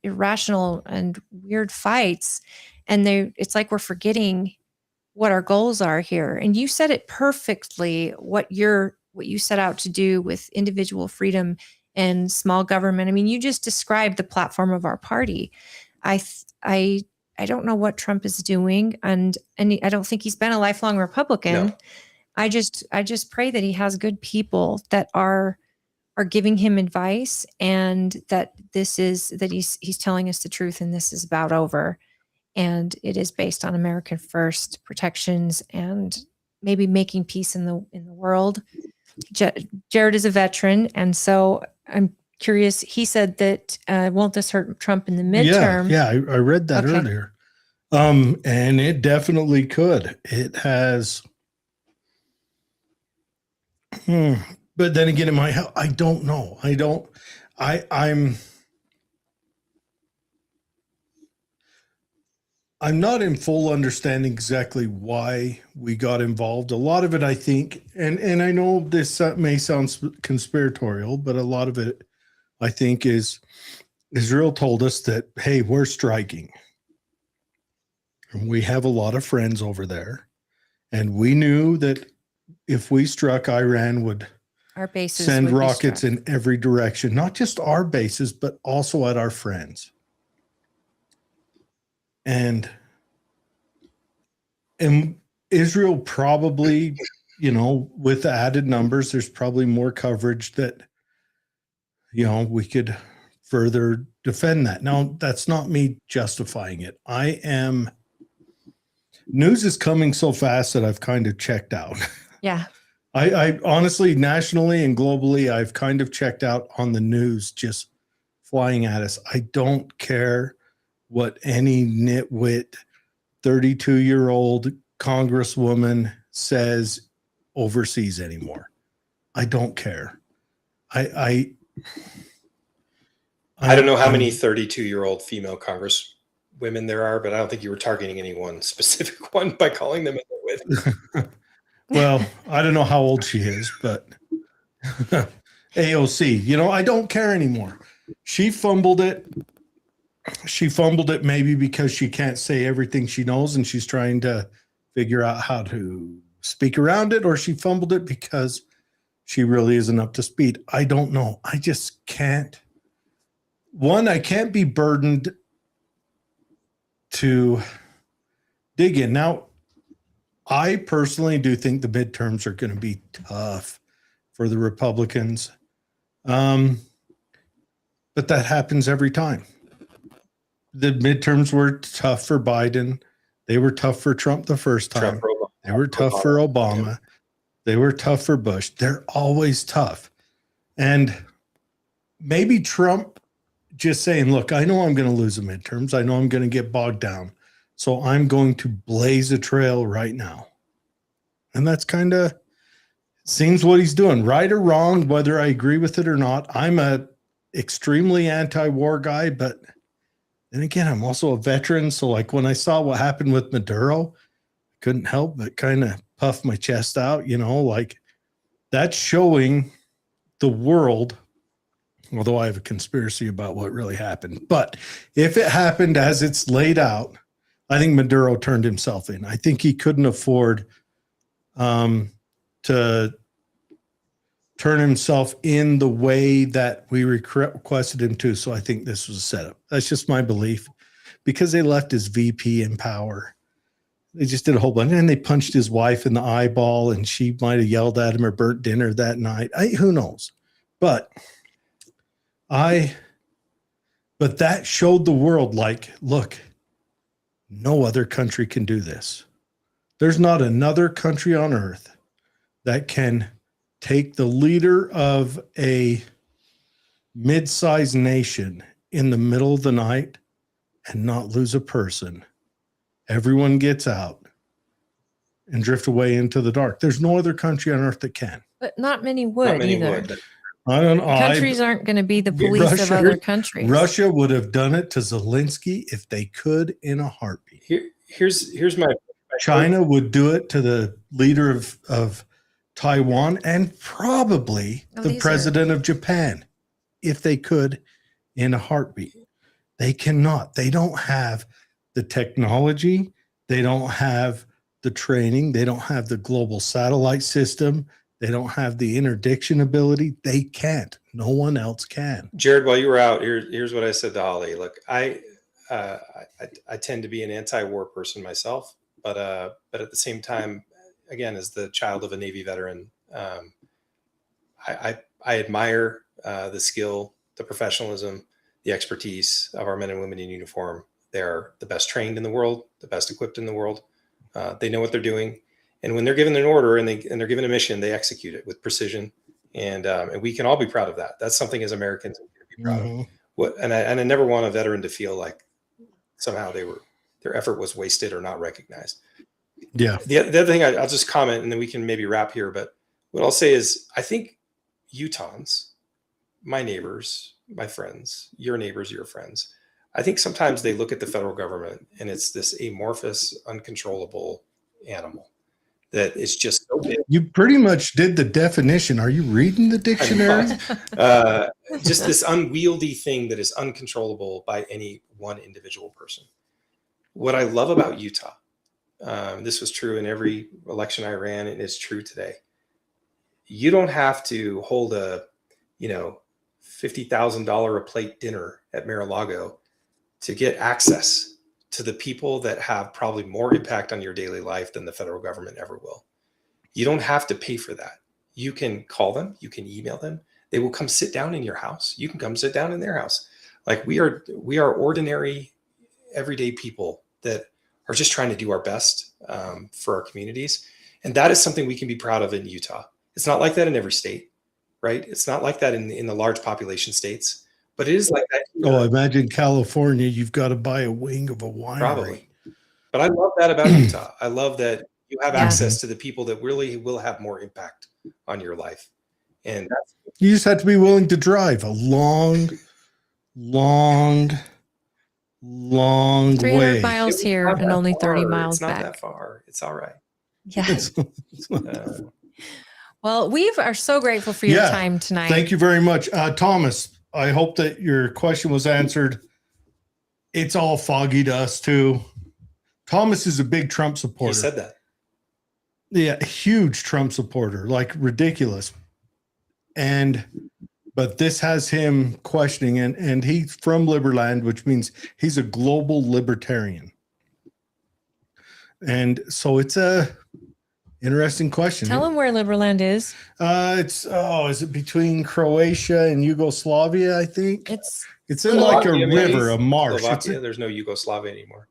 irrational and weird fights. And it's like we're forgetting what our goals are here. And you said it perfectly, what you set out to do with individual freedom and small government. I mean, you just described the platform of our party. I don't know what Trump is doing, and I don't think he's been a lifelong Republican. No. I just pray that he has good people that are giving him advice, and that he's telling us the truth, and this is about over, and it is based on American first protections and maybe making peace in the world. Jared is a veteran, and so I'm curious. He said that won't this hurt Trump in the midterm? Yeah, I read that earlier, and it definitely could. It has. But then again, I don't know. I'm not in full understanding exactly why we got involved. A lot of it, I think, and I know this may sound conspiratorial, but a lot of it, I think, is Israel told us that, hey, we're striking. And we have a lot of friends over there. And we knew that if we struck, Iran would send rockets in every direction, not just our bases, but also at our friends. And Israel probably, with added numbers, there's probably more coverage that, we could further defend that. Now, that's not me justifying it. News is coming so fast that I've kind of checked out. Yeah. I honestly, nationally and globally, I've kind of checked out on the news just flying at us. I don't care what any nitwit 32-year-old congresswoman says overseas anymore. I don't care. I don't know how many 32-year-old female congresswomen there are, but I don't think you were targeting any one specific one by calling them a nitwit. Well, I don't know how old she is, but AOC, I don't care anymore. She fumbled it. She fumbled it maybe because she can't say everything she knows and she's trying to figure out how to speak around it, or she fumbled it because she really isn't up to speed. I don't know. I just can't. One, I can't be burdened to dig in. Now, I personally do think the midterms are going to be tough for the Republicans. But that happens every time. The midterms were tough for Biden. They were tough for Trump the first time. They were tough for Obama. They were tough for Bush. They're always tough. And maybe Trump just saying, look, I know I'm going to lose the midterms. I know I'm going to get bogged down. So I'm going to blaze a trail right now. And that's kind of seems what he's doing, right or wrong, whether I agree with it or not. I'm a extremely anti-war guy, but then again, I'm also a veteran. So like when I saw what happened with Maduro, I couldn't help but kind of puff my chest out, like that's showing the world, although I have a conspiracy about what really happened. But if it happened as it's laid out, I think Maduro turned himself in. I think he couldn't afford to turn himself in the way that we requested him to. So I think this was a setup. That's just my belief, because they left his VP in power. They just did a whole bunch, and they punched his wife in the eyeball, and she might have yelled at him or burnt dinner that night. Who knows? But that showed the world, like, look, no other country can do this. There's not another country on earth that can take the leader of a mid-sized nation in the middle of the night and not lose a person. Everyone gets out and drift away into the dark. There's no other country on earth that can. But not many would either. I don't know. Countries aren't going to be the police of other countries. Russia would have done it to Zelensky if they could in a heartbeat. Here's my China would do it to the leader of Taiwan, and probably the president of Japan if they could in a heartbeat. They cannot. They don't have the technology. They don't have the training. They don't have the global satellite system. They don't have the interdiction ability. They can't. No one else can. Jared, while you were out, here's what I said to Holly. Look, I tend to be an anti-war person myself, but at the same time, again, as the child of a Navy veteran, I admire the skill, the professionalism, the expertise of our men and women in uniform. They're the best trained in the world, the best equipped in the world. They know what they're doing. And when they're given an order and they're given a mission, they execute it with precision. And we can all be proud of that. That's something as Americans we can be proud of. And I never want a veteran to feel like somehow their effort was wasted or not recognized. Yeah. The other thing I'll just comment, and then we can maybe wrap here. But what I'll say is, I think Utahns, my neighbors, my friends, your neighbors, your friends, I think sometimes they look at the federal government and it's this amorphous, uncontrollable animal that is just so big. You pretty much did the definition. Are you reading the dictionary? Just this unwieldy thing that is uncontrollable by any one individual person. What I love about Utah, this was true in every election I ran, and it's true today. You don't have to hold a, $50,000 a plate dinner at Mar-a-Lago to get access to the people that have probably more impact on your daily life than the federal government ever will. You don't have to pay for that. You can call them, you can email them. They will come sit down in your house. You can come sit down in their house. Like we are ordinary, everyday people that are just trying to do our best for our communities. And that is something we can be proud of in Utah. It's not like that in every state, right? It's not like that in the large population states, but it is like that. Oh, imagine California, you've got to buy a wing of a winery. Probably. But I love that about Utah. I love that you have access to the people that really will have more impact on your life. And you just have to be willing to drive a long 300 way. miles here and only 30 miles back. It's not back. that far. It's all right. Yeah. Well, we are so grateful for your time tonight. Thank you very much. Thomas, I hope that your question was answered. It's all foggy to us too. Thomas is a big Trump supporter. He said that. Yeah, huge Trump supporter, like ridiculous. But this has him questioning, and he's from Liberland, which means he's a global libertarian. And so it's a interesting question. Tell him where Liberland is. Is it between Croatia and Yugoslavia? I think it's in Slovakia, like a river, a marsh. Slovakia, there's no Yugoslavia anymore.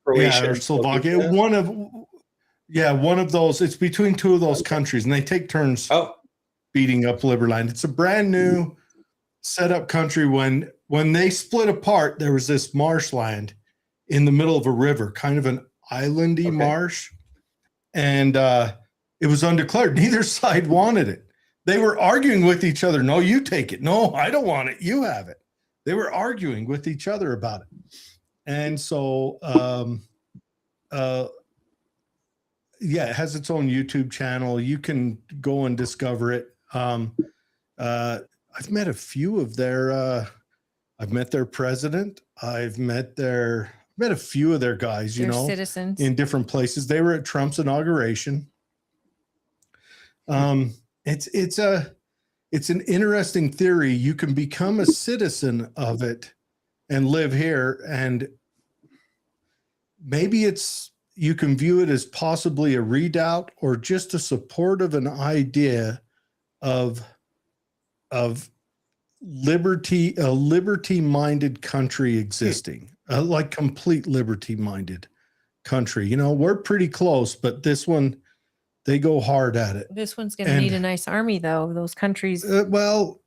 Croatia or Slovakia. One of those. It's between two of those countries, and they take turns beating up Liberland. It's a brand new set up country. When they split apart, there was this marshland in the middle of a river, kind of an islandy marsh. And It was undeclared. Neither side wanted it. They were arguing with each other. No, you take it. No, I don't want it. You have it. They were arguing with each other about it. And so, yeah, it has its own YouTube channel. You can go and discover it. I've met a few of their, I've met their president. I've met a few of their guys, citizens in different places. They were at Trump's inauguration. It's an interesting theory. You can become a citizen of it and live here, and maybe you can view it as possibly a redoubt or just a support of an idea of liberty, a liberty-minded country existing, like complete liberty-minded country. We're pretty close, but this one, they go hard at it. This one's going to need a nice army, though. Those countries. Well,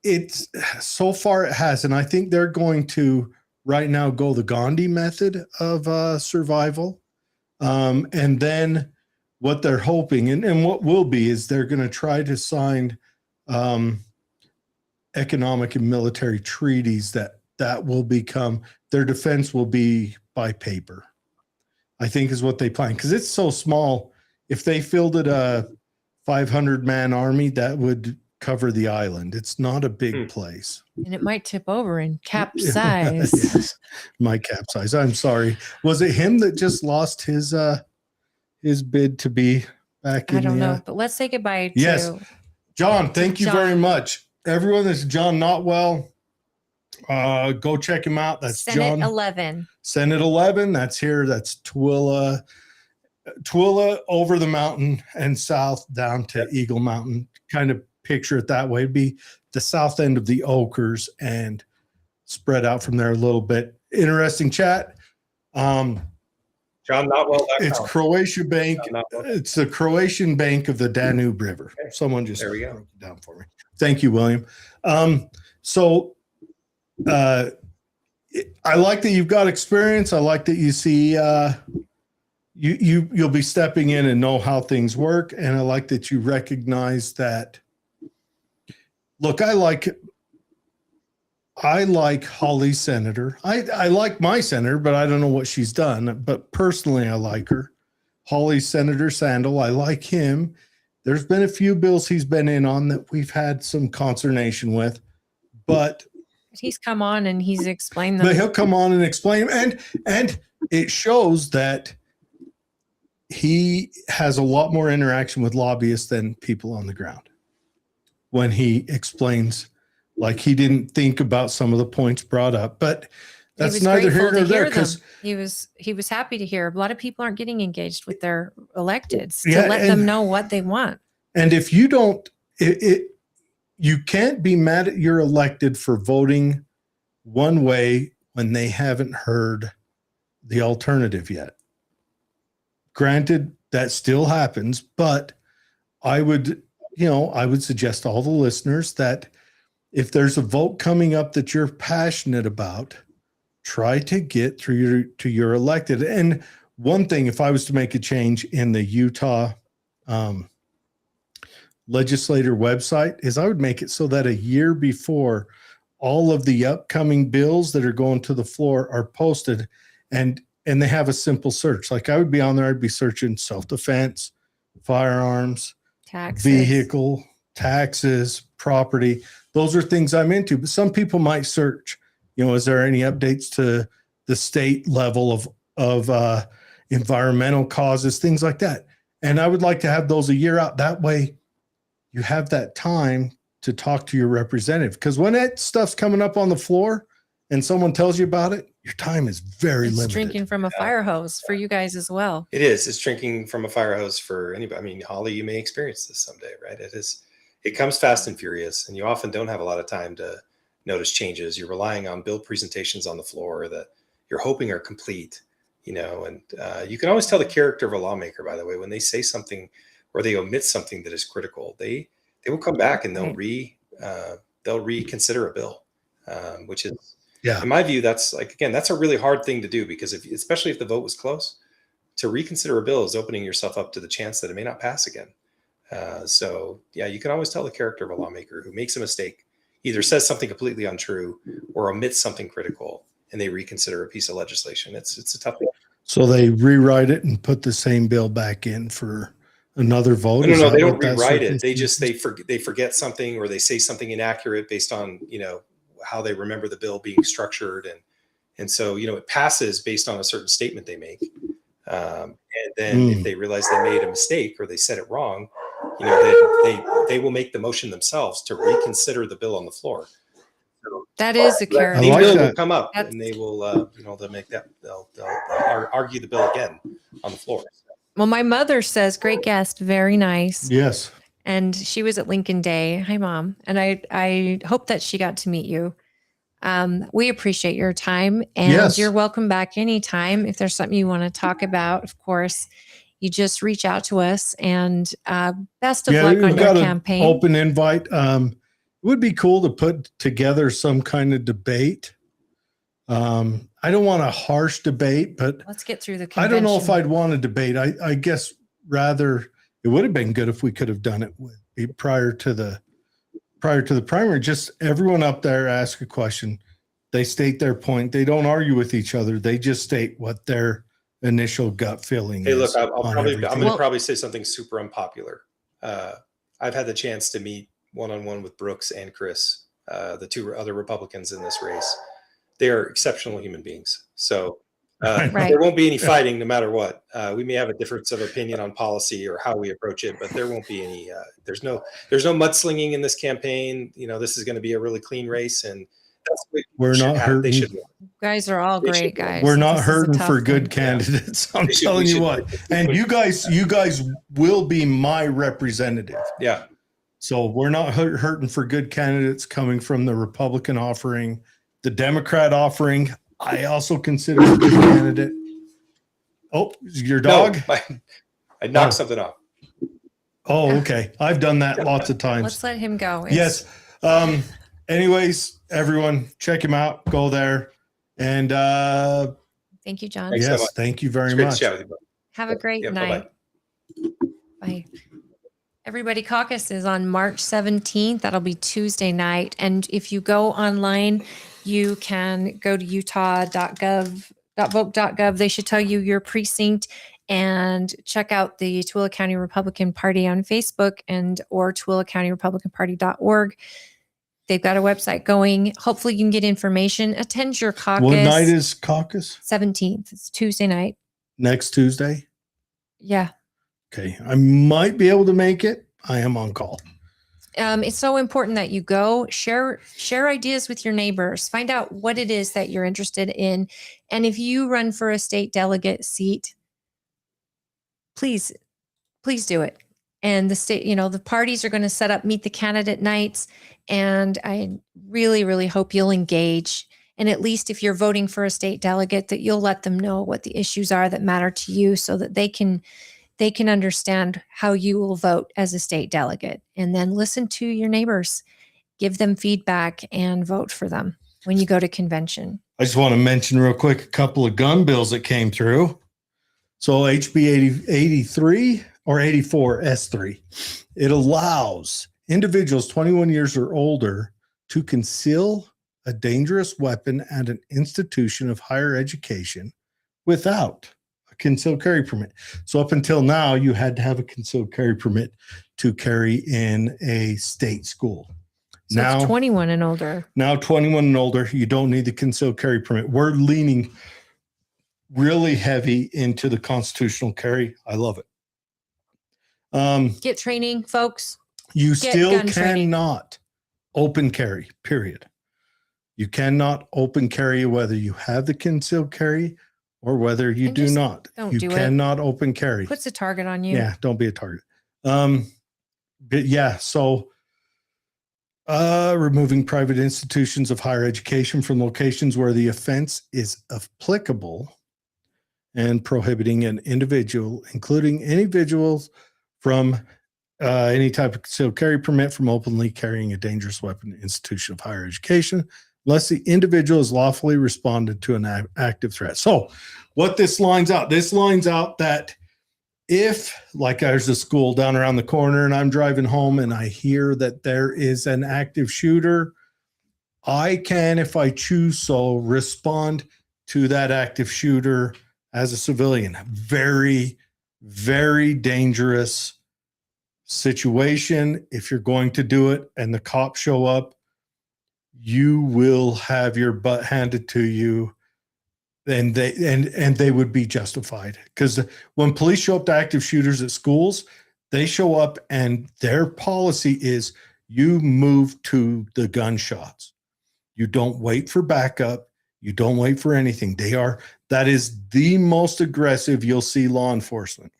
it's so far it has, and I think they're going to right now go the Gandhi method of survival. And then what they're hoping and what will be is they're going to try to sign economic and military treaties that will become their defense will be by paper, I think is what they plan. Because it's so small. If they fielded a 500-man army, that would cover the island. It's not a big place. And it might tip over and capsize. Yes, my capsize. I'm sorry. Was it him that just lost his bid to be back in? I don't know, but let's say goodbye to. Yes, John. Thank you very much, everyone. This is John Knotwell. Go check him out. That's Senate John 11. Senate 11. That's here. That's Tooele over the mountain and south down to Eagle Mountain. Kind of picture it that way. It'd be the south end of the Oakers and spread out from there a little bit. Interesting chat. John Knotwell. It's Croatia Bank. It's the Croatian Bank of the Danube River. Okay. Someone just broke it down for me. Thank you, William. So I like that you've got experience. I like that you see you'll be stepping in and know how things work. And I like that you recognize that. Look, I like Holly's senator. I like my senator, but I don't know what she's done. But personally, I like her. Holly's Senator Sandel, I like him. There's been a few bills he's been in on that we've had some consternation with, but he's come on and he's explained them. But he'll come on and explain them. And it shows that he has a lot more interaction with lobbyists than people on the ground. When he explains, like he didn't think about some of the points brought up, but that's neither here nor there. Because he was happy to hear. A lot of people aren't getting engaged with their electeds to let them know what they want. And if you don't, you can't be mad at your elected for voting one way when they haven't heard the alternative yet. Granted, that still happens, but I would suggest to all the listeners that if there's a vote coming up that you're passionate about, try to get through to your elected. And one thing, if I was to make a change in the Utah legislator website, is I would make it so that a year before all of the upcoming bills that are going to the floor are posted and they have a simple search. Like I would be on there, I'd be searching self-defense, firearms, taxes, vehicle, taxes, property. Those are things I'm into. But some people might search, is there any updates to the state level of environmental causes, things like that. And I would like to have those a year out. That way you have that time to talk to your representative. Because when that stuff's coming up on the floor and someone tells you about it, your time is very limited. Drinking from a fire hose for you guys as well. It is. It's drinking from a fire hose for anybody. I mean, Holly, you may experience this someday, right? It comes fast and furious, and you often don't have a lot of time to notice changes. You're relying on bill presentations on the floor that you're hoping are complete, and you can always tell the character of a lawmaker, by the way, when they say something or they omit something that is critical, they will come back and they'll reconsider a bill, which is, in my view, that's a really hard thing to do, because especially if the vote was close, to reconsider a bill is opening yourself up to the chance that it may not pass again. So yeah, you can always tell the character of a lawmaker who makes a mistake, either says something completely untrue or omits something critical, and they reconsider a piece of legislation. It's a tough thing. So they rewrite it and put the same bill back in for another vote? No, they don't rewrite it. They forget something, or they say something inaccurate based on, how they remember the bill being structured. And so, it passes based on a certain statement they make. And then if they realize they made a mistake or they said it wrong, they will make the motion themselves to reconsider the bill on the floor. So that is a character. the bill will come up and they will, they'll make that, they'll argue the bill again on the floor. Well, my mother says, great guest, very nice. Yes. And she was at Lincoln Day. Hi, Mom. And I hope that she got to meet you. We appreciate your time, and you're welcome back anytime. If there's something you want to talk about, of course, you just reach out to us, and best of luck on your campaign. Open invite. It would be cool to put together some kind of debate. I don't want a harsh debate, but let's get through the convention. I don't know if I'd want a debate. I guess rather it would have been good if we could have done it prior to the primary. Just everyone up there ask a question. They state their point. They don't argue with each other. They just state what their initial gut feeling is. Hey, look, I'm going to probably say something super unpopular. I've had the chance to meet one-on-one with Brooks and Chris, the two other Republicans in this race. They are exceptional human beings. So there won't be any fighting no matter what. We may have a difference of opinion on policy or how we approach it, but there won't be any, there's no mudslinging in this campaign. This is going to be a really clean race, and that's what we're not hurting. You guys are all great guys. We're not hurting for good candidates. I'm telling you what. And you guys will be my representative. Yeah. So we're not hurting for good candidates coming from the Republican offering, the Democrat offering. I also consider a good candidate. Oh, your dog? No, I knocked something off. Oh, okay. I've done that lots of times. Let's let him go. Yes. Anyways, everyone, check him out. Go there. And thank you, John. Yes, so thank you very much. Have a great night. Bye. Everybody, caucus is on March 17th. That'll be Tuesday night. And if you go online, you can go to utah.vote.gov. They should tell you your precinct, and check out the Tooele County Republican Party on Facebook or TooeleCountyRepublicanParty.org. They've got a website going. Hopefully you can get information. Attend your caucus. What night is caucus? 17th. It's Tuesday night. Next Tuesday? Yeah. Okay. I might be able to make it. I am on call. It's so important that you go share ideas with your neighbors, find out what it is that you're interested in. And if you run for a state delegate seat, please do it. And the state, the parties are going to set up meet the candidate nights. And I really, really hope you'll engage. And at least if you're voting for a state delegate, that you'll let them know what the issues are that matter to you, so that they can understand how you will vote as a state delegate. And then listen to your neighbors, give them feedback, and vote for them when you go to convention. I just want to mention real quick a couple of gun bills that came through. So HB 83 or 84 S3, it allows individuals 21 years or older to conceal a dangerous weapon at an institution of higher education without a concealed carry permit. So up until now, you had to have a concealed carry permit to carry in a state school. So now it's 21 and older. Now 21 and older, you don't need the concealed carry permit. We're leaning really heavy into the constitutional carry. I love it. Get training, folks. You still cannot open carry, period. You cannot open carry whether you have the concealed carry or whether you do not. You cannot open carry. Puts a target on you. Yeah, don't be a target. But yeah, so removing private institutions of higher education from locations where the offense is applicable, and prohibiting an individual, including individuals, from any type of concealed carry permit from openly carrying a dangerous weapon in institution of higher education unless the individual has lawfully responded to an active threat. So what this lines out that if, like, there's a school down around the corner and I'm driving home and I hear that there is an active shooter, I can, if I choose so, respond to that active shooter as a civilian. Very, very dangerous situation. If you're going to do it and the cops show up, you will have your butt handed to you, and they would be justified, because when police show up to active shooters at schools, they show up and their policy is you move to the gunshots. You don't wait for backup. You don't wait for anything. That is the most aggressive you'll see law enforcement.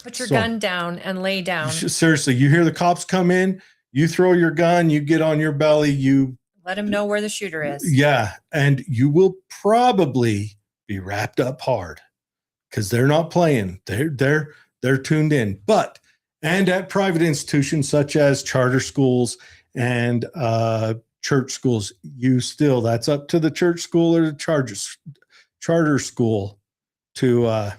Put your gun down and lay down. Seriously, you hear the cops come in, you throw your gun, you get on your belly, you let them know where the shooter is. Yeah, and you will probably be wrapped up hard, because they're not playing. They're tuned in. And at private institutions such as charter schools and church schools, that's up to the church school or the charter school to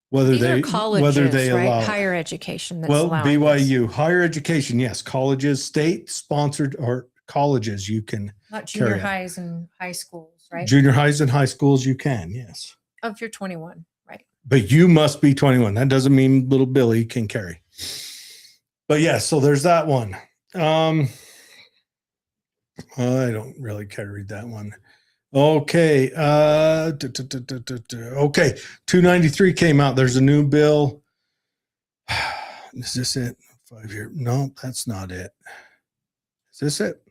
whether These they are colleges, whether they right? allow Higher education. That's well, allowing BYU higher education, yes, colleges, state sponsored, or colleges you can not junior carry highs and high schools, right? Junior highs and high schools you can, yes. If you're 21, right? But you must be 21. That doesn't mean little Billy can carry. But yeah, so there's that one. I don't really care to read that one. Okay. Okay. 293 came out. There's a new bill. Is this it? 5 year? No, that's not it. Is this it?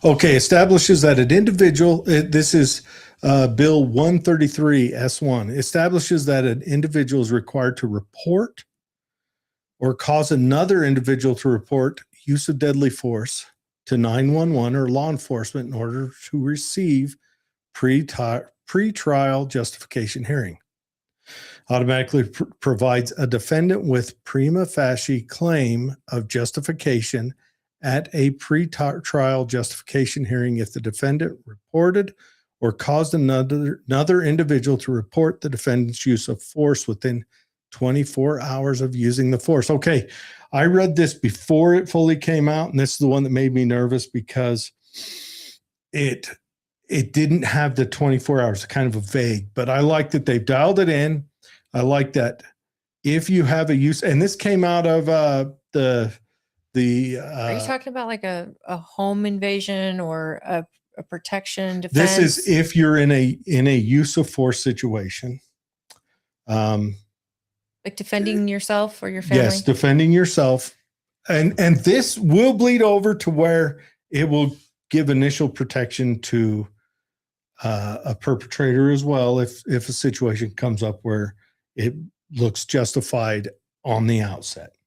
Okay. Establishes that an individual, this is Bill 133 S1, establishes that an individual is required to report or cause another individual to report use of deadly force to 911 or law enforcement in order to receive pre-trial justification hearing. Automatically provides a defendant with prima facie claim of justification at a pre-trial justification hearing if the defendant reported or caused another individual to report the defendant's use of force within 24 hours of using the force. Okay, I read this before it fully came out, and this is the one that made me nervous because it didn't have the 24 hours, kind of a vague, but I like that they've dialed it in. I like that if you have a use, and this came out of the Are you talking about like a home invasion or a protection defense? This is if you're in a use of force situation. Like defending yourself or your family? Yes, defending yourself. And this will bleed over to where it will give initial protection to a perpetrator as well if a situation comes up where it looks justified on the outset.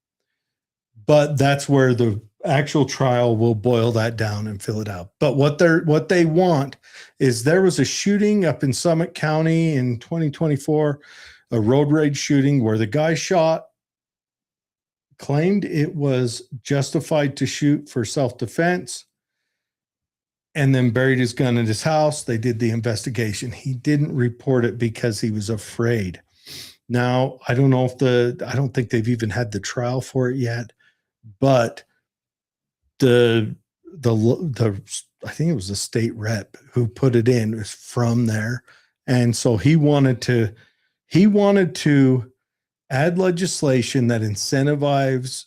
But that's where the actual trial will boil that down and fill it out. But what they want is, there was a shooting up in Summit County in 2024, a road rage shooting where the guy claimed it was justified to shoot for self-defense, and then buried his gun in his house. They did the investigation. He didn't report it because he was afraid. Now, I don't know I don't think they've even had the trial for it yet, but the I think it was the state rep who put it in, it was from there. And so he wanted to add legislation that incentivizes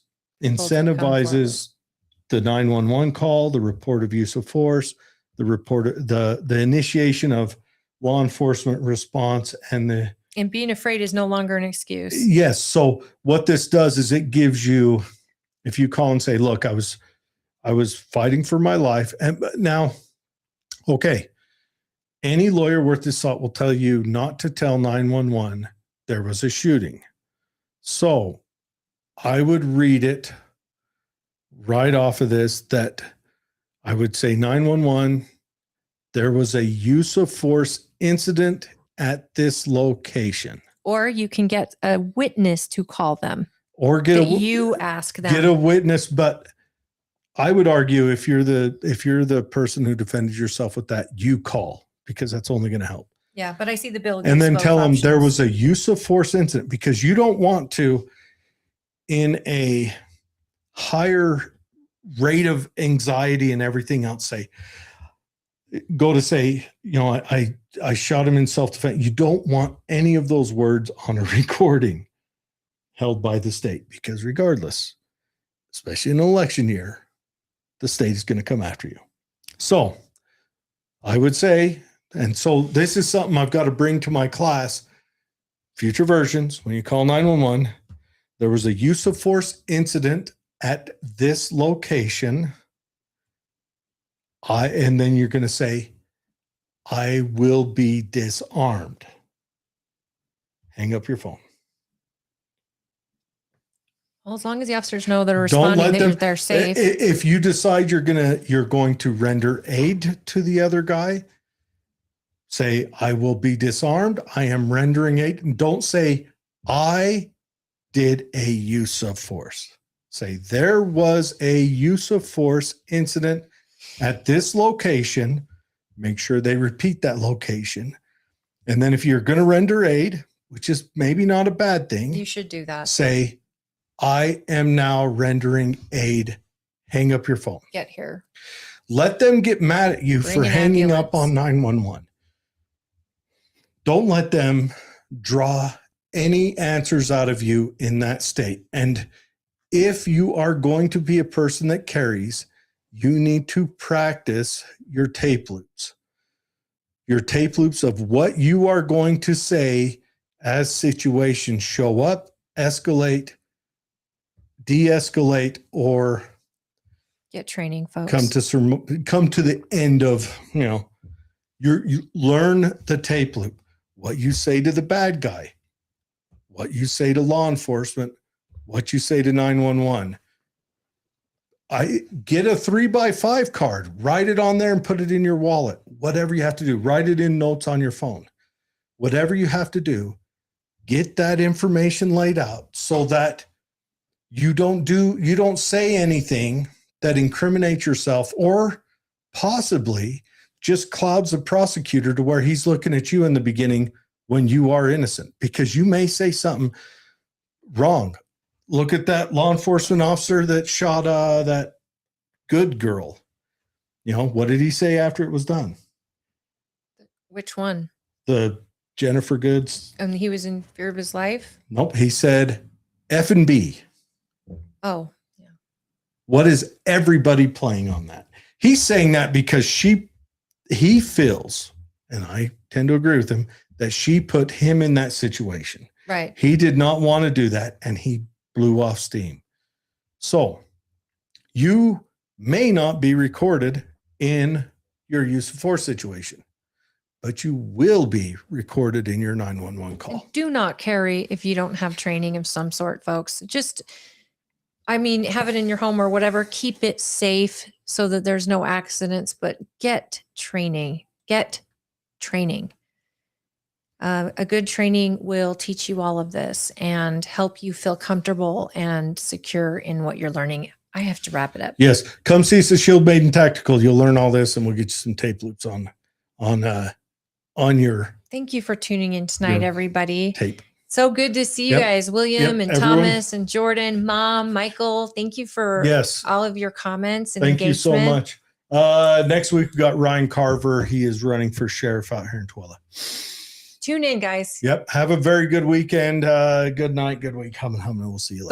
the 911 call, the report of use of force, the initiation of law enforcement response, and being afraid is no longer an excuse. Yes. So what this does is it gives you, if you call and say, look, I was fighting for my life. And now, okay, any lawyer worth his salt will tell you not to tell 911 there was a shooting. So I would read it right off of this, that I would say 911, there was a use of force incident at this location. Or you can get a witness to call them. Or you ask them. Get a witness, but I would argue if you're the person who defended yourself with that, you call, because that's only going to help. Yeah, but I see the bill. And then tell them there was a use of force incident, because you don't want to, in a higher rate of anxiety and everything else, say, I shot him in self-defense. You don't want any of those words on a recording held by the state, because regardless, especially in an election year, the state is going to come after you. So I would say, and so this is something I've got to bring to my class, future versions, when you call 911, there was a use of force incident at this location. And then you're going to say, I will be disarmed. Hang up your phone. Well, as long as the officers know they're responding, they're safe. If you decide you're going to render aid to the other guy, say, I will be disarmed. I am rendering aid. And don't say, I did a use of force. Say, there was a use of force incident at this location. Make sure they repeat that location. And then if you're going to render aid, which is maybe not a bad thing, you should do that. Say, I am now rendering aid. Hang up your phone. Get here. Let them get mad at you for hanging up on 911. Don't let them draw any answers out of you in that state. And if you are going to be a person that carries, you need to practice your tape loops. Your tape loops of what you are going to say as situations show up, escalate, de-escalate, or get training, folks. Come to the end of, you learn the tape loop. What you say to the bad guy, what you say to law enforcement, what you say to 911. I get a 3x5 card, write it on there and put it in your wallet. Whatever you have to do, write it in notes on your phone. Whatever you have to do, get that information laid out so that you don't say anything that incriminates yourself or possibly just clouds the prosecutor to where he's looking at you in the beginning when you are innocent, because you may say something wrong. Look at that law enforcement officer that shot that good girl. What did he say after it was done? Which one? The Jennifer Goods. And he was in fear of his life? Nope. He said F and B. Oh, yeah. What is everybody playing on that? He's saying that because he feels, and I tend to agree with him, that she put him in that situation. Right. He did not want to do that, and he blew off steam. So you may not be recorded in your use of force situation, but you will be recorded in your 911 call. And do not carry if you don't have training of some sort, folks. Have it in your home or whatever. Keep it safe so that there's no accidents, but get training. A good training will teach you all of this and help you feel comfortable and secure in what you're learning. I have to wrap it up. Yes. Come see us at Shield Maiden Tactical. You'll learn all this and we'll get you some tape loops on your. Thank you for tuning in tonight, everybody. Tape. So good to see you guys, William and everyone. Thomas and Jordan, Mom, Michael. Thank you for all of your comments and engagement. Thank you so much. Next week, we've got Ryan Carver. He is running for sheriff out here in Twilla. Tune in, guys. Yep. Have a very good weekend. Good night. Good week. Humming. We'll see you later.